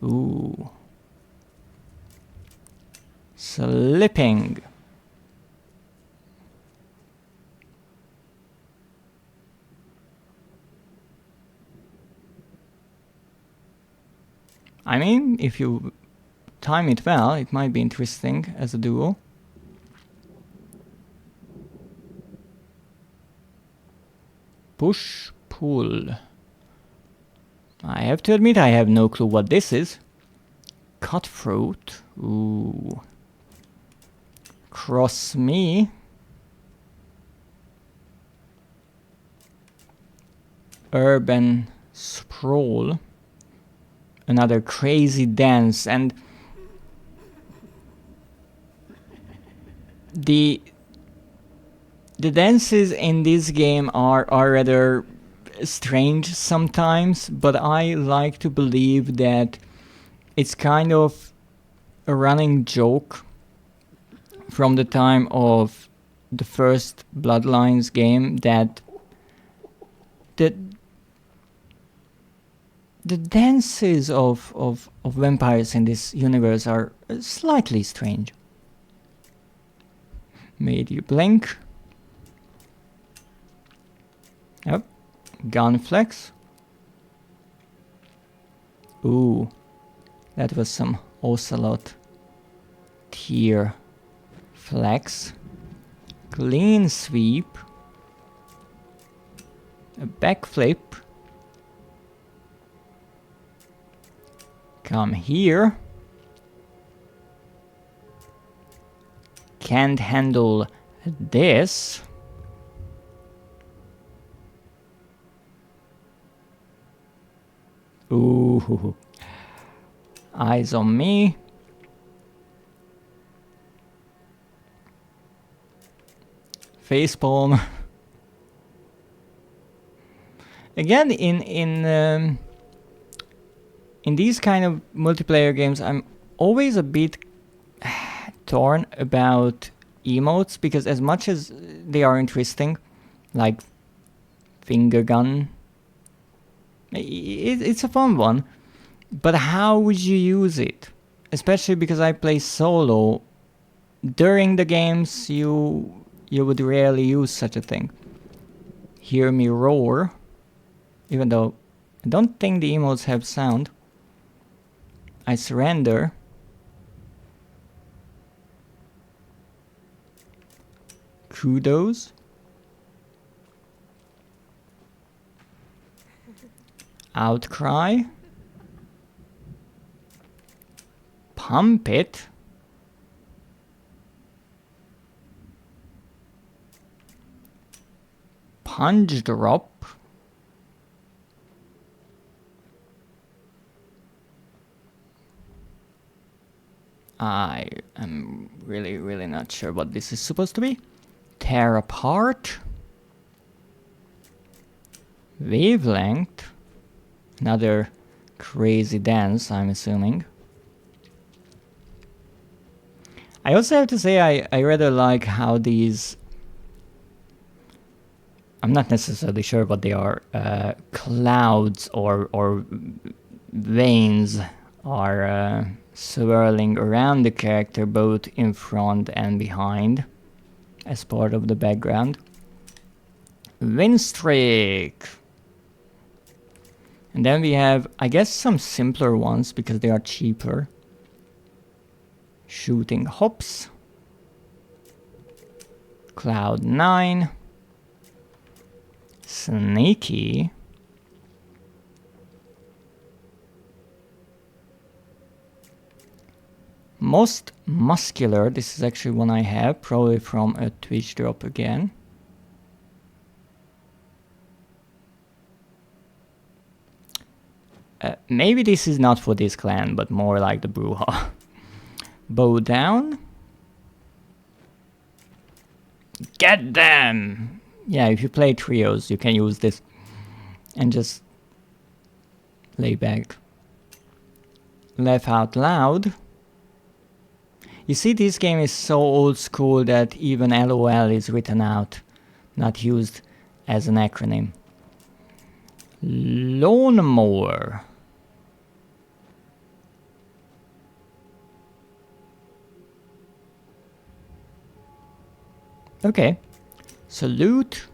Ooh. Slipping. I mean, if you time it well, it might be interesting as a duo. Push, pull. I have to admit I have no clue what this is. Cutthroat. Ooh. Cross me. Urban sprawl. Another crazy dance, and the dances in this game are rather strange sometimes, but I like to believe that it's kind of a running joke from the time of the first Bloodlines game that the dances of vampires in this universe are slightly strange. Made you blink. Yep. Gun flex. Ooh. That was some Ocelot tier flex. Clean sweep. A backflip. Come here. Can't handle this. Ooh. Eyes on me. Facepalm. Again, in these kind of multiplayer games, I'm always a bit torn about emotes, because as much as they are interesting, like finger gun, it's a fun one, but how would you use it? Especially because I play solo. During the games, you would rarely use such a thing. Hear me roar, even though I don't think the emotes have sound. I surrender. Kudos. Outcry. Pump it. Punch drop. I am really not sure what this is supposed to be. Tear apart. Wavelength. Another crazy dance, I'm assuming. I also have to say I rather like how these... I'm not necessarily sure what they are. Clouds or veins are swirling around the character, both in front and behind, as part of the background. Wind streak. And then we have, I guess, some simpler ones because they are cheaper. Shooting hops. Cloud 9. Sneaky. Most muscular. This is actually one I have, probably from a Twitch drop again. Maybe this is not for this clan, but more like the Bruja. Bow down. Get them! Yeah, if you play trios, you can use this and just lay back. Laugh out loud. You see, this game is so old school that even LOL is written out, not used as an acronym. Lawnmower. Okay. Salute.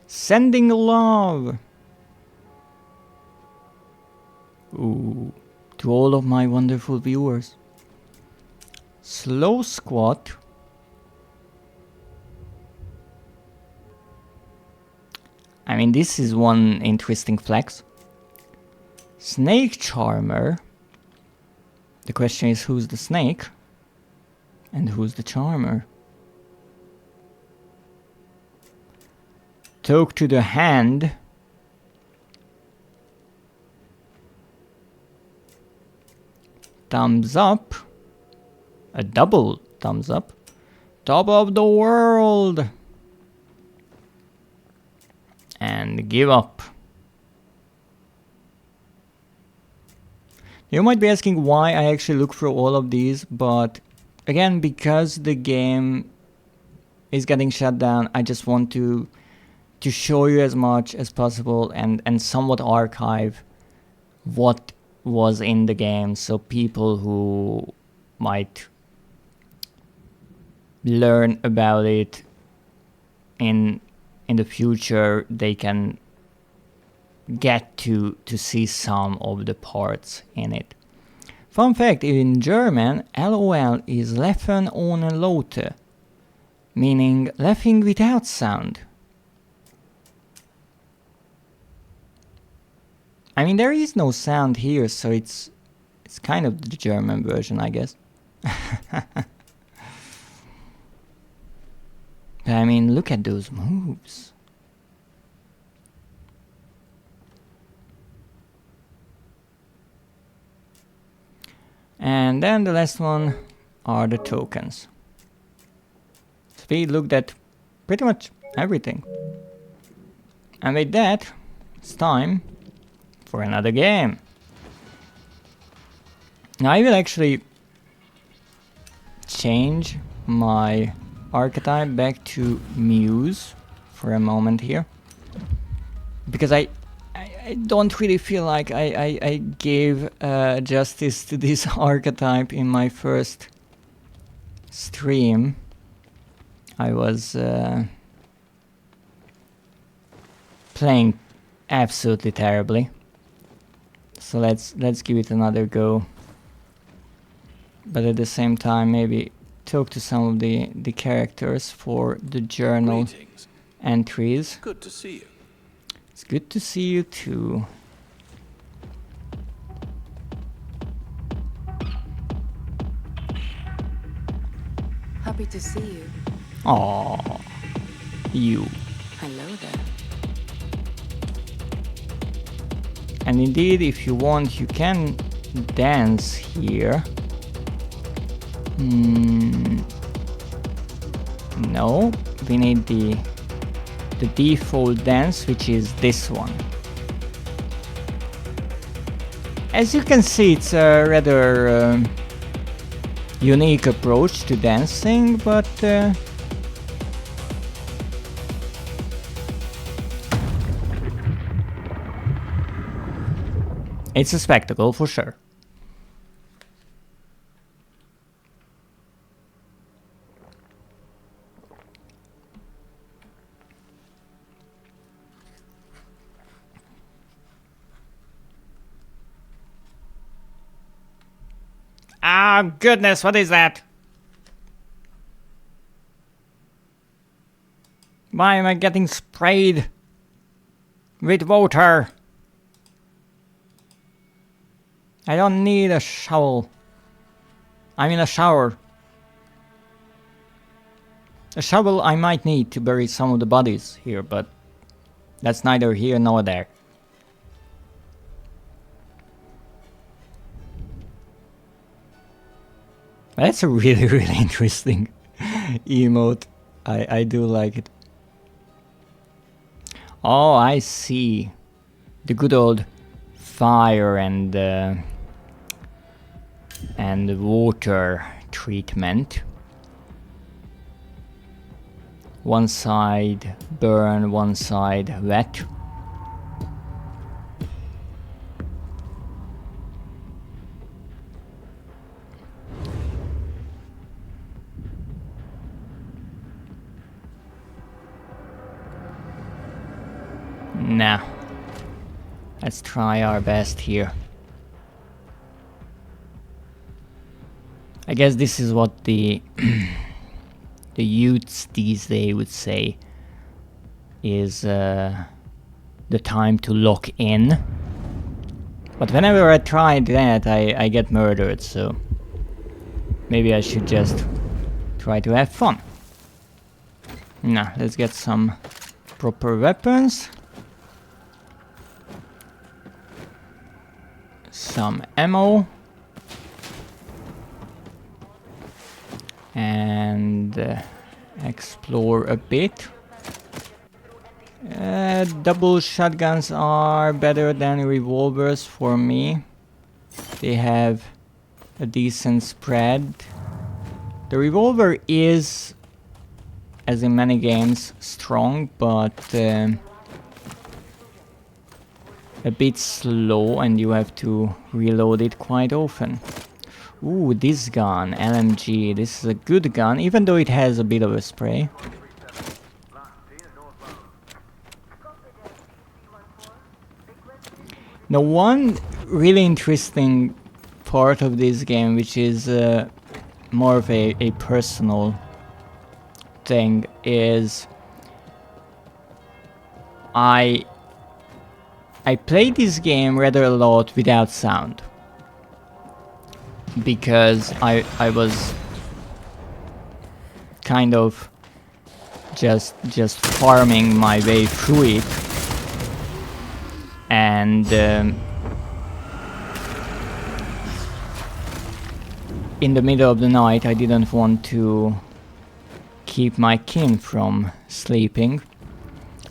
Sending love. Ooh. To all of my wonderful viewers. Slow squat. I mean, this is one interesting flex. Snake charmer. The question is, who's the snake? And who's the charmer? Talk to the hand. Thumbs up. A double thumbs up. Top of the world. And give up. You might be asking why I actually look through all of these, but again, because the game is getting shut down, I just want to show you as much as possible and somewhat archive what was in the game, so people who might learn about it in the future, they can get to see some of the parts in it. Fun fact, in German, LOL is Lachen ohne Laute, meaning laughing without sound. I mean, there is no sound here, so it's kind of the German version, I guess. I mean, look at those moves. And then the last one are the tokens. So we looked at pretty much everything. And with that, it's time for another game. Now I will actually change my archetype back to Muse for a moment here, because I don't really feel like I gave justice to this archetype in my first stream. I was playing absolutely terribly. So let's give it another go. But at the same time, maybe talk to some of the characters for the journal Greetings. entries. Good to see you. It's good to see you too. Happy to see you. Aww, you. Hello there. And indeed, if you want, you can dance here. No, we need the default dance, which is this one. As you can see, it's a rather unique approach to dancing, but it's a spectacle for sure. Ah, goodness, what is that? Why am I getting sprayed with water? I don't need a shovel. I'm in a shower. A shovel I might need to bury some of the bodies here, but that's neither here nor there. That's a really, really interesting emote. I do like it. Oh, I see. The good old fire and water treatment. One side burn, one side wet. Nah. Let's try our best here. I guess this is what the the youths these days would say is the time to lock in. But whenever I try that, I get murdered, so maybe I should just try to have fun. Nah, let's get some proper weapons. Some ammo. And explore a bit. Double shotguns are better than revolvers for me. They have a decent spread. The revolver is, as in many games, strong, but a bit slow, and you have to reload it quite often. Ooh, this gun, LMG, this is a good gun, even though it has a bit of a spray. Now, one really interesting part of this game, which is more of a personal thing, is I played this game rather a lot without sound, because I was kind of just farming my way through it, and in the middle of the night I didn't want to keep my kin from sleeping.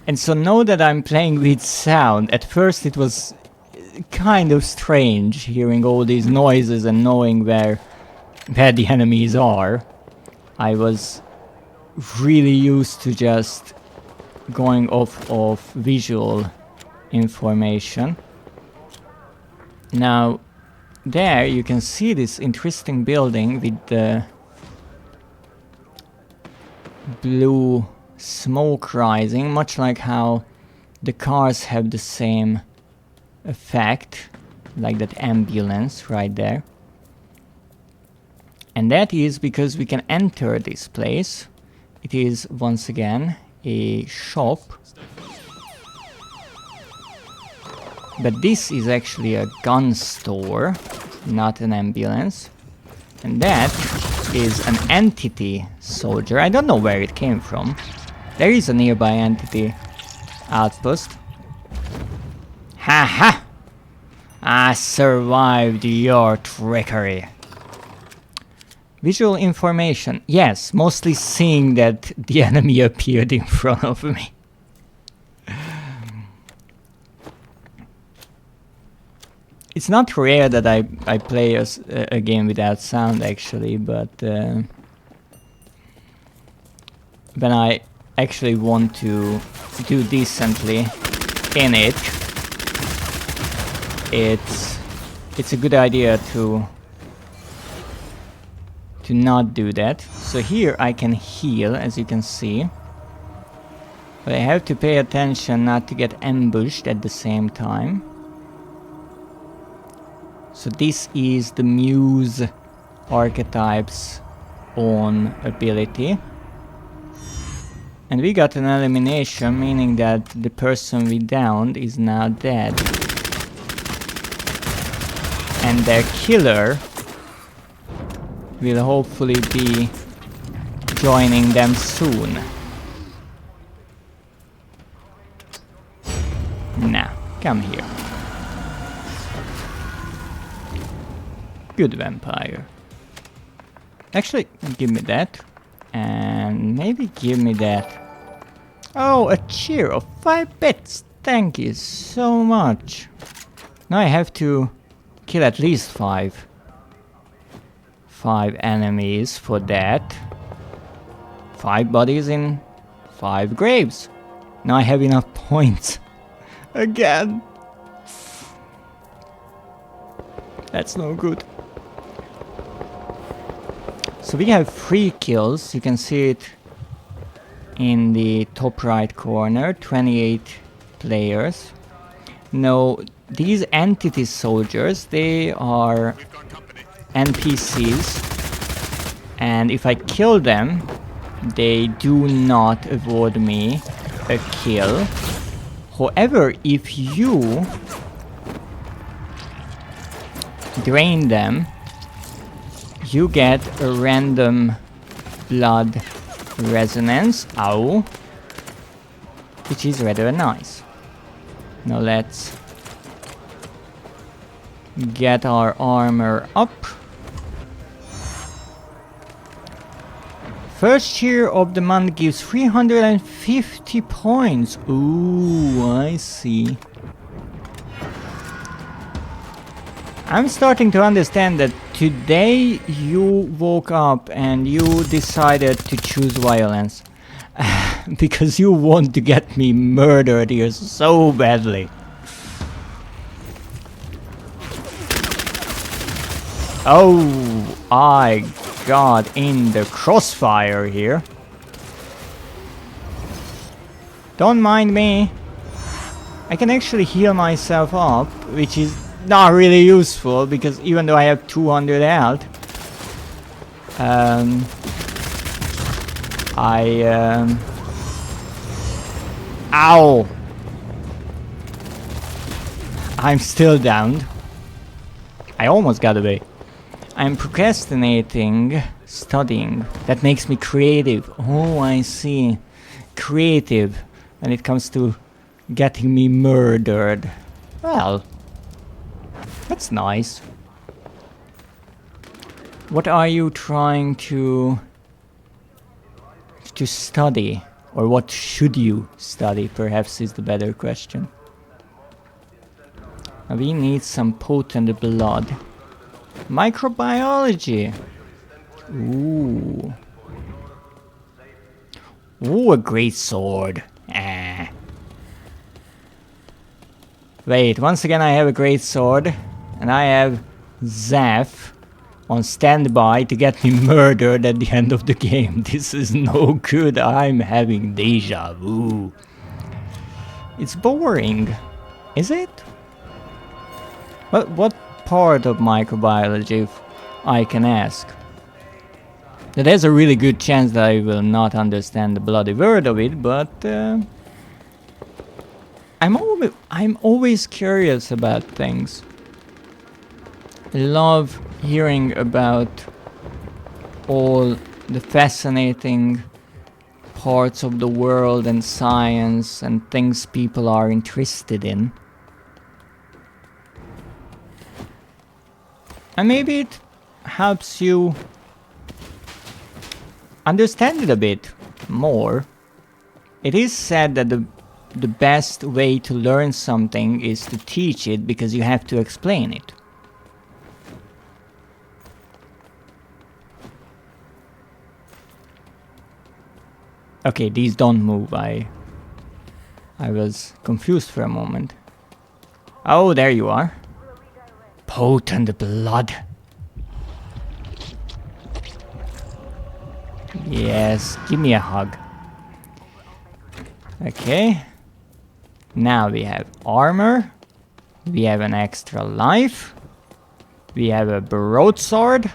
And so now that I'm playing with sound, at first it was kind of strange hearing all these noises and knowing where the enemies are. I was really used to just going off of visual information. Now, there you can see this interesting building with the blue smoke rising, much like how the cars have the same effect, like that ambulance right there. And that is because we can enter this place. It is once again a shop, but this is actually a gun store, not an ambulance. And that is an entity soldier. I don't know where it came from. There is a nearby entity outpost. Ha ha! I survived your trickery. Visual information. Yes, mostly seeing that the enemy appeared in front of me. It's not rare that I play a game without sound, actually, but when I actually want to do decently in it, it's a good idea to not do that. So here I can heal, as you can see, but I have to pay attention not to get ambushed at the same time. So this is the Muse archetype's own ability. And we got an elimination, meaning that the person we downed is now dead. And their killer will hopefully be joining them soon. Now, come here. Good vampire. Actually, give me that. And maybe give me that. Oh, a cheer of 5 bits. Thank you so much. Now I have to kill at least 5 enemies for that. 5 bodies in 5 graves. Now I have enough points. Again. That's no good. So we have 3 kills. You can see it in the top right corner. 28 players. Now, these entity soldiers, they are NPCs. And if I kill them, they do not award me a kill. However, if you drain them, you get a random blood resonance, ow, which is rather nice. Now let's get our armor up. First cheer of the month gives 350 points. Ooh, I see. I'm starting to understand that today you woke up and you decided to choose violence. Because you want to get me murdered here so badly. Oh, I got in the crossfire here. Don't mind me. I can actually heal myself up, which is not really useful because even though I have 200 health, ow! I'm still downed. I almost got away. I'm procrastinating studying. That makes me creative. Oh, I see. Creative when it comes to getting me murdered. Well, that's nice. What are you trying to study? Or what should you study, perhaps, is the better question. We need some potent blood. Microbiology. Ooh. Ooh, a great sword. Ah. Wait, once again I have a great sword. And I have Zeph on standby to get me murdered at the end of the game. This is no good. I'm having deja vu. It's boring. Is it? What part of microbiology, if I can ask? There's a really good chance that I will not understand the bloody word of it, but I'm always curious about things. I love hearing about all the fascinating parts of the world and science and things people are interested in. And maybe it helps you understand it a bit more. It is said that the best way to learn something is to teach it because you have to explain it. Okay, these don't move. I was confused for a moment. Oh, there you are. Potent blood. Yes, give me a hug. Okay. Now we have armor. We have an extra life. We have a broadsword.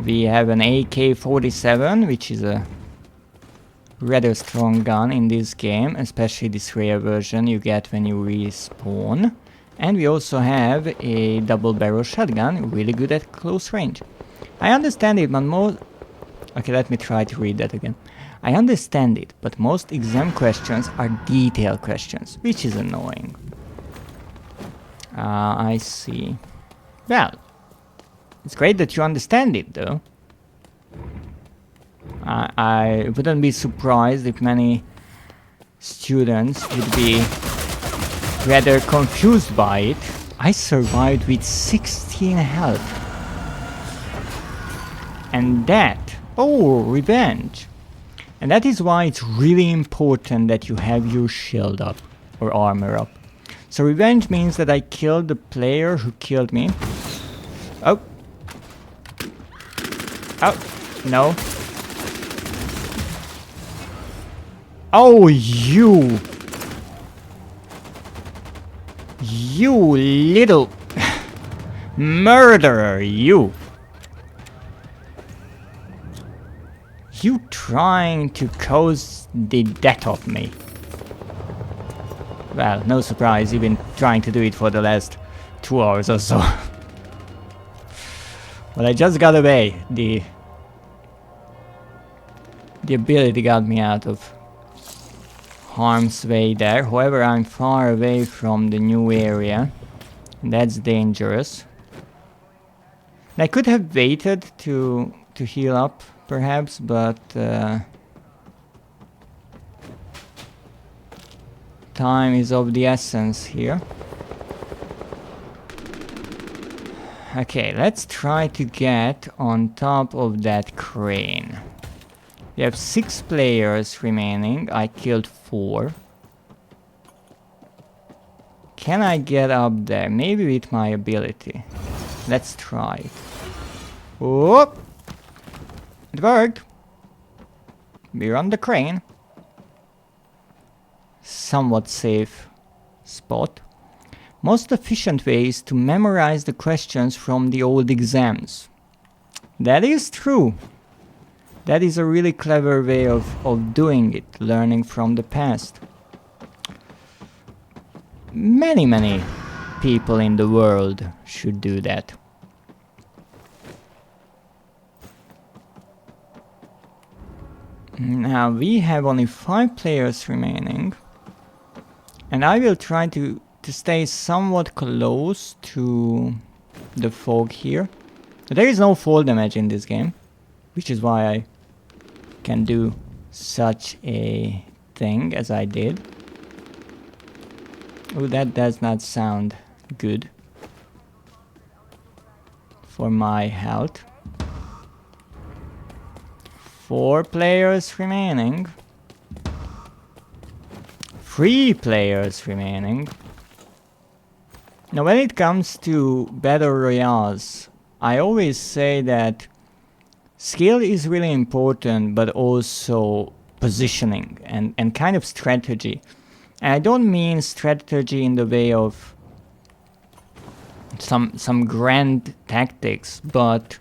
We have an AK-47, which is a rather strong gun in this game, especially this rare version you get when you respawn. And we also have a double barrel shotgun, really good at close range. I understand it, but most... Okay, let me try to read that again. I understand it, but most exam questions are detailed questions, which is annoying. I see. Well, it's great that you understand it, though. I wouldn't be surprised if many students would be rather confused by it. I survived with 16 health. And that... Oh, revenge. And that is why it's really important that you have your shield up. Or armor up. So revenge means that I killed the player who killed me. Oh. Oh, no. Oh, you! You little murderer, you! You trying to cause the death of me. Well, no surprise, you've been trying to do it for the last 2 hours or so. But I just got away. The ability got me out of harm's way there. However, I'm far away from the new area. That's dangerous. And I could have waited to heal up, perhaps, but time is of the essence here. Okay, let's try to get on top of that crane. We have 6 players remaining. I killed 4. Can I get up there? Maybe with my ability. Let's try it. Whoop! It worked. We're on the crane. Somewhat safe spot. Most efficient way is to memorize the questions from the old exams. That is true. That is a really clever way of doing it, learning from the past. Many people in the world should do that. Now we have only 5 players remaining. And I will try to stay somewhat close to the fog here. There is no fall damage in this game, which is why I can do such a thing as I did. Oh, that does not sound good for my health. 4 players remaining. 3 players remaining. Now when it comes to battle royales, I always say that skill is really important, but also positioning and kind of strategy. And I don't mean strategy in the way of some grand tactics, but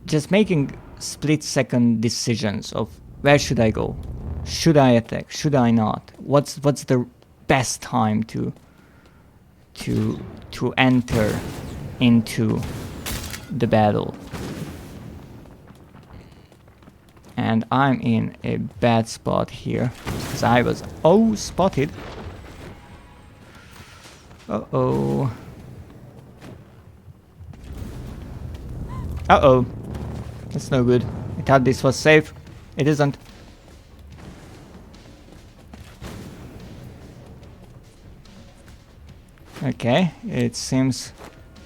just making split-second decisions of where should I go? Should I attack? Should I not? What's the best time to enter into the battle? And I'm in a bad spot here because I was spotted. Uh-oh. Uh-oh. That's no good. I thought this was safe. It isn't. Okay, it seems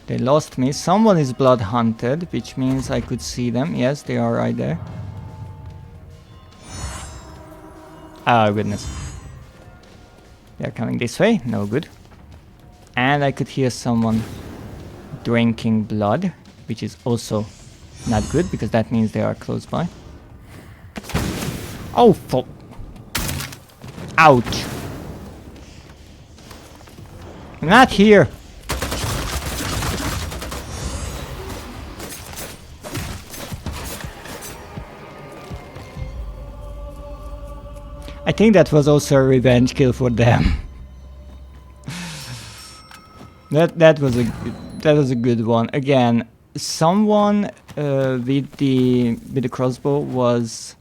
they lost me. Someone is blood hunted, which means I could see them. Yes, they are right there. Oh goodness. They're coming this way. No good. And I could hear someone drinking blood, which is also not good because that means they are close by. Oh, ouch. Not here. I think that was also a revenge kill for them. that was a good one. Again, someone with the crossbow was,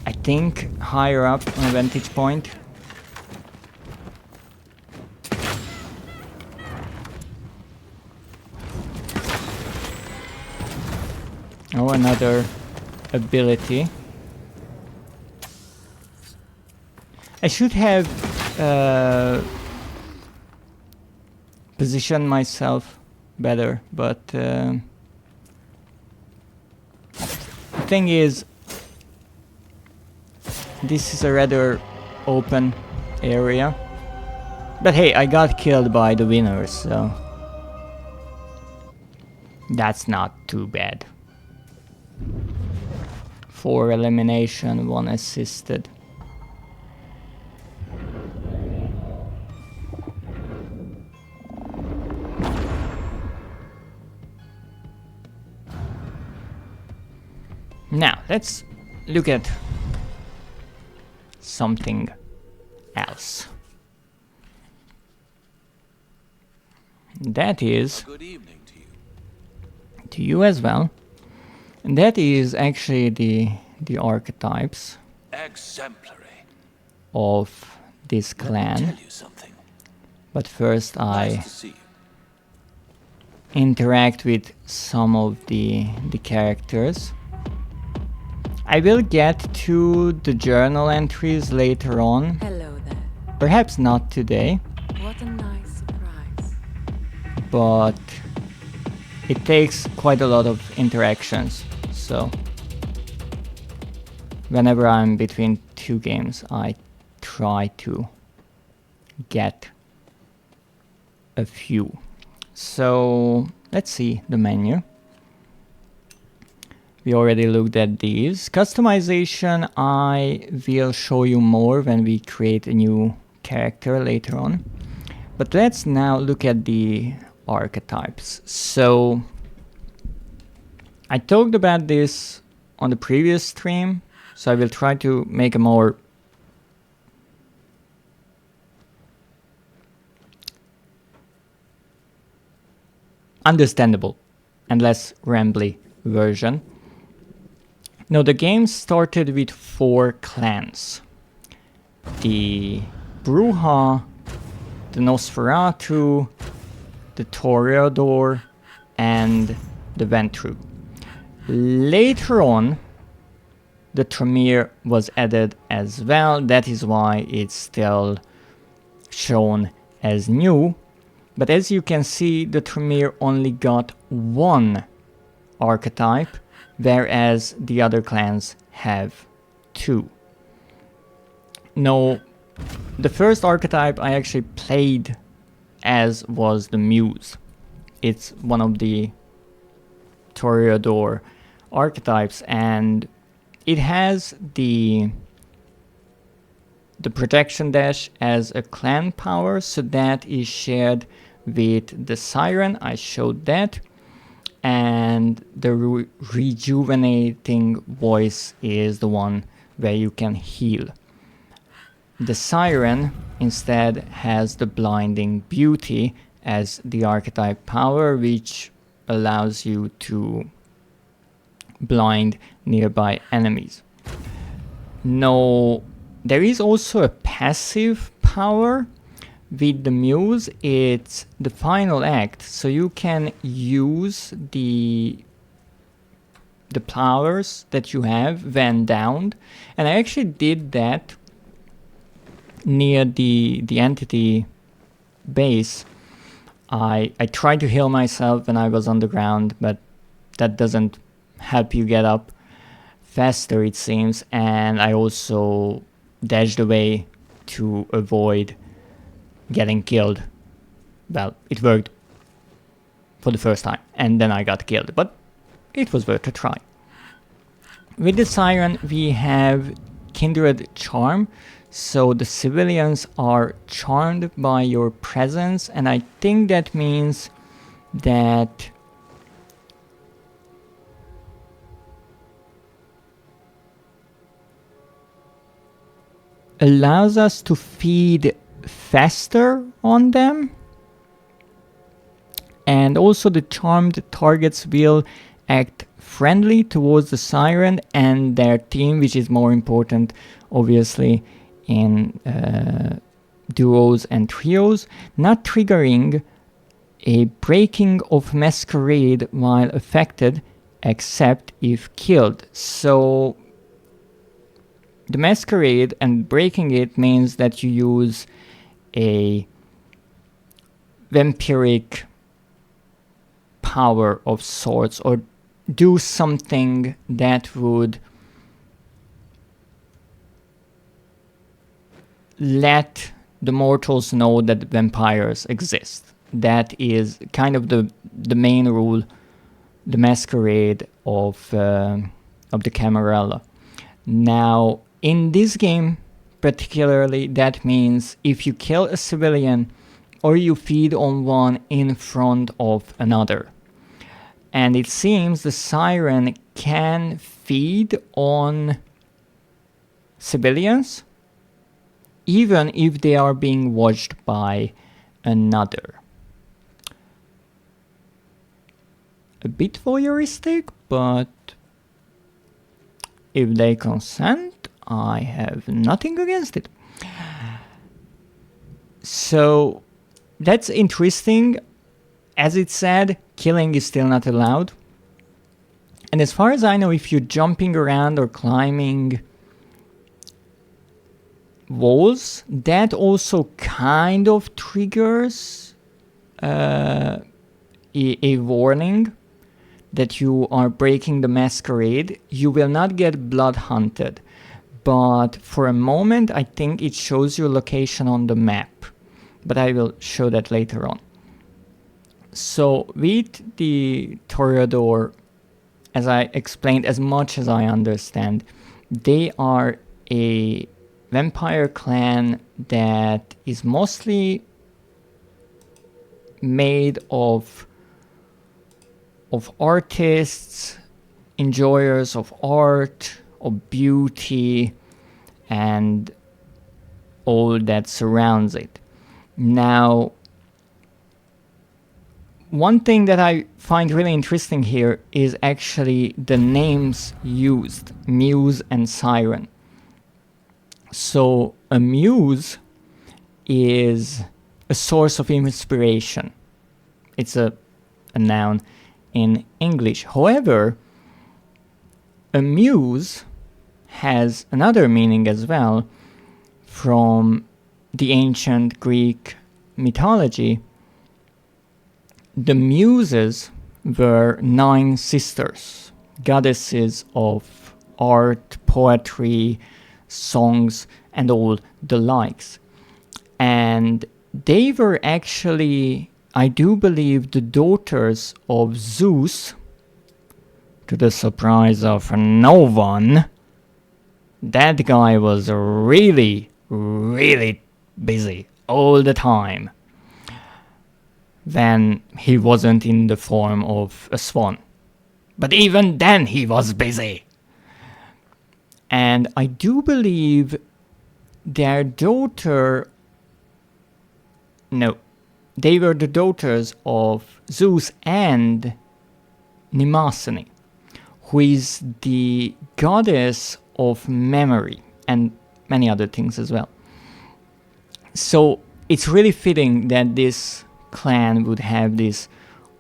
I think, higher up on a vantage point. Oh, another ability. I should have positioned myself better, but the thing is, this is a rather open area. But hey, I got killed by the winners, so that's not too bad. 4 elimination, 1 assisted. Now, let's look at something else. That is... Good evening to you. To you as well. And that is actually the archetypes Exemplary. of this Let me clan. tell you something. But first Nice I to see you. interact with some of the characters. I will get to the journal entries later on. Hello there. Perhaps not today. What a nice surprise. but it takes quite a lot of interactions. So whenever I'm between two games, I try to get a few. So let's see the menu. We already looked at these. Customization, I will show you more when we create a new character later on. But let's now look at the archetypes. So I talked about this on the previous stream, so I will try to make a more understandable and less rambly version. Now, the game started with 4 clans. The Bruja, the Nosferatu, the Toreador, and the Ventru. Later on, the Tremere was added as well. That is why it's still shown as new. But as you can see, the Tremere only got 1 archetype, whereas the other clans have 2. Now, the first archetype I actually played as was the Muse. It's one of the Toreador archetypes, and it has the protection dash as a clan power, so that is shared with the Siren. I showed that. And the rejuvenating voice is the one where you can heal. The Siren instead has the blinding beauty as the archetype power, which allows you to blind nearby enemies. Now, there is also a passive power with the Muse. It's the final act, so you can use the powers that you have when downed, and I actually did that near the entity base. I tried to heal myself when I was on the ground, but that doesn't help you get up faster, it seems, and I also dashed away to avoid getting killed. Well, it worked for the first time, and then I got killed, but it was worth a try. With the Siren, we have Kindred Charm, so the civilians are charmed by your presence, and I think that means that allows us to feed faster on them, and also the charmed targets will act friendly towards the Siren and their team, which is more important obviously in duos and trios, not triggering a breaking of Masquerade while affected except if killed. So the Masquerade and breaking it means that you use a vampiric power of sorts, or do something that would let the mortals know that vampires exist. That is kind of the main rule, the Masquerade of the Camarilla. Now, in this game particularly, that means if you kill a civilian or you feed on one in front of another. And it seems the Siren can feed on civilians even if they are being watched by another. A bit voyeuristic, but if they consent, I have nothing against it. So that's interesting. As it said, killing is still not allowed. And as far as I know, if you're jumping around or climbing walls, that also kind of triggers a warning that you are breaking the Masquerade. You will not get blood hunted, but for a moment I think it shows your location on the map, but I will show that later on. So with the Toreador, as I explained, as much as I understand, they are a vampire clan that is mostly made of artists, enjoyers of art, of beauty, and all that surrounds it. Now, one thing that I find really interesting here is actually the names used, Muse and Siren. So a muse is a source of inspiration. It's a noun in English. However, a muse has another meaning as well from the ancient Greek mythology. The muses were 9 sisters, goddesses of art, poetry, songs, and all the likes. And they were actually, I do believe, the daughters of Zeus, to the surprise of no one. That guy was really, really busy all the time when he wasn't in the form of a swan. But even then he was busy. And I do believe their daughter... No, they were the daughters of Zeus and Mnemosyne, who is the goddess of memory and many other things as well. So it's really fitting that this clan would have this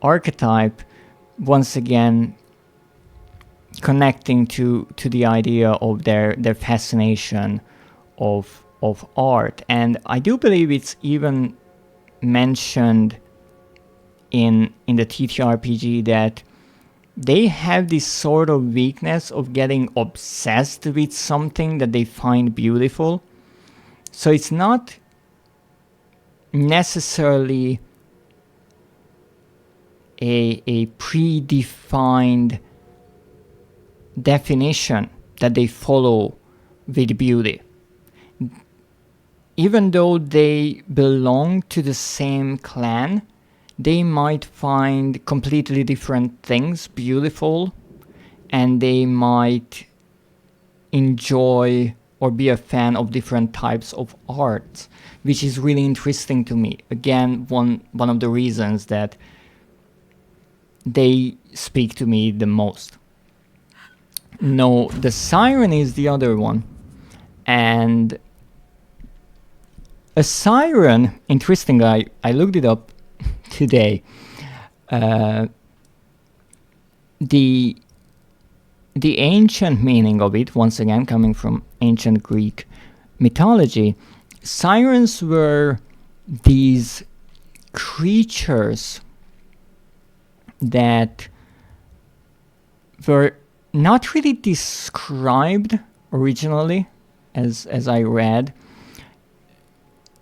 archetype, once again connecting to the idea of their fascination of art. And I do believe it's even mentioned in the TTRPG that they have this sort of weakness of getting obsessed with something that they find beautiful. So it's not necessarily a predefined definition that they follow with beauty. Even though they belong to the same clan, they might find completely different things beautiful, and they might enjoy or be a fan of different types of art, which is really interesting to me. Again, one of the reasons that they speak to me the most. No, the Siren is the other one. And a siren, interesting, I looked it up today. The ancient meaning of it, once again coming from ancient Greek mythology, sirens were these creatures that were not really described originally, as I read.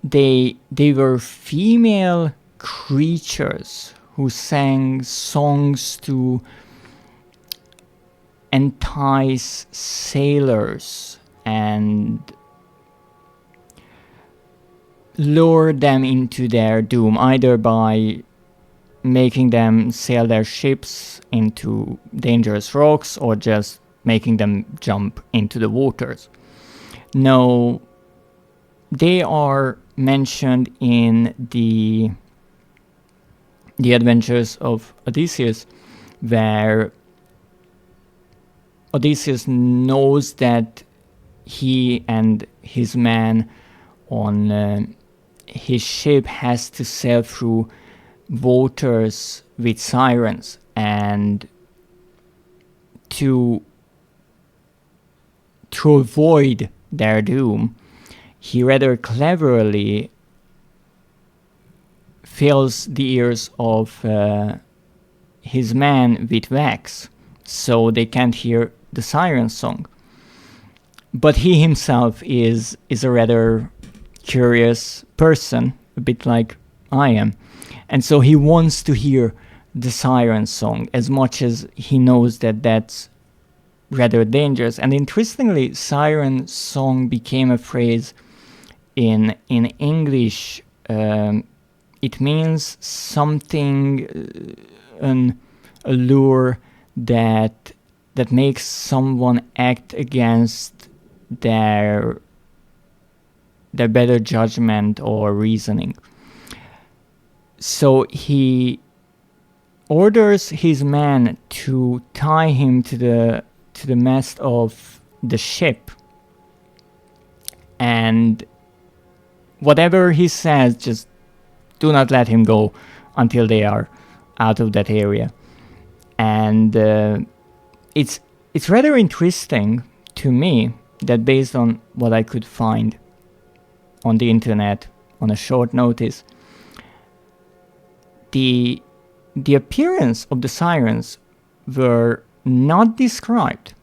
They were female creatures who sang songs to entice sailors and lure them into their doom, either by making them sail their ships into dangerous rocks or just making them jump into the waters. No, they are mentioned in the adventures of Odysseus, where Odysseus knows that he and his men on his ship has to sail through waters with sirens, and to avoid their doom, he rather cleverly fills the ears of his men with wax, so they can't hear the siren song. But he himself is a rather curious person, a bit like I am, and so he wants to hear the siren song as much as he knows that that's rather dangerous. And interestingly, siren song became a phrase in English. It means something, an allure that makes someone act against their better judgment or reasoning. So he orders his men to tie him to the mast of the ship, and whatever he says, just do not let him go until they are out of that area. And it's rather interesting to me that, based on what I could find on the internet on a short notice, the appearance of the sirens were not described.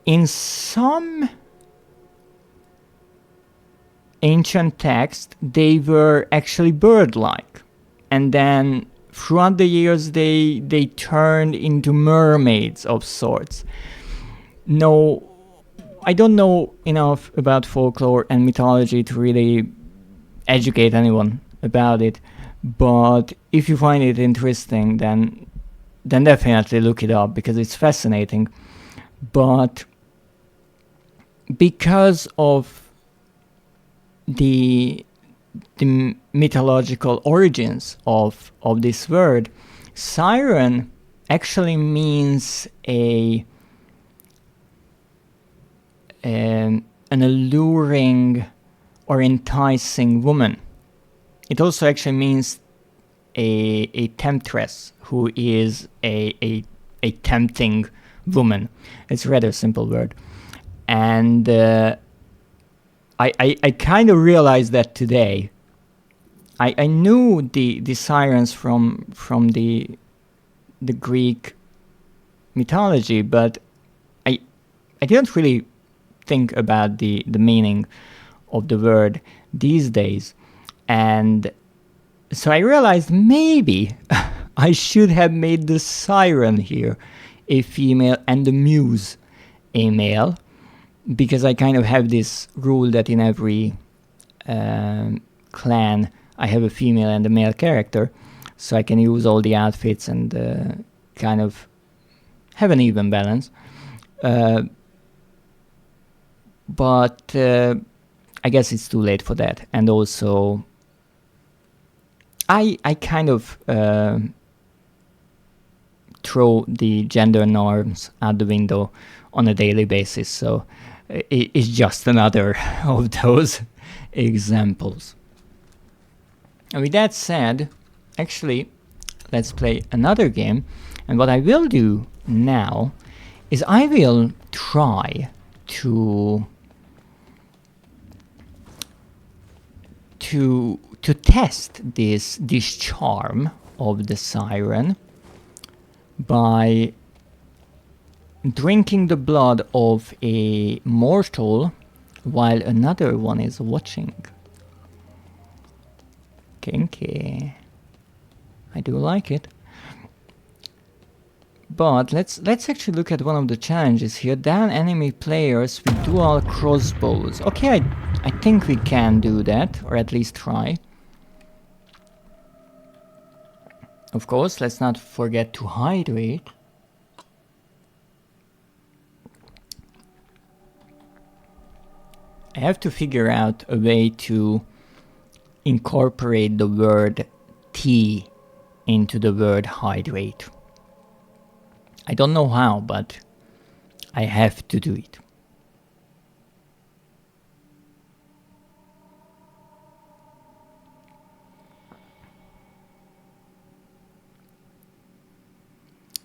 In some ancient texts, they were actually bird-like, and then throughout the years they turned into mermaids of sorts. No, I don't know enough about folklore and mythology to really educate anyone about it, but if you find it interesting, then definitely look it up, because it's fascinating. But because of the mythological origins of this word, siren actually means an alluring or enticing woman. It also actually means a temptress, who is a tempting woman. It's a rather simple word. And I kind of realized that today. I knew the sirens from the Greek mythology, but I didn't really think about the meaning of the word these days. And so I realized maybe I should have made the siren here a female and the muse a male, because I kind of have this rule that in every clan I have a female and a male character, so I can use all the outfits and kind of have an even balance. But I guess it's too late for that. And also, I kind of throw the gender norms out the window on a daily basis, so it's just another of those examples. And with that said, actually, let's play another game. And what I will do now is I will try to test this charm of the siren by drinking the blood of a mortal while another one is watching. Kinky. I do like it. But let's actually look at one of the challenges here. Down enemy players with dual crossbows. Okay, I think we can do that, or at least try. Of course, let's not forget to hydrate. I have to figure out a way to incorporate the word tea into the word hydrate. I don't know how, but I have to do it.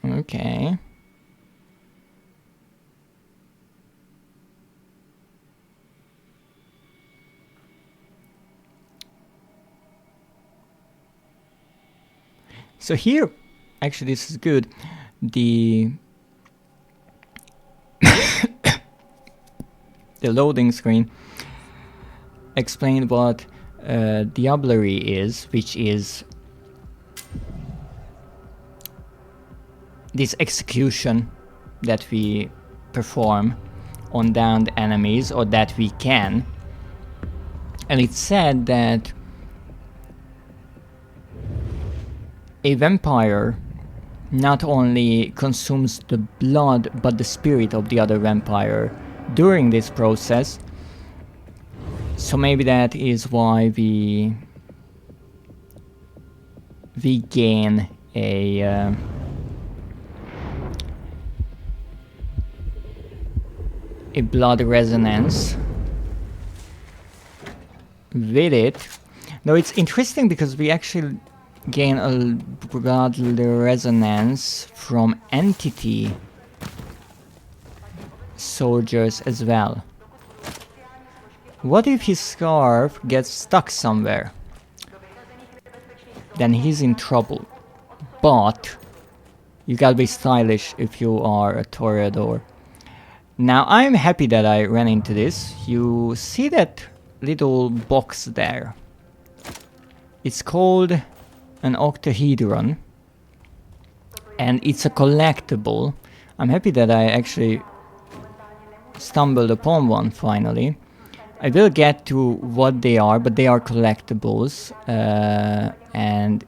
Okay. So here, actually this is good, the the loading screen explained what diablerie is, which is this execution that we perform on downed enemies, or that we can. And it said that a vampire not only consumes the blood but the spirit of the other vampire during this process. So maybe that is why we gain a blood resonance with it. Now it's interesting because we actually gain a blood resonance from entity soldiers as well. What if his scarf gets stuck somewhere? Then he's in trouble. But you gotta be stylish if you are a toreador. Now I'm happy that I ran into this. You see that little box there? It's called an octahedron, and it's a collectible. I'm happy that I actually stumbled upon one finally. I will get to what they are, but they are collectibles, and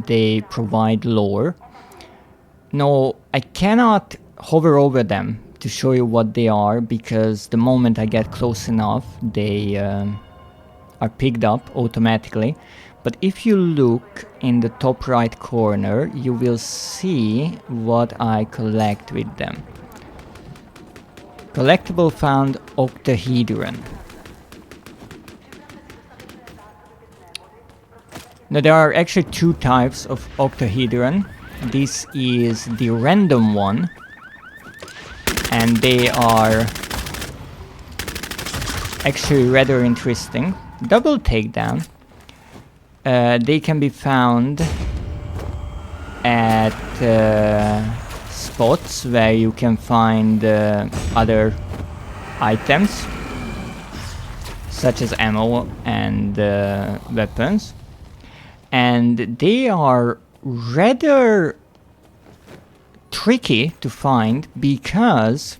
they provide lore. No, I cannot hover over them to show you what they are, because the moment I get close enough, they are picked up automatically. But if you look in the top right corner, you will see what I collect with them. Collectible found octahedron. Now there are actually two types of octahedron. This is the random one, and they are actually rather interesting. Double takedown. They can be found at spots where you can find other items, such as ammo and weapons. And they are rather tricky to find because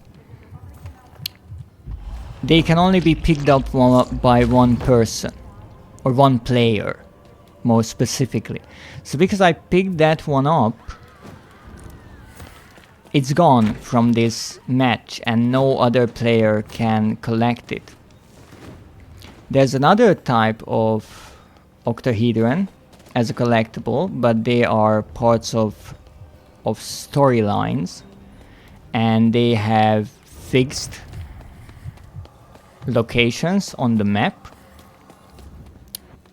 they can only be picked up by one person, or one player more specifically. So because I picked that one up, it's gone from this match and no other player can collect it. There's another type of octahedron as a collectible, but they are parts of storylines, and they have fixed locations on the map,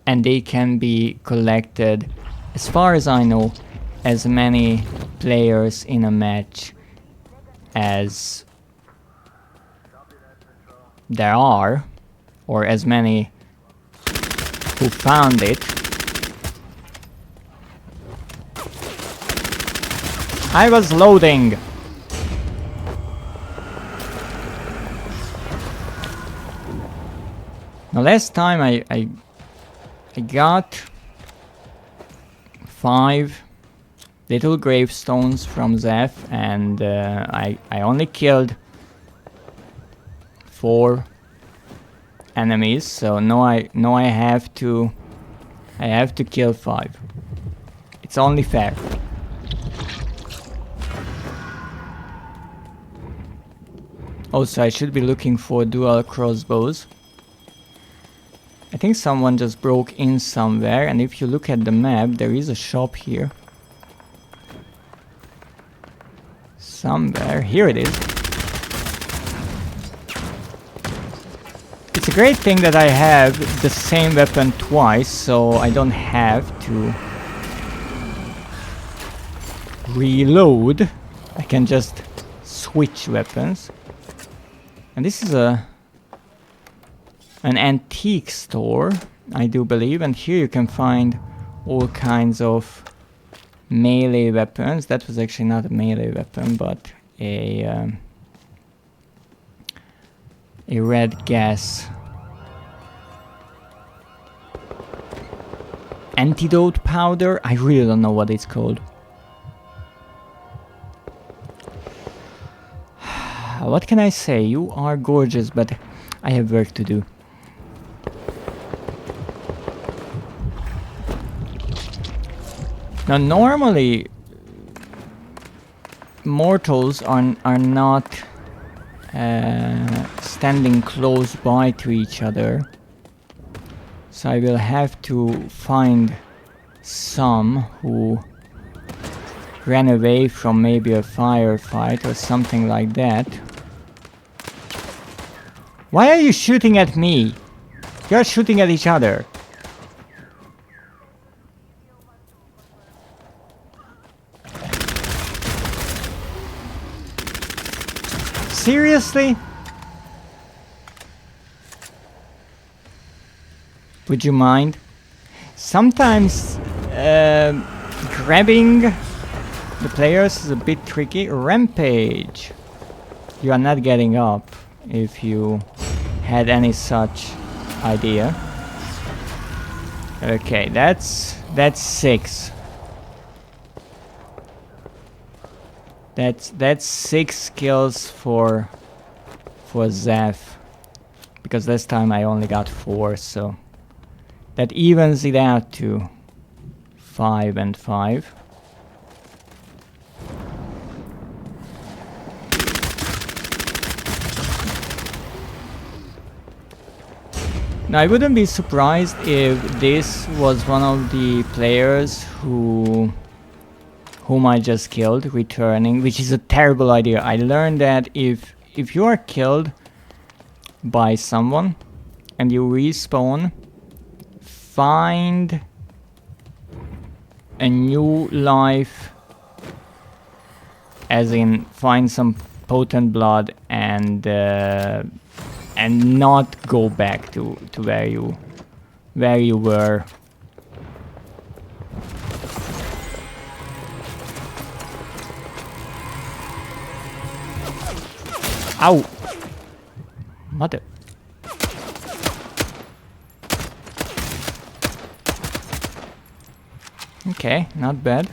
and they can be collected, as far as I know, as many players in a match as there are, or as many who found it. I was loading. Now last time I got 5 little gravestones from Zeph, and I only killed 4 enemies, so now I have to kill 5. It's only fair. Also, I should be looking for dual crossbows. I think someone just broke in somewhere, and if you look at the map, there is a shop here. Somewhere. Here it is. It's a great thing that I have the same weapon twice, so I don't have to reload. I can just switch weapons. And this is an antique store, I do believe, and here you can find all kinds of melee weapons. That was actually not a melee weapon, but a red gas antidote powder. I really don't know what it's called. What can I say? You are gorgeous, but I have work to do. Now, normally, mortals are not standing close by to each other. So I will have to find some who ran away from maybe a firefight or something like that. Why are you shooting at me? You're shooting at each other. Seriously? Would you mind? Sometimes grabbing the players is a bit tricky. Rampage. You are not getting up if you had any such idea. Okay, that's 6. That's 6 kills for Zeph, because last time I only got 4, so that evens it out to 5 and 5. Now, I wouldn't be surprised if this was one of the players whom I just killed, returning, which is a terrible idea. I learned that if you are killed by someone and you respawn, find a new life, as in find some potent blood and not go back to where you were. Ow! Mother. Okay, not bad.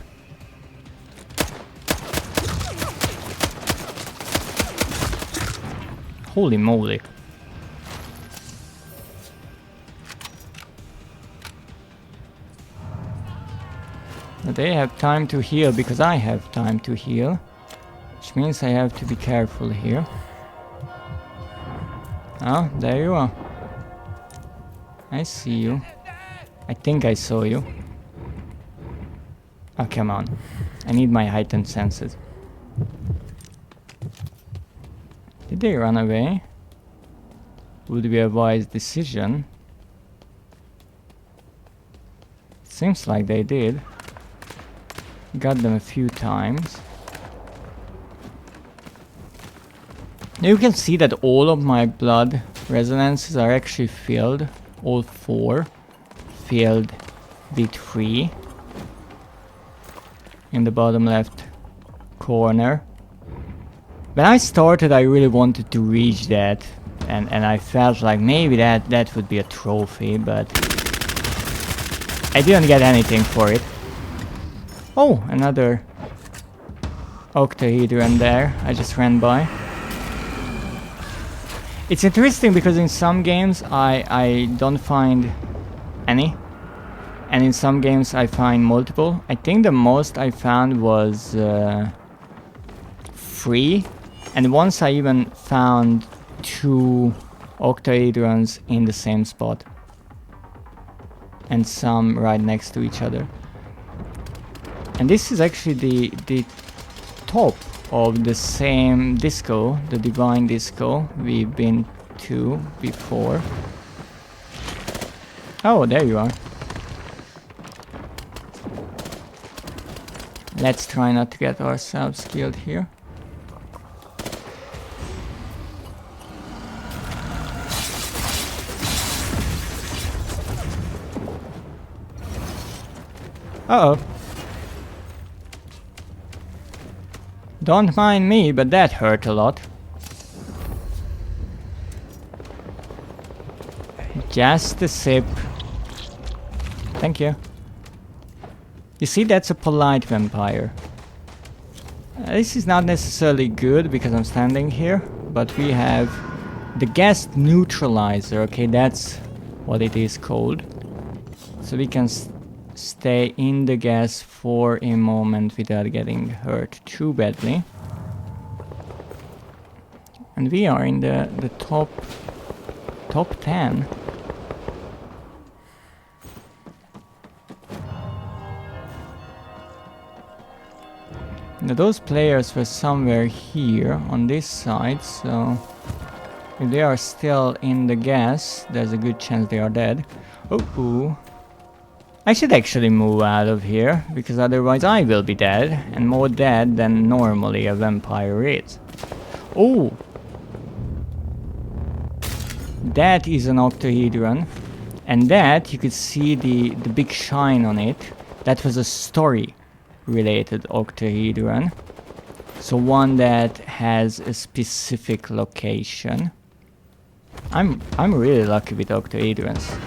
Holy moly. They have time to heal because I have time to heal, which means I have to be careful here. Oh, there you are. I see you. I think I saw you. Oh, come on. I need my heightened senses. Did they run away? Would be a wise decision. Seems like they did. Got them a few times. Now you can see that all of my blood resonances are actually filled. All 4 filled with 3 in the bottom left corner. When I started, I really wanted to reach that, and I felt like maybe that would be a trophy, but I didn't get anything for it. Oh, another octahedron there. I just ran by. It's interesting because in some games I don't find any, and in some games I find multiple. I think the most I found was 3, and once I even found 2 octahedrons in the same spot, and some right next to each other. And this is actually the top of the same disco, the divine disco we've been to before. Oh, there you are. Let's try not to get ourselves killed here. Uh-oh. Don't mind me, but that hurt a lot. Just a sip. Thank you. You see, that's a polite vampire. This is not necessarily good because I'm standing here, but we have the gas neutralizer. Okay, that's what it is called. So we can stay in the gas for a moment without getting hurt too badly. And we are in the top 10. Now those players were somewhere here on this side, so if they are still in the gas, there's a good chance they are dead. Oh, I should actually move out of here, because otherwise I will be dead, and more dead than normally a vampire is. Oh! That is an octahedron, and that, you could see the big shine on it. That was a story-related octahedron. So one that has a specific location. I'm really lucky with octahedrons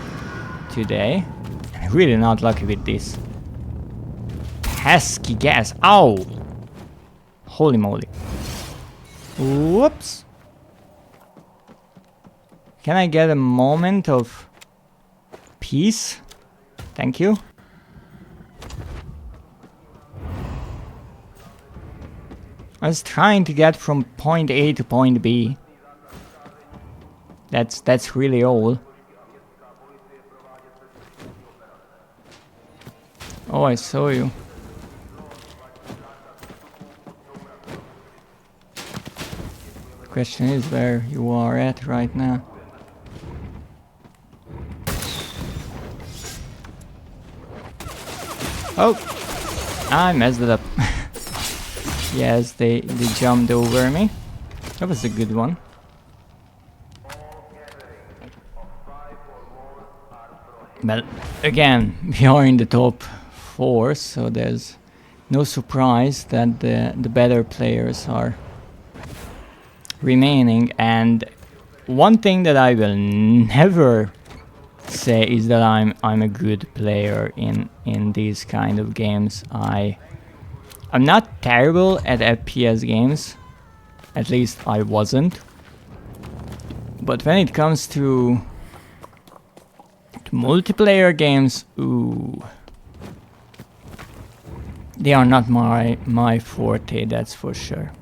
today. Really not lucky with this pesky gas. Ow! Holy moly. Whoops. Can I get a moment of peace? Thank you. I was trying to get from point A to point B. That's really all. Oh, I saw you. The question is where you are at right now. Oh! I messed it up. Yes, they jumped over me. That was a good one. But again, we are in the top 4, so there's no surprise that the better players are remaining. And one thing that I will never say is that I'm a good player in these kind of games. I'm not terrible at FPS games, at least I wasn't. But when it comes to multiplayer games, ooh, they are not my forte, that's for sure.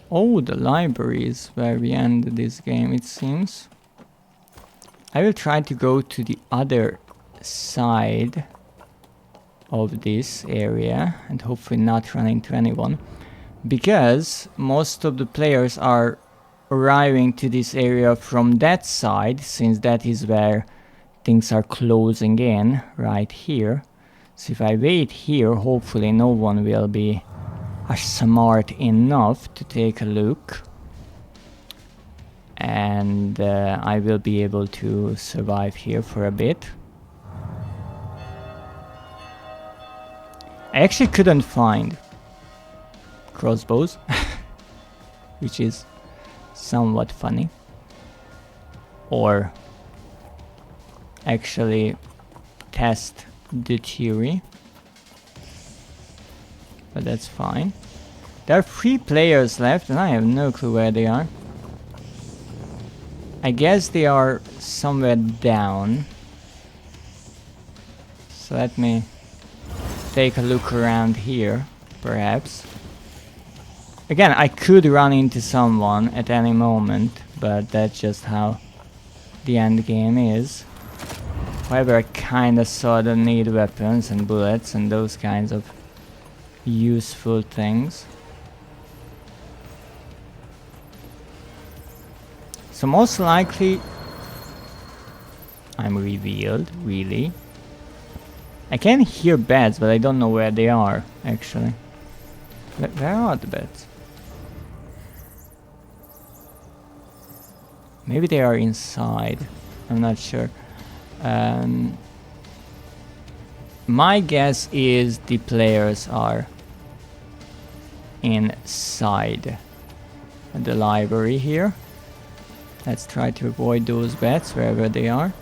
Oh, the library is where we end this game, it seems. I will try to go to the other side of this area and hopefully not run into anyone, because most of the players are arriving to this area from that side, since that is where things are closing in, right here. So if I wait here, hopefully no one will be smart enough to take a look, and I will be able to survive here for a bit. I actually couldn't find crossbows, which is somewhat funny, or actually test the theory, but that's fine. There are 3 players left and I have no clue where they are. I guess they are somewhere down, so let me take a look around here, perhaps. Again, I could run into someone at any moment, but that's just how the end game is. However, I kinda sort of need weapons and bullets and those kinds of useful things. So most likely I'm revealed, really. I can hear beds, but I don't know where they are, actually. Where are the beds? Maybe they are inside. I'm not sure. My guess is the players are inside the library here. Let's try to avoid those bats wherever they are.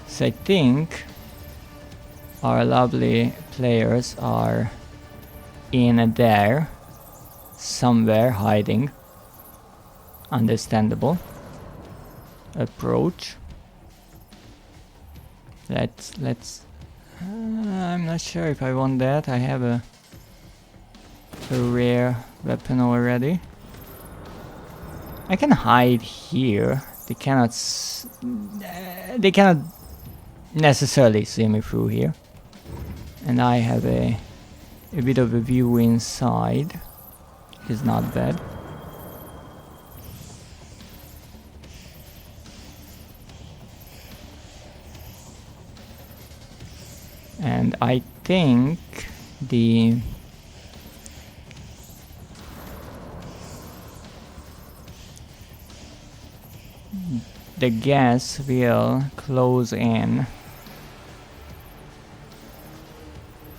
So I think our lovely players are in there somewhere hiding. Understandable approach. Let's I'm not sure if I want that. I have a rare weapon already. I can hide here. They cannot necessarily see me through here. And I have a bit of a view inside. Is not bad. And I think the gas will close in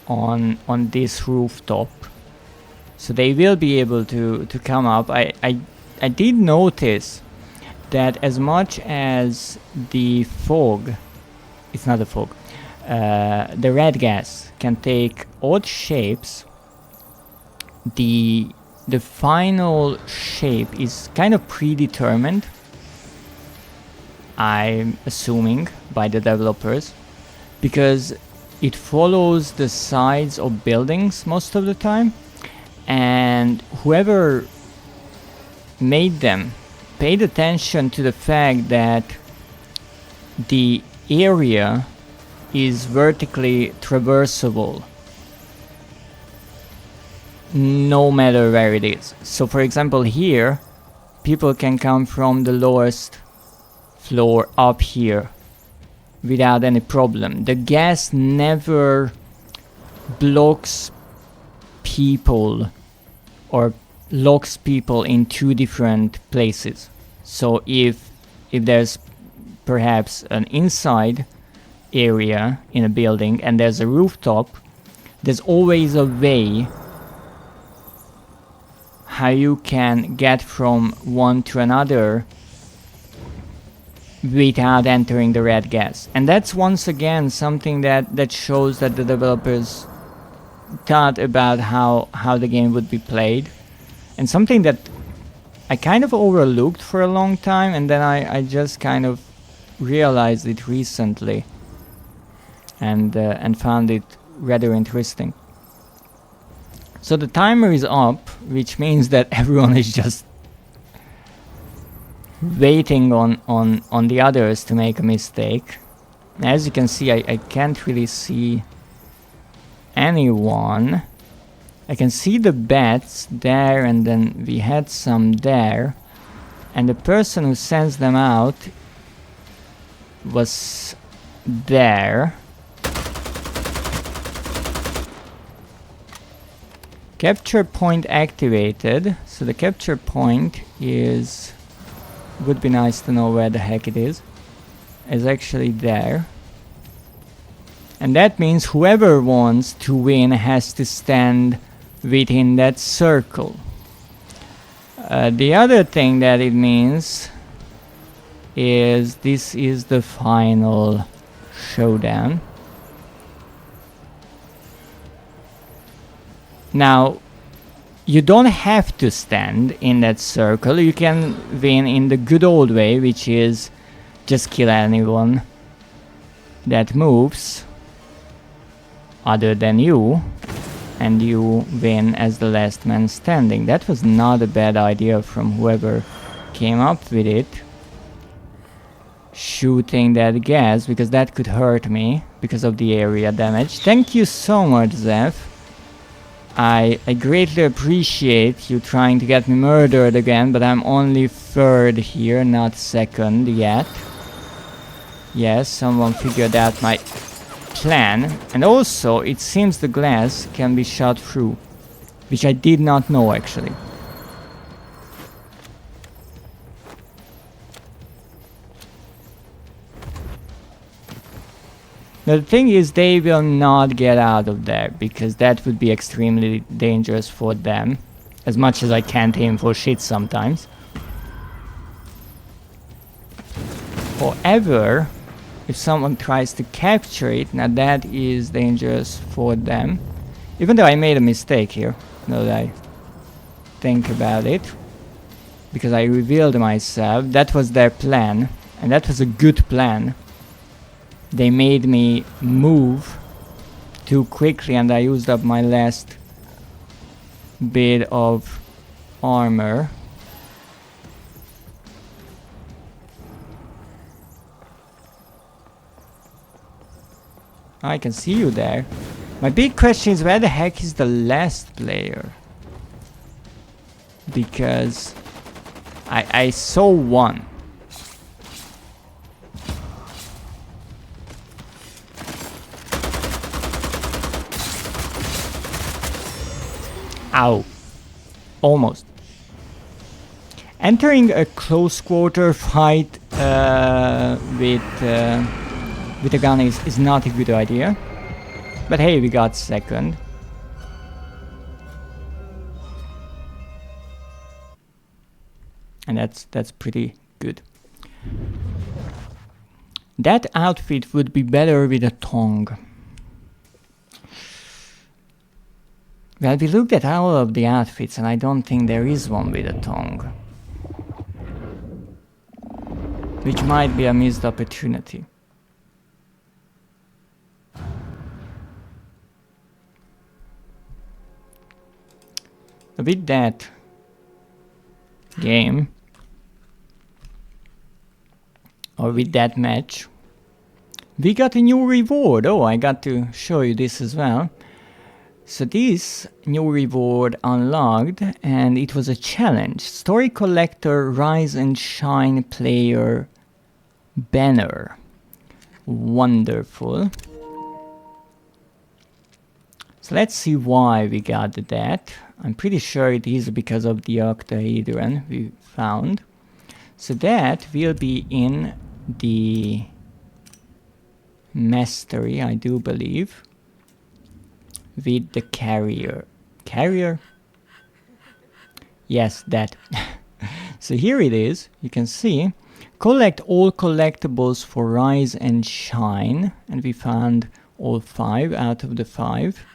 on this rooftop, so they will be able to come up. I did notice that as much as the fog, it's not the fog, the red gas can take odd shapes, the final shape is kind of predetermined, I'm assuming, by the developers, because it follows the sides of buildings most of the time, and whoever made them paid attention to the fact that the area is vertically traversable no matter where it is. So for example here, people can come from the lowest floor up here without any problem. The gas never blocks people or locks people in two different places. So if there's perhaps an inside area in a building and there's a rooftop, there's always a way how you can get from one to another without entering the red gas. And that's once again something that shows that the developers thought about how the game would be played, and something that I kind of overlooked for a long time, and then I just kind of realized it recently and found it rather interesting. So the timer is up, which means that everyone is just waiting on the others to make a mistake. As you can see, I can't really see anyone. I can see the bats there, and then we had some there, and the person who sends them out was there. Capture point activated. So the capture point is, would be nice to know where the heck it is actually there. And that means whoever wants to win has to stand within that circle. The other thing that it means is this is the final showdown. Now, you don't have to stand in that circle. You can win in the good old way, which is just kill anyone that moves other than you, and you win as the last man standing. That was not a bad idea from whoever came up with it. Shooting that gas, because that could hurt me because of the area damage. Thank you so much, Zeph. I greatly appreciate you trying to get me murdered again, but I'm only third here, not second yet. Yes, someone figured out my plan. And also, it seems the glass can be shot through, which I did not know actually. The thing is, they will not get out of there, because that would be extremely dangerous for them. As much as I can't aim for shit sometimes. However, if someone tries to capture it, now that is dangerous for them. Even though I made a mistake here, now that I think about it. Because I revealed myself, that was their plan. And that was a good plan. They made me move too quickly and I used up my last bit of armor. I can see you there. My big question is, where the heck is the last player? Because I saw one. Ow. Almost. Entering a close quarter fight with a gun is not a good idea. But hey, we got second. And that's pretty good. That outfit would be better with a tongue. Well, we looked at all of the outfits and I don't think there is one with a tongue. Which might be a missed opportunity. With that game, or with that match, we got a new reward. Oh, I got to show you this as well. So this new reward unlocked, and it was a challenge. Story Collector Rise and Shine Player Banner. Wonderful. So let's see why we got that. I'm pretty sure it is because of the octahedron we found. So that will be in the mastery, I do believe. With the carrier. Carrier? Yes, that. So here it is. You can see. Collect all collectibles for Rise and Shine. And we found all 5 out of the 5.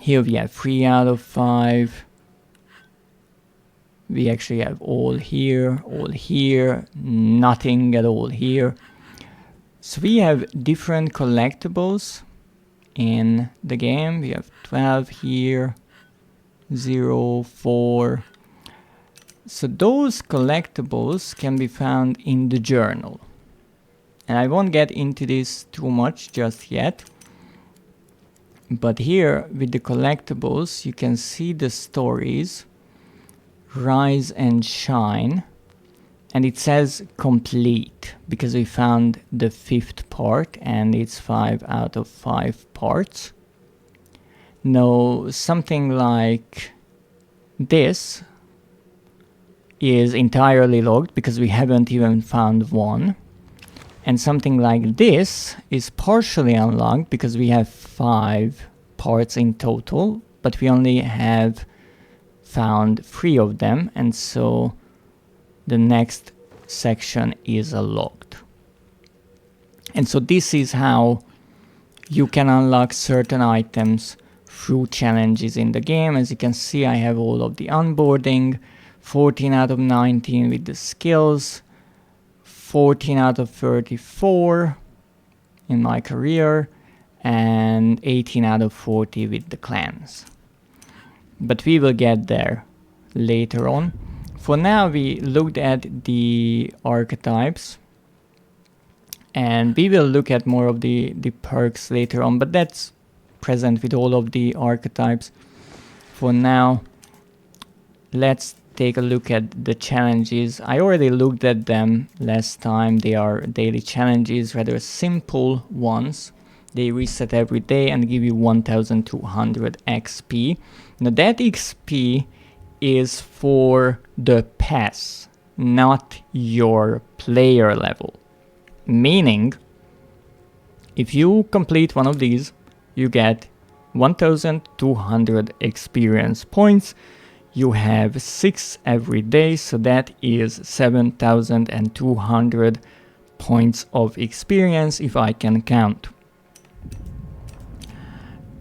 Here we have 3 out of 5. We actually have all here, nothing at all here. So we have different collectibles in the game. We have 12 here, 0, 4. So those collectibles can be found in the journal. And I won't get into this too much just yet. But here with the collectibles you can see the stories Rise and Shine, and it says complete because we found the 5th part and it's 5 out of 5 parts. Now something like this is entirely locked because we haven't even found one. And something like this is partially unlocked because we have 5 parts in total, but we only have found 3 of them, and so the next section is unlocked. And so this is how you can unlock certain items through challenges in the game. As you can see, I have all of the onboarding, 14 out of 19 with the skills, 14 out of 34 in my career, and 18 out of 40 with the clans. But we will get there later on. For now, we looked at the archetypes, and we will look at more of the perks later on, but that's present with all of the archetypes. For now, let's take a look at the challenges. I already looked at them last time. They are daily challenges, rather simple ones. They reset every day and give you 1200 XP. Now that XP is for the pass, not your player level. Meaning, If you complete one of these, you get 1200 experience points. You have 6 every day, so that is 7200 points of experience if I can count.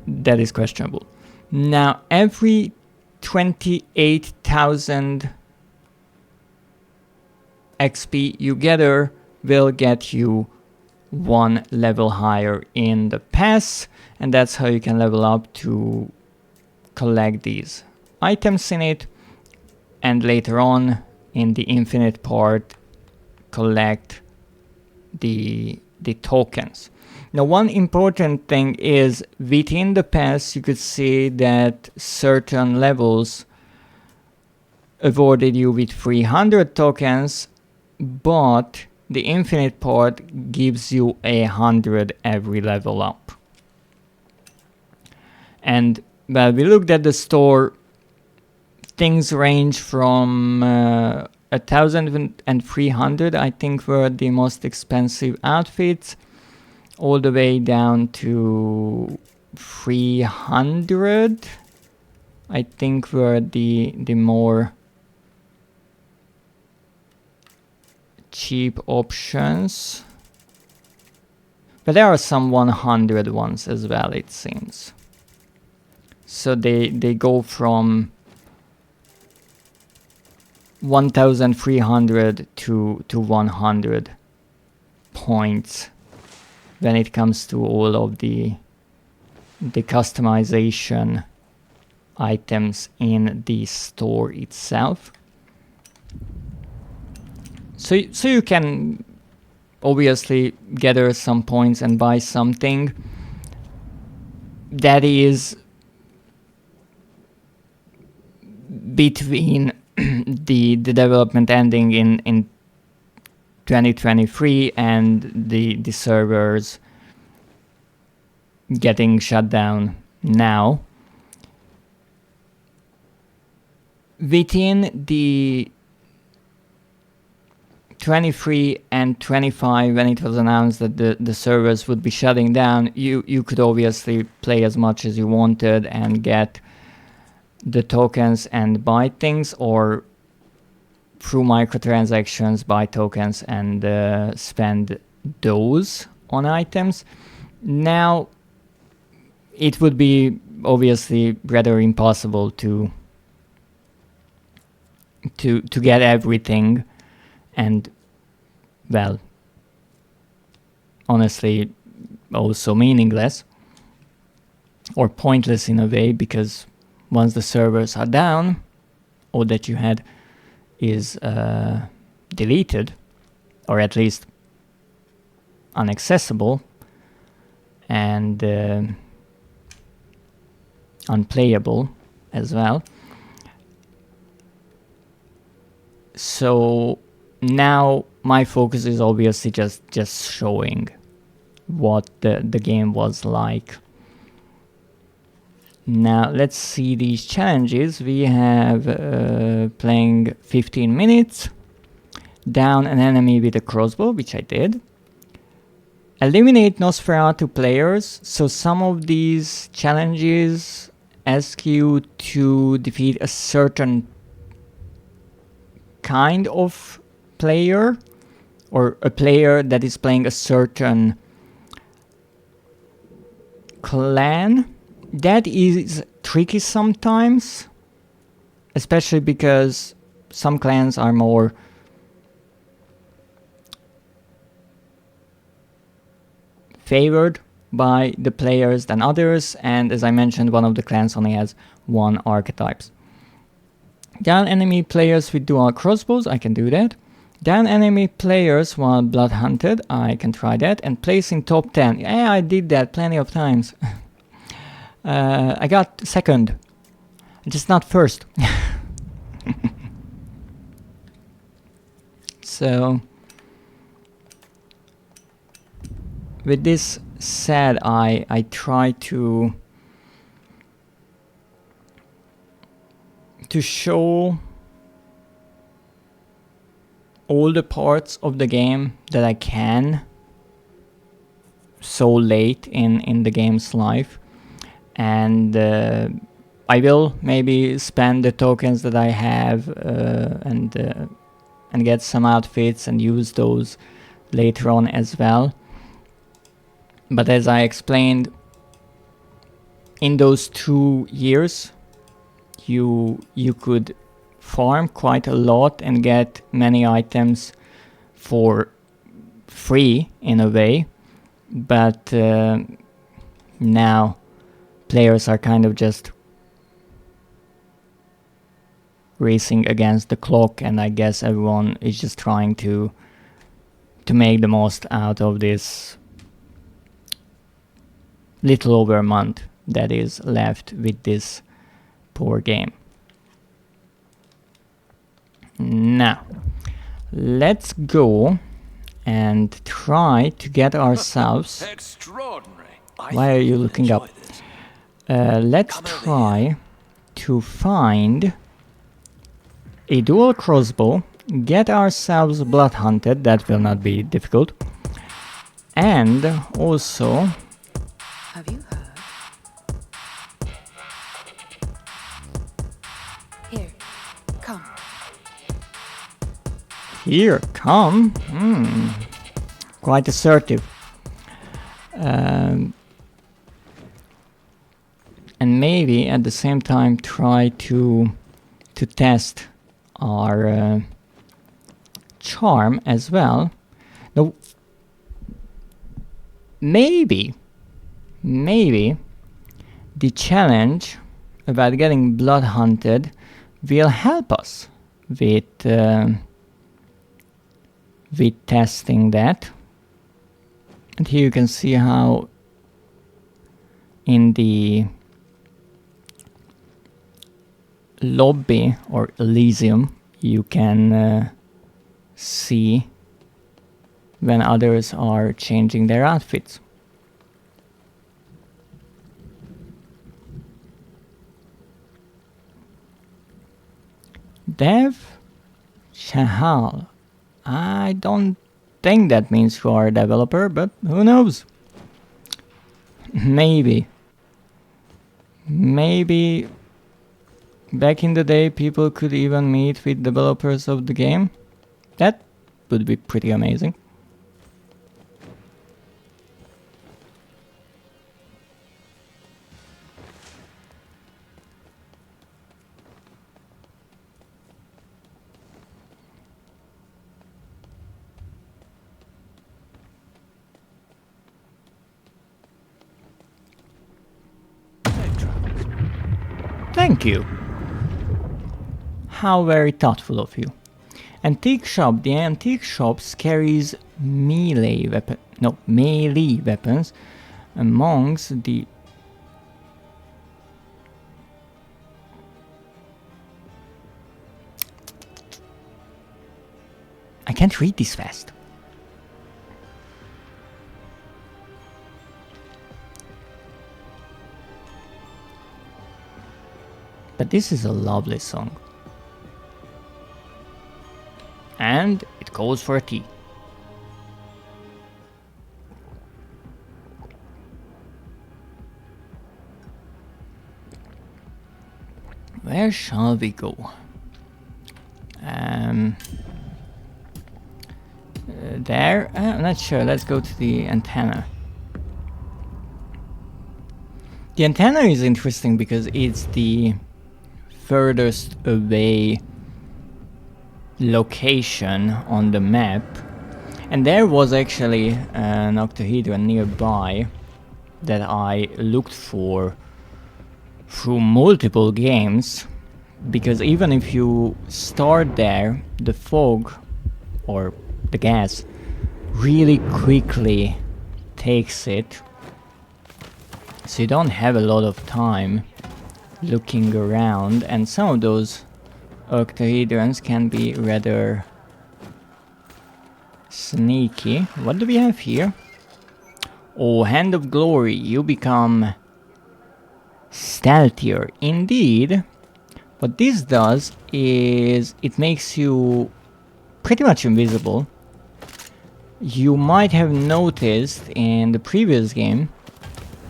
That is questionable. Now, every 28,000 XP you gather will get you 1 level higher in the pass, and that's how you can level up to collect these items in it, and later on in the infinite part collect the tokens. Now, one important thing is within the pass you could see that certain levels awarded you with 300 tokens, but the infinite part gives you 100 every level up. And well, we looked at the store, things range from 1,300, I think, were the most expensive outfits, all the way down to 300, I think, were the more cheap options. But there are some 100 ones as well, it seems. So they go from 1,300 to 100 points when it comes to all of the customization items in the store itself. So you can obviously gather some points and buy something that is between the development ending in 2023 and the servers getting shut down now. Within the 23 and 25, when it was announced that the servers would be shutting down, you could obviously play as much as you wanted and get the tokens and buy things, or through microtransactions buy tokens and spend those on items. Now it would be obviously rather impossible to get everything, and well, honestly also meaningless or pointless in a way, because once the servers are down, all that you had is deleted, or at least inaccessible and unplayable as well. So now my focus is obviously just showing what the game was like. Now let's see these challenges. We have playing 15 minutes, down an enemy with a crossbow, which I did. Eliminate Nosferatu players. So some of these challenges ask you to defeat a certain kind of player, or a player that is playing a certain clan. That is tricky sometimes, especially because some clans are more favored by the players than others, and as I mentioned, one of the clans only has 1 archetype. Down enemy players with dual crossbows, I can do that. Down enemy players while bloodhunted, I can try that. And place in top 10, yeah, I did that plenty of times. I got second, just not first. So with this said, I try to show all the parts of the game that I can so late in the game's life, and I will maybe spend the tokens that I have and get some outfits and use those later on as well. But as I explained, in those 2 years you could farm quite a lot and get many items for free in a way, but now players are kind of just racing against the clock, and I guess everyone is just trying to make the most out of this little over a month that is left with this poor game. Now, let's go and try to get ourselves... Extraordinary. Why are you looking up? Let's try to find a dual crossbow, get ourselves Bloodhunted, that will not be difficult, and also... Have you heard? Here, come. Here, come. Quite assertive. And maybe at the same time try to test our charm as well. No, maybe the challenge about getting Bloodhunted will help us with testing that. And here you can see how in the lobby or Elysium you can see when others are changing their outfits. Dev Chahal. I don't think that means you are a developer, but who knows? Maybe back in the day people could even meet with developers of the game. That would be pretty amazing. Thank you. How very thoughtful of you. Antique shop. The antique shops carries melee weapons amongst the... I can't read this fast. But this is a lovely song. And it calls for a tea. Where shall we go? There? I'm not sure. Let's go to the antenna. The antenna is interesting because it's the furthest away location on the map, and there was actually an octahedron nearby that I looked for through multiple games, because even if you start there, the fog or the gas really quickly takes it, so you don't have a lot of time looking around, and some of those octahedrons can be rather sneaky. What do we have here? Oh, Hand of Glory. You become stealthier. Indeed. What this does is it makes you pretty much invisible, You might have noticed in the previous game,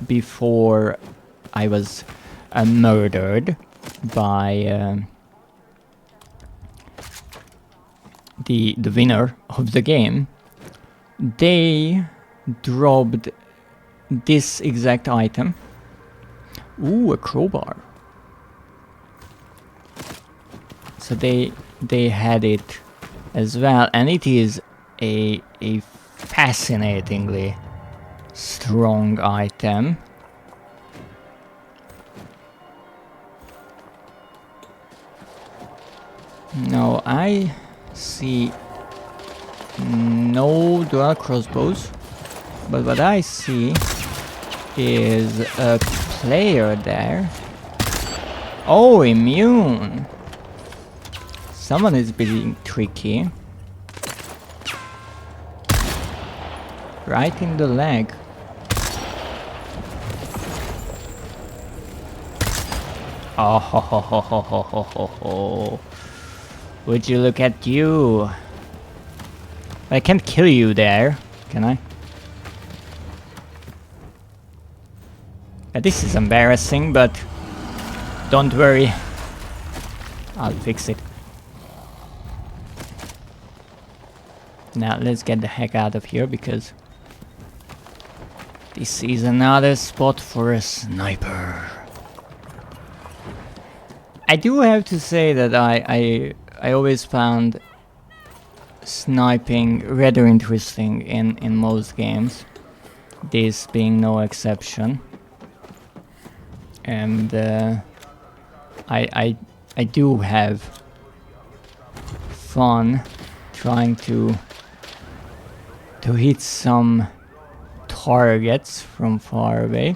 before I was murdered by the winner of the game, they dropped this exact item. Ooh, a crowbar. So they had it as well, and it is a fascinatingly strong item. No, I see no dual crossbows, but what I see is a player there. Oh, immune! Someone is being tricky. Right in the leg. Oh ho ho ho ho ho ho ho ho. Would you look at you? I can't kill you there, can I? This is embarrassing, but don't worry. I'll fix it. Now let's get the heck out of here, because this is another spot for a sniper. I do have to say that I always found sniping rather interesting in most games, this being no exception. And I do have fun trying to hit some targets from far away.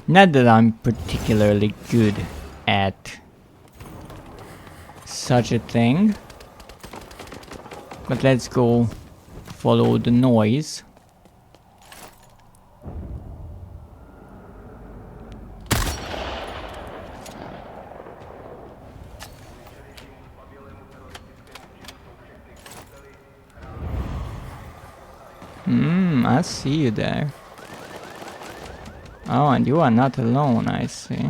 Not that I'm particularly good at such a thing, but let's go follow the noise. I see you there. Oh, and you are not alone, I see.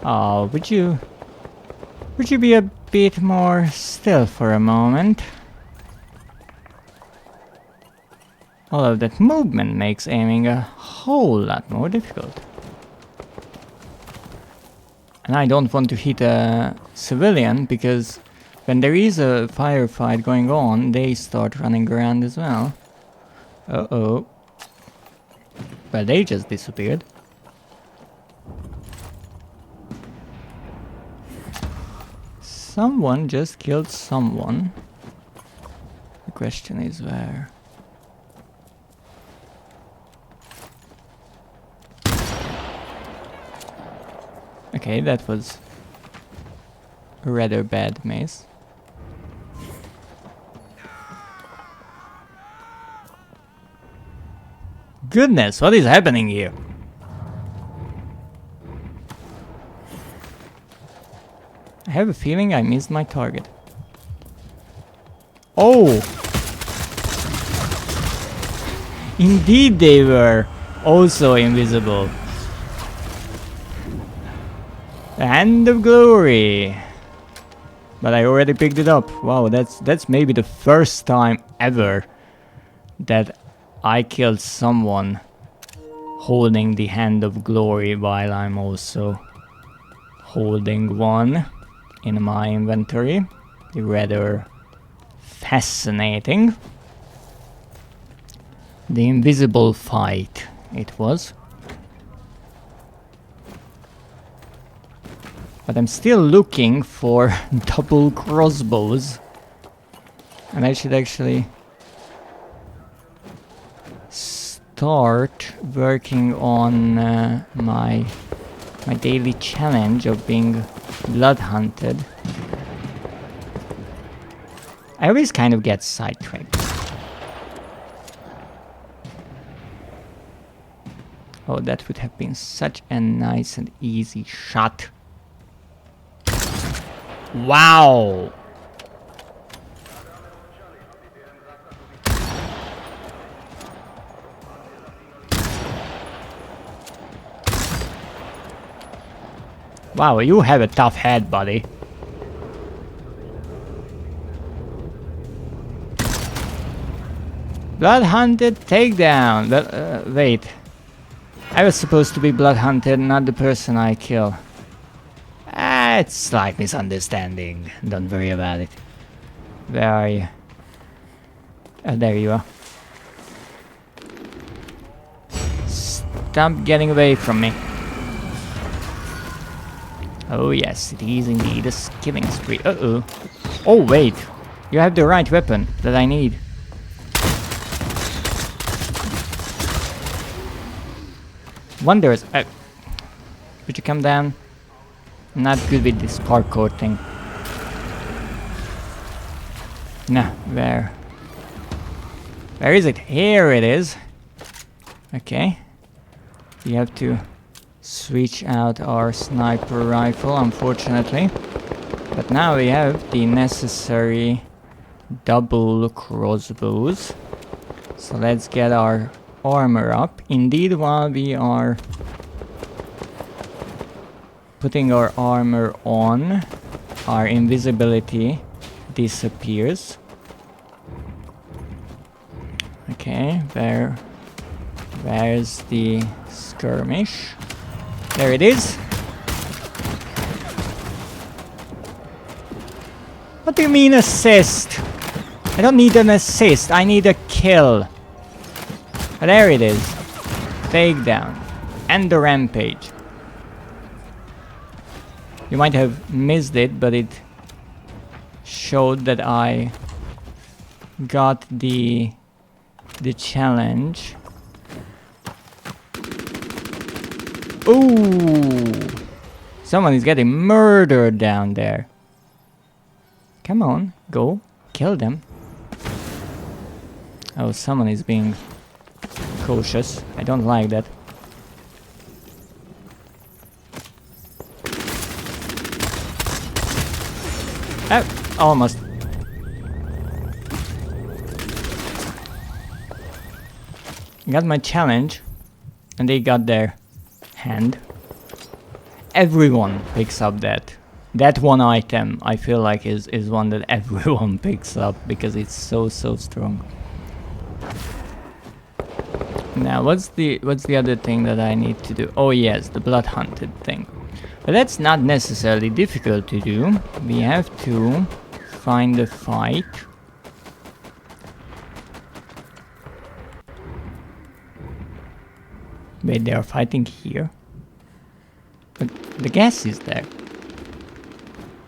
Oh, would you be a bit more still for a moment? All of that movement makes aiming a whole lot more difficult. And I don't want to hit a civilian, because when there is a firefight going on, they start running around as well. Uh-oh. Well, they just disappeared. Someone just killed someone. The question is where? Okay, that was a rather bad miss. Goodness, what is happening here? I have a feeling I missed my target. Oh! Indeed they were also invisible. The Hand of Glory. But I already picked it up. Wow, that's maybe the first time ever that I killed someone holding the Hand of Glory while I'm also holding one in my inventory. Rather fascinating. The invisible fight it was. But I'm still looking for double crossbows. And I should actually start working on my daily challenge of being blood hunted. I always kind of get sidetracked. Oh, that would have been such a nice and easy shot. Wow! Wow, you have a tough head, buddy. Bloodhunted takedown. Wait. I was supposed to be bloodhunted, not the person I kill. It's slight misunderstanding. Don't worry about it. Where are you? Oh, there you are. Stop getting away from me. Oh yes, it is indeed a killing spree. Uh-oh. Oh wait, you have the right weapon that I need. Wonders. Would you come down? I'm not good with this parkour thing. Nah, where? Where is it? Here it is. Okay. We have to switch out our sniper rifle, unfortunately. But now we have the necessary double crossbows. So let's get our armor up. Indeed, while we are putting our armor on, our invisibility disappears. Okay, where's the skirmish? There it is. What do you mean assist? I don't need an assist, I need a kill. But there it is. Takedown. And the rampage. You might have missed it, but it showed that I got the challenge. Ooh! Someone is getting murdered down there. Come on, go. Kill them. Oh, someone is being cautious. I don't like that. Oh, almost. Got my challenge, and they got their hand. Everyone picks up that. That one item, I feel like is one that everyone picks up because it's so strong. Now, what's the other thing that I need to do? Oh yes, the blood-hunted thing. But that's not necessarily difficult to do. We have to find a fight. Wait, they are fighting here? But the gas is there.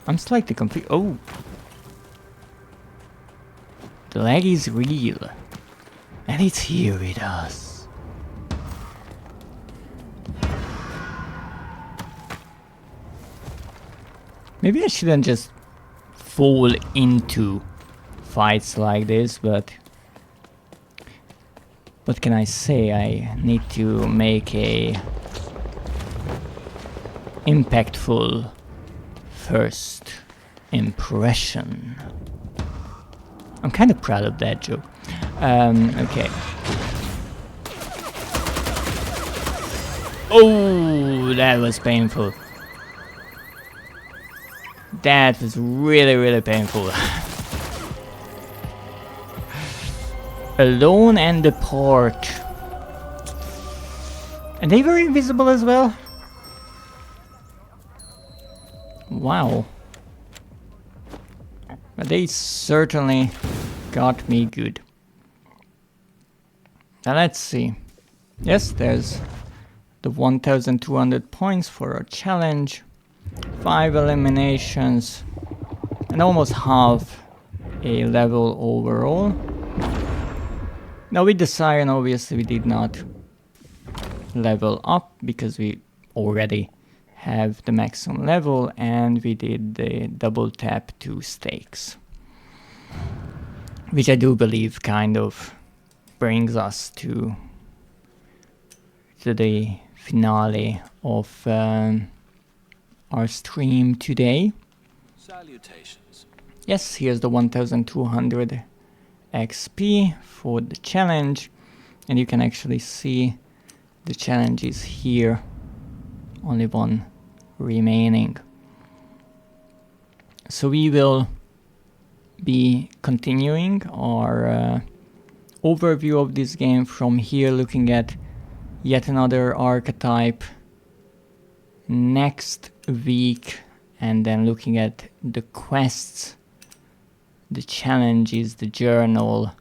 I'm slightly confused. Oh! The lag is real. And it's here with us. Maybe I shouldn't just fall into fights like this, but what can I say? I need to make a impactful first impression. I'm kind of proud of that joke. Okay. Oh, that was painful. That was really painful. Alone and depart. And they were invisible as well? Wow. But they certainly got me good. Now let's see. Yes, there's the 1200 points for our challenge. 5 eliminations. And almost half a level overall. Now with the Siren, obviously we did not level up because we already have the maximum level and we did the double tap 2 stakes. Which I do believe kind of brings us to the finale of our stream today. Salutations. Yes, here's the 1200 XP for the challenge, and you can actually see the challenge is here. Only one remaining. So we will be continuing our overview of this game from here, looking at yet another archetype next week, and then looking at the quests, the challenges, the journal,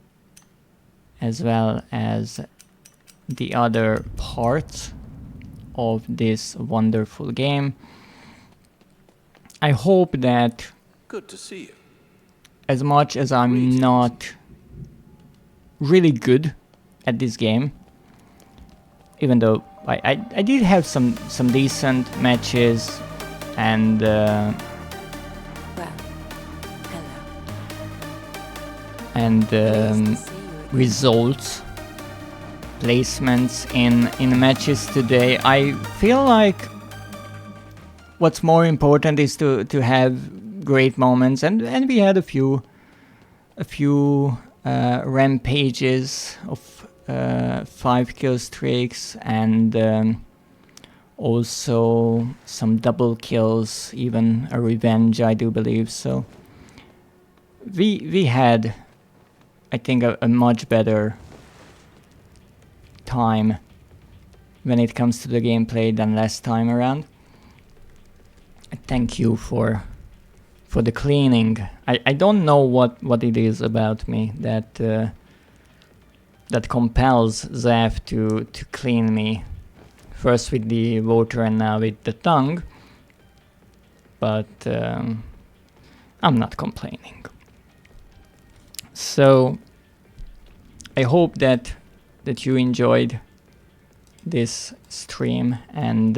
as well as the other parts of this wonderful game. I hope that, Good to see you. as much as I'm not really good at this game, even though I did have some decent matches and Well, hello. and Pleased to see you again. results, placements in matches today. I feel like what's more important is to have great moments, and we had a few rampages of 5 kill streaks, and also some double kills, even a revenge, I do believe. So we had, I think, a much better time when it comes to the gameplay than last time around. Thank you for the cleaning. I don't know what it is about me that that compels Zaf to clean me, first with the water and now with the tongue, but I'm not complaining. So I hope that you enjoyed this stream, and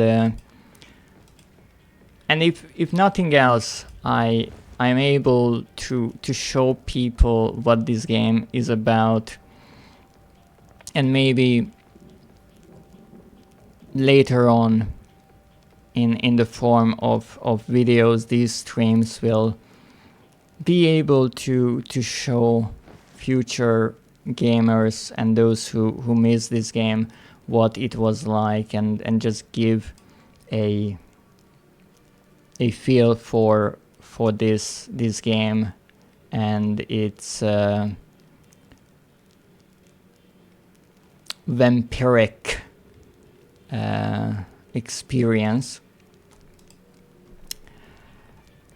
if nothing else, I'm able to show people what this game is about, and maybe later on in the form of videos, these streams will be able to show future gamers and those who miss this game what it was like, and just give a feel for this game and its vampiric experience.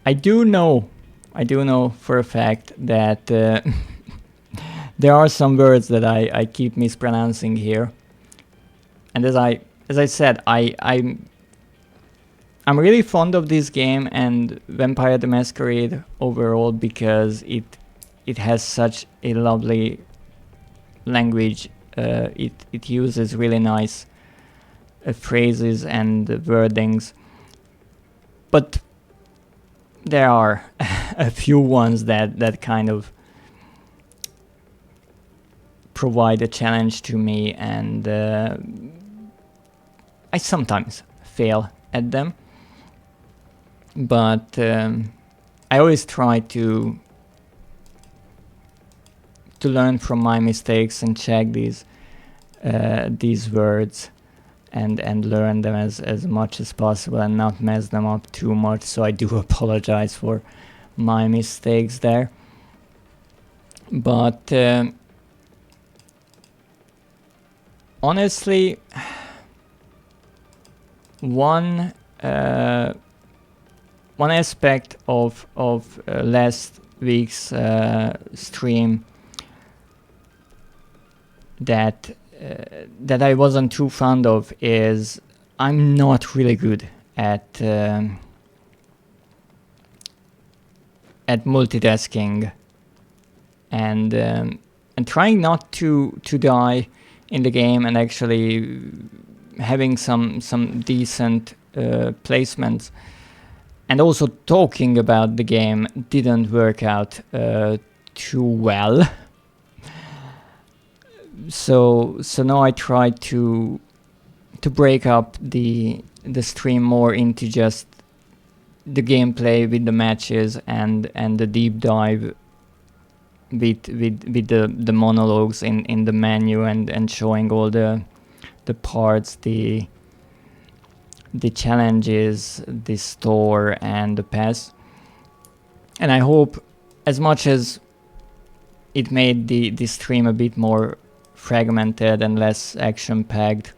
I do know for a fact that there are some words that I keep mispronouncing here, and as I said, I'm really fond of this game and Vampire the Masquerade overall, because it has such a lovely language. It uses really nice phrases and wordings, but there are a few ones that kind of provide a challenge to me, and I sometimes fail at them, but I always try to learn from my mistakes and check these words and learn them as much as possible and not mess them up too much. So I do apologize for my mistakes there, but honestly, one aspect of last week's stream that I wasn't too fond of is I'm not really good at multitasking and trying not to die in the game, and actually having some decent placements, and also talking about the game didn't work out too well. So now I try to break up the stream more into just the gameplay with the matches and the deep dive with the monologues in the menu and showing all the parts, the the challenges, the store, and the pass. And I hope, as much as it made the stream a bit more fragmented and less action-packed,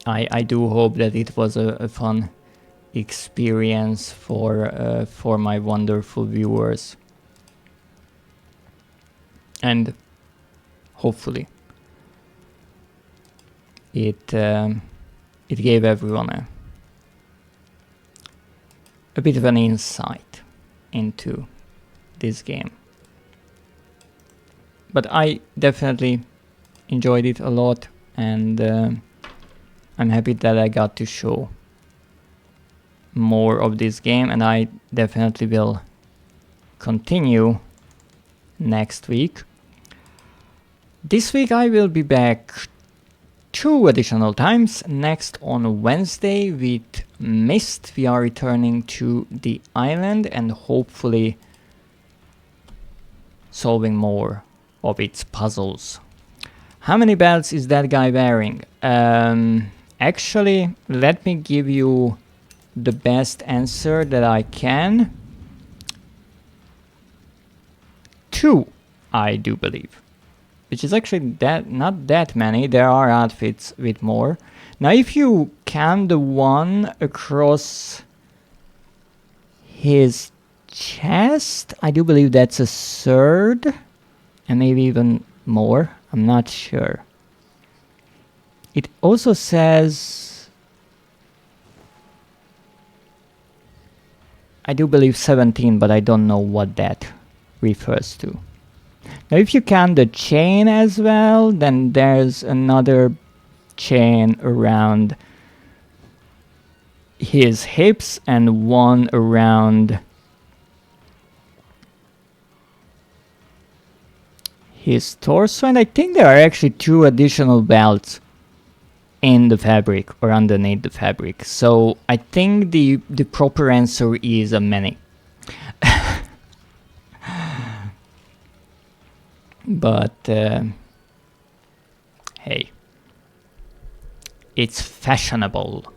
I do hope that it was a fun experience for my wonderful viewers. And hopefully it gave everyone a bit of an insight into this game. But I definitely enjoyed it a lot, and I'm happy that I got to show more of this game, and I definitely will continue next week. This week I will be back 2 additional times. Next on Wednesday with Mist, we are returning to the island and hopefully solving more of its puzzles. How many belts is that guy wearing? Actually, let me give you the best answer that I can. 2, I do believe. Which is actually not that many. There are outfits with more. Now if you count the one across his chest, I do believe that's a 3rd. And maybe even more. I'm not sure. It also says, I do believe 17, but I don't know what that refers to. Now if you count the chain as well, then there's another chain around his hips and one around his torso, and I think there are actually 2 additional belts in the fabric or underneath the fabric. So I think the proper answer is a many. But hey, it's fashionable.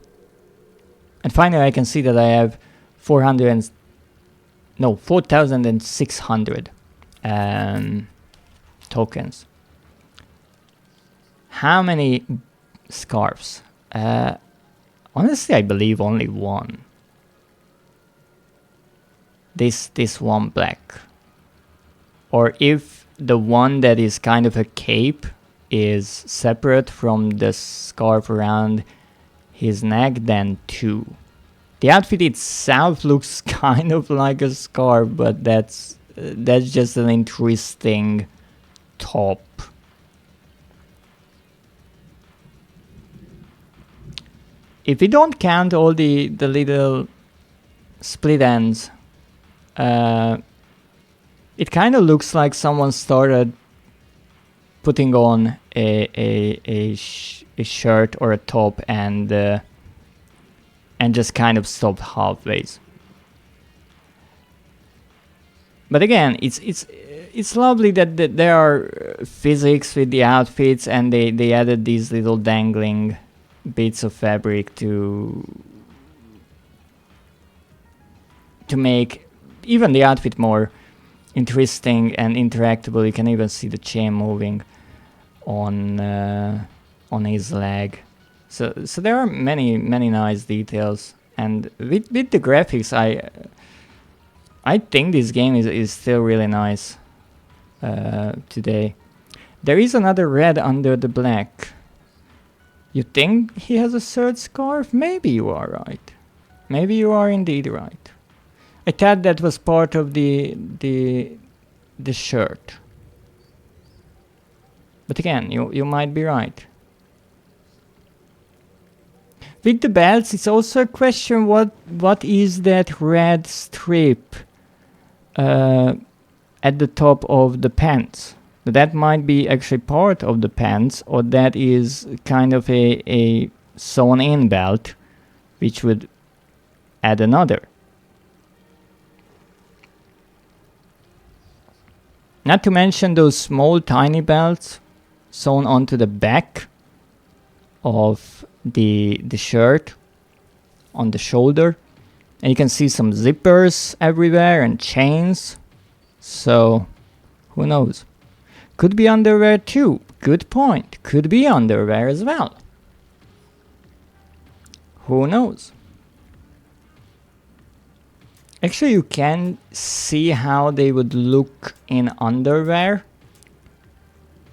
And finally I can see that I have 4,600 tokens. How many scarves? Honestly, I believe only one. This one black. Or if the one that is kind of a cape is separate from the scarf around his neck, then 2. The outfit itself looks kind of like a scarf, but that's just an interesting top. If we don't count all the little split ends, it kind of looks like someone started putting on a shirt or a top and just kind of stopped halfway. But again, it's lovely that there are physics with the outfits, and they added these little dangling bits of fabric to make even the outfit more interesting and interactable. You can even see the chain moving on his leg. So there are many nice details, and with the graphics, I think this game is still really nice today. There is another red under the black. You think he has a 3rd scarf? Maybe you are right. Maybe you are indeed right. I thought that was part of the shirt. But again, you might be right. With the belts, it's also a question what is that red strip at the top of the pants? That might be actually part of the pants, or that is kind of a sewn in belt, which would add another. Not to mention those small tiny belts sewn onto the back of the shirt on the shoulder, and you can see some zippers everywhere and chains. So who knows? Could be underwear too. Good point. Could be underwear as well. Who knows? Actually, you can see how they would look in underwear,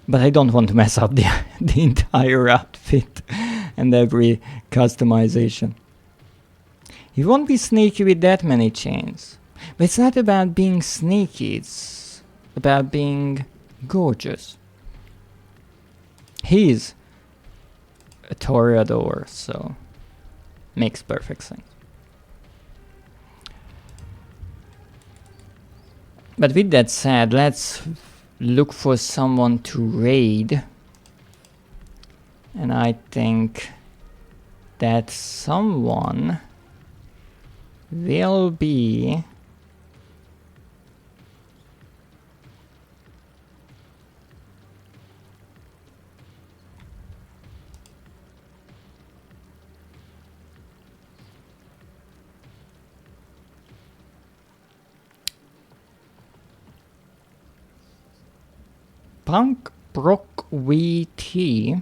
but I don't want to mess up the entire outfit and every customization. You won't be sneaky with that many chains. But it's not about being sneaky, it's about being gorgeous. He's a toreador, so makes perfect sense. But with that said, let's look for someone to raid. And I think that someone will be Punk Brock VT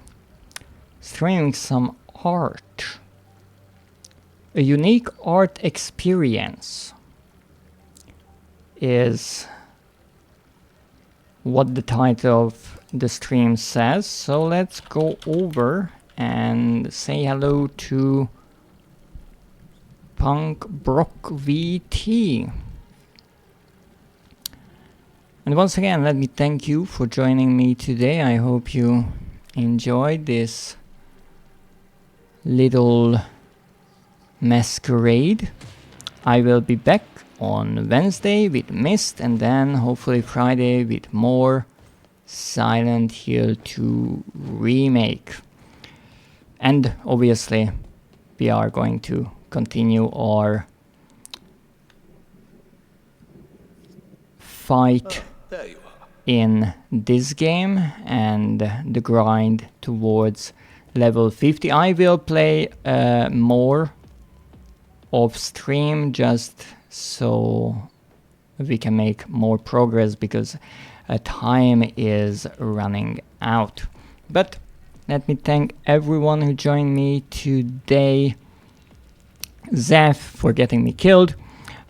streaming some art. A unique art experience is what the title of the stream says. So let's go over and say hello to Punk Brock VT. And once again, let me thank you for joining me today. I hope you enjoyed this little masquerade. I will be back on Wednesday with Mist, and then hopefully Friday with more Silent Hill 2 remake. And obviously we are going to continue our fight There you are. in this game and the grind towards level 50. I will play more off stream just so we can make more progress, because time is running out. But let me thank everyone who joined me today. Zeph for getting me killed,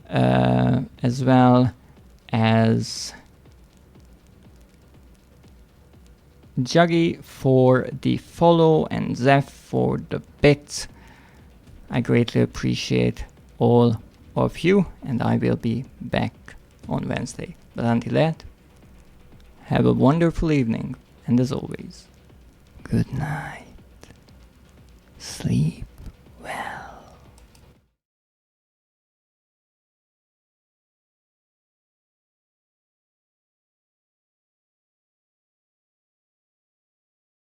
as well as Juggy for the follow and Zeph for the bits. I greatly appreciate all of you, and I will be back on Wednesday. But until that, have a wonderful evening, and as always, good night. Sleep.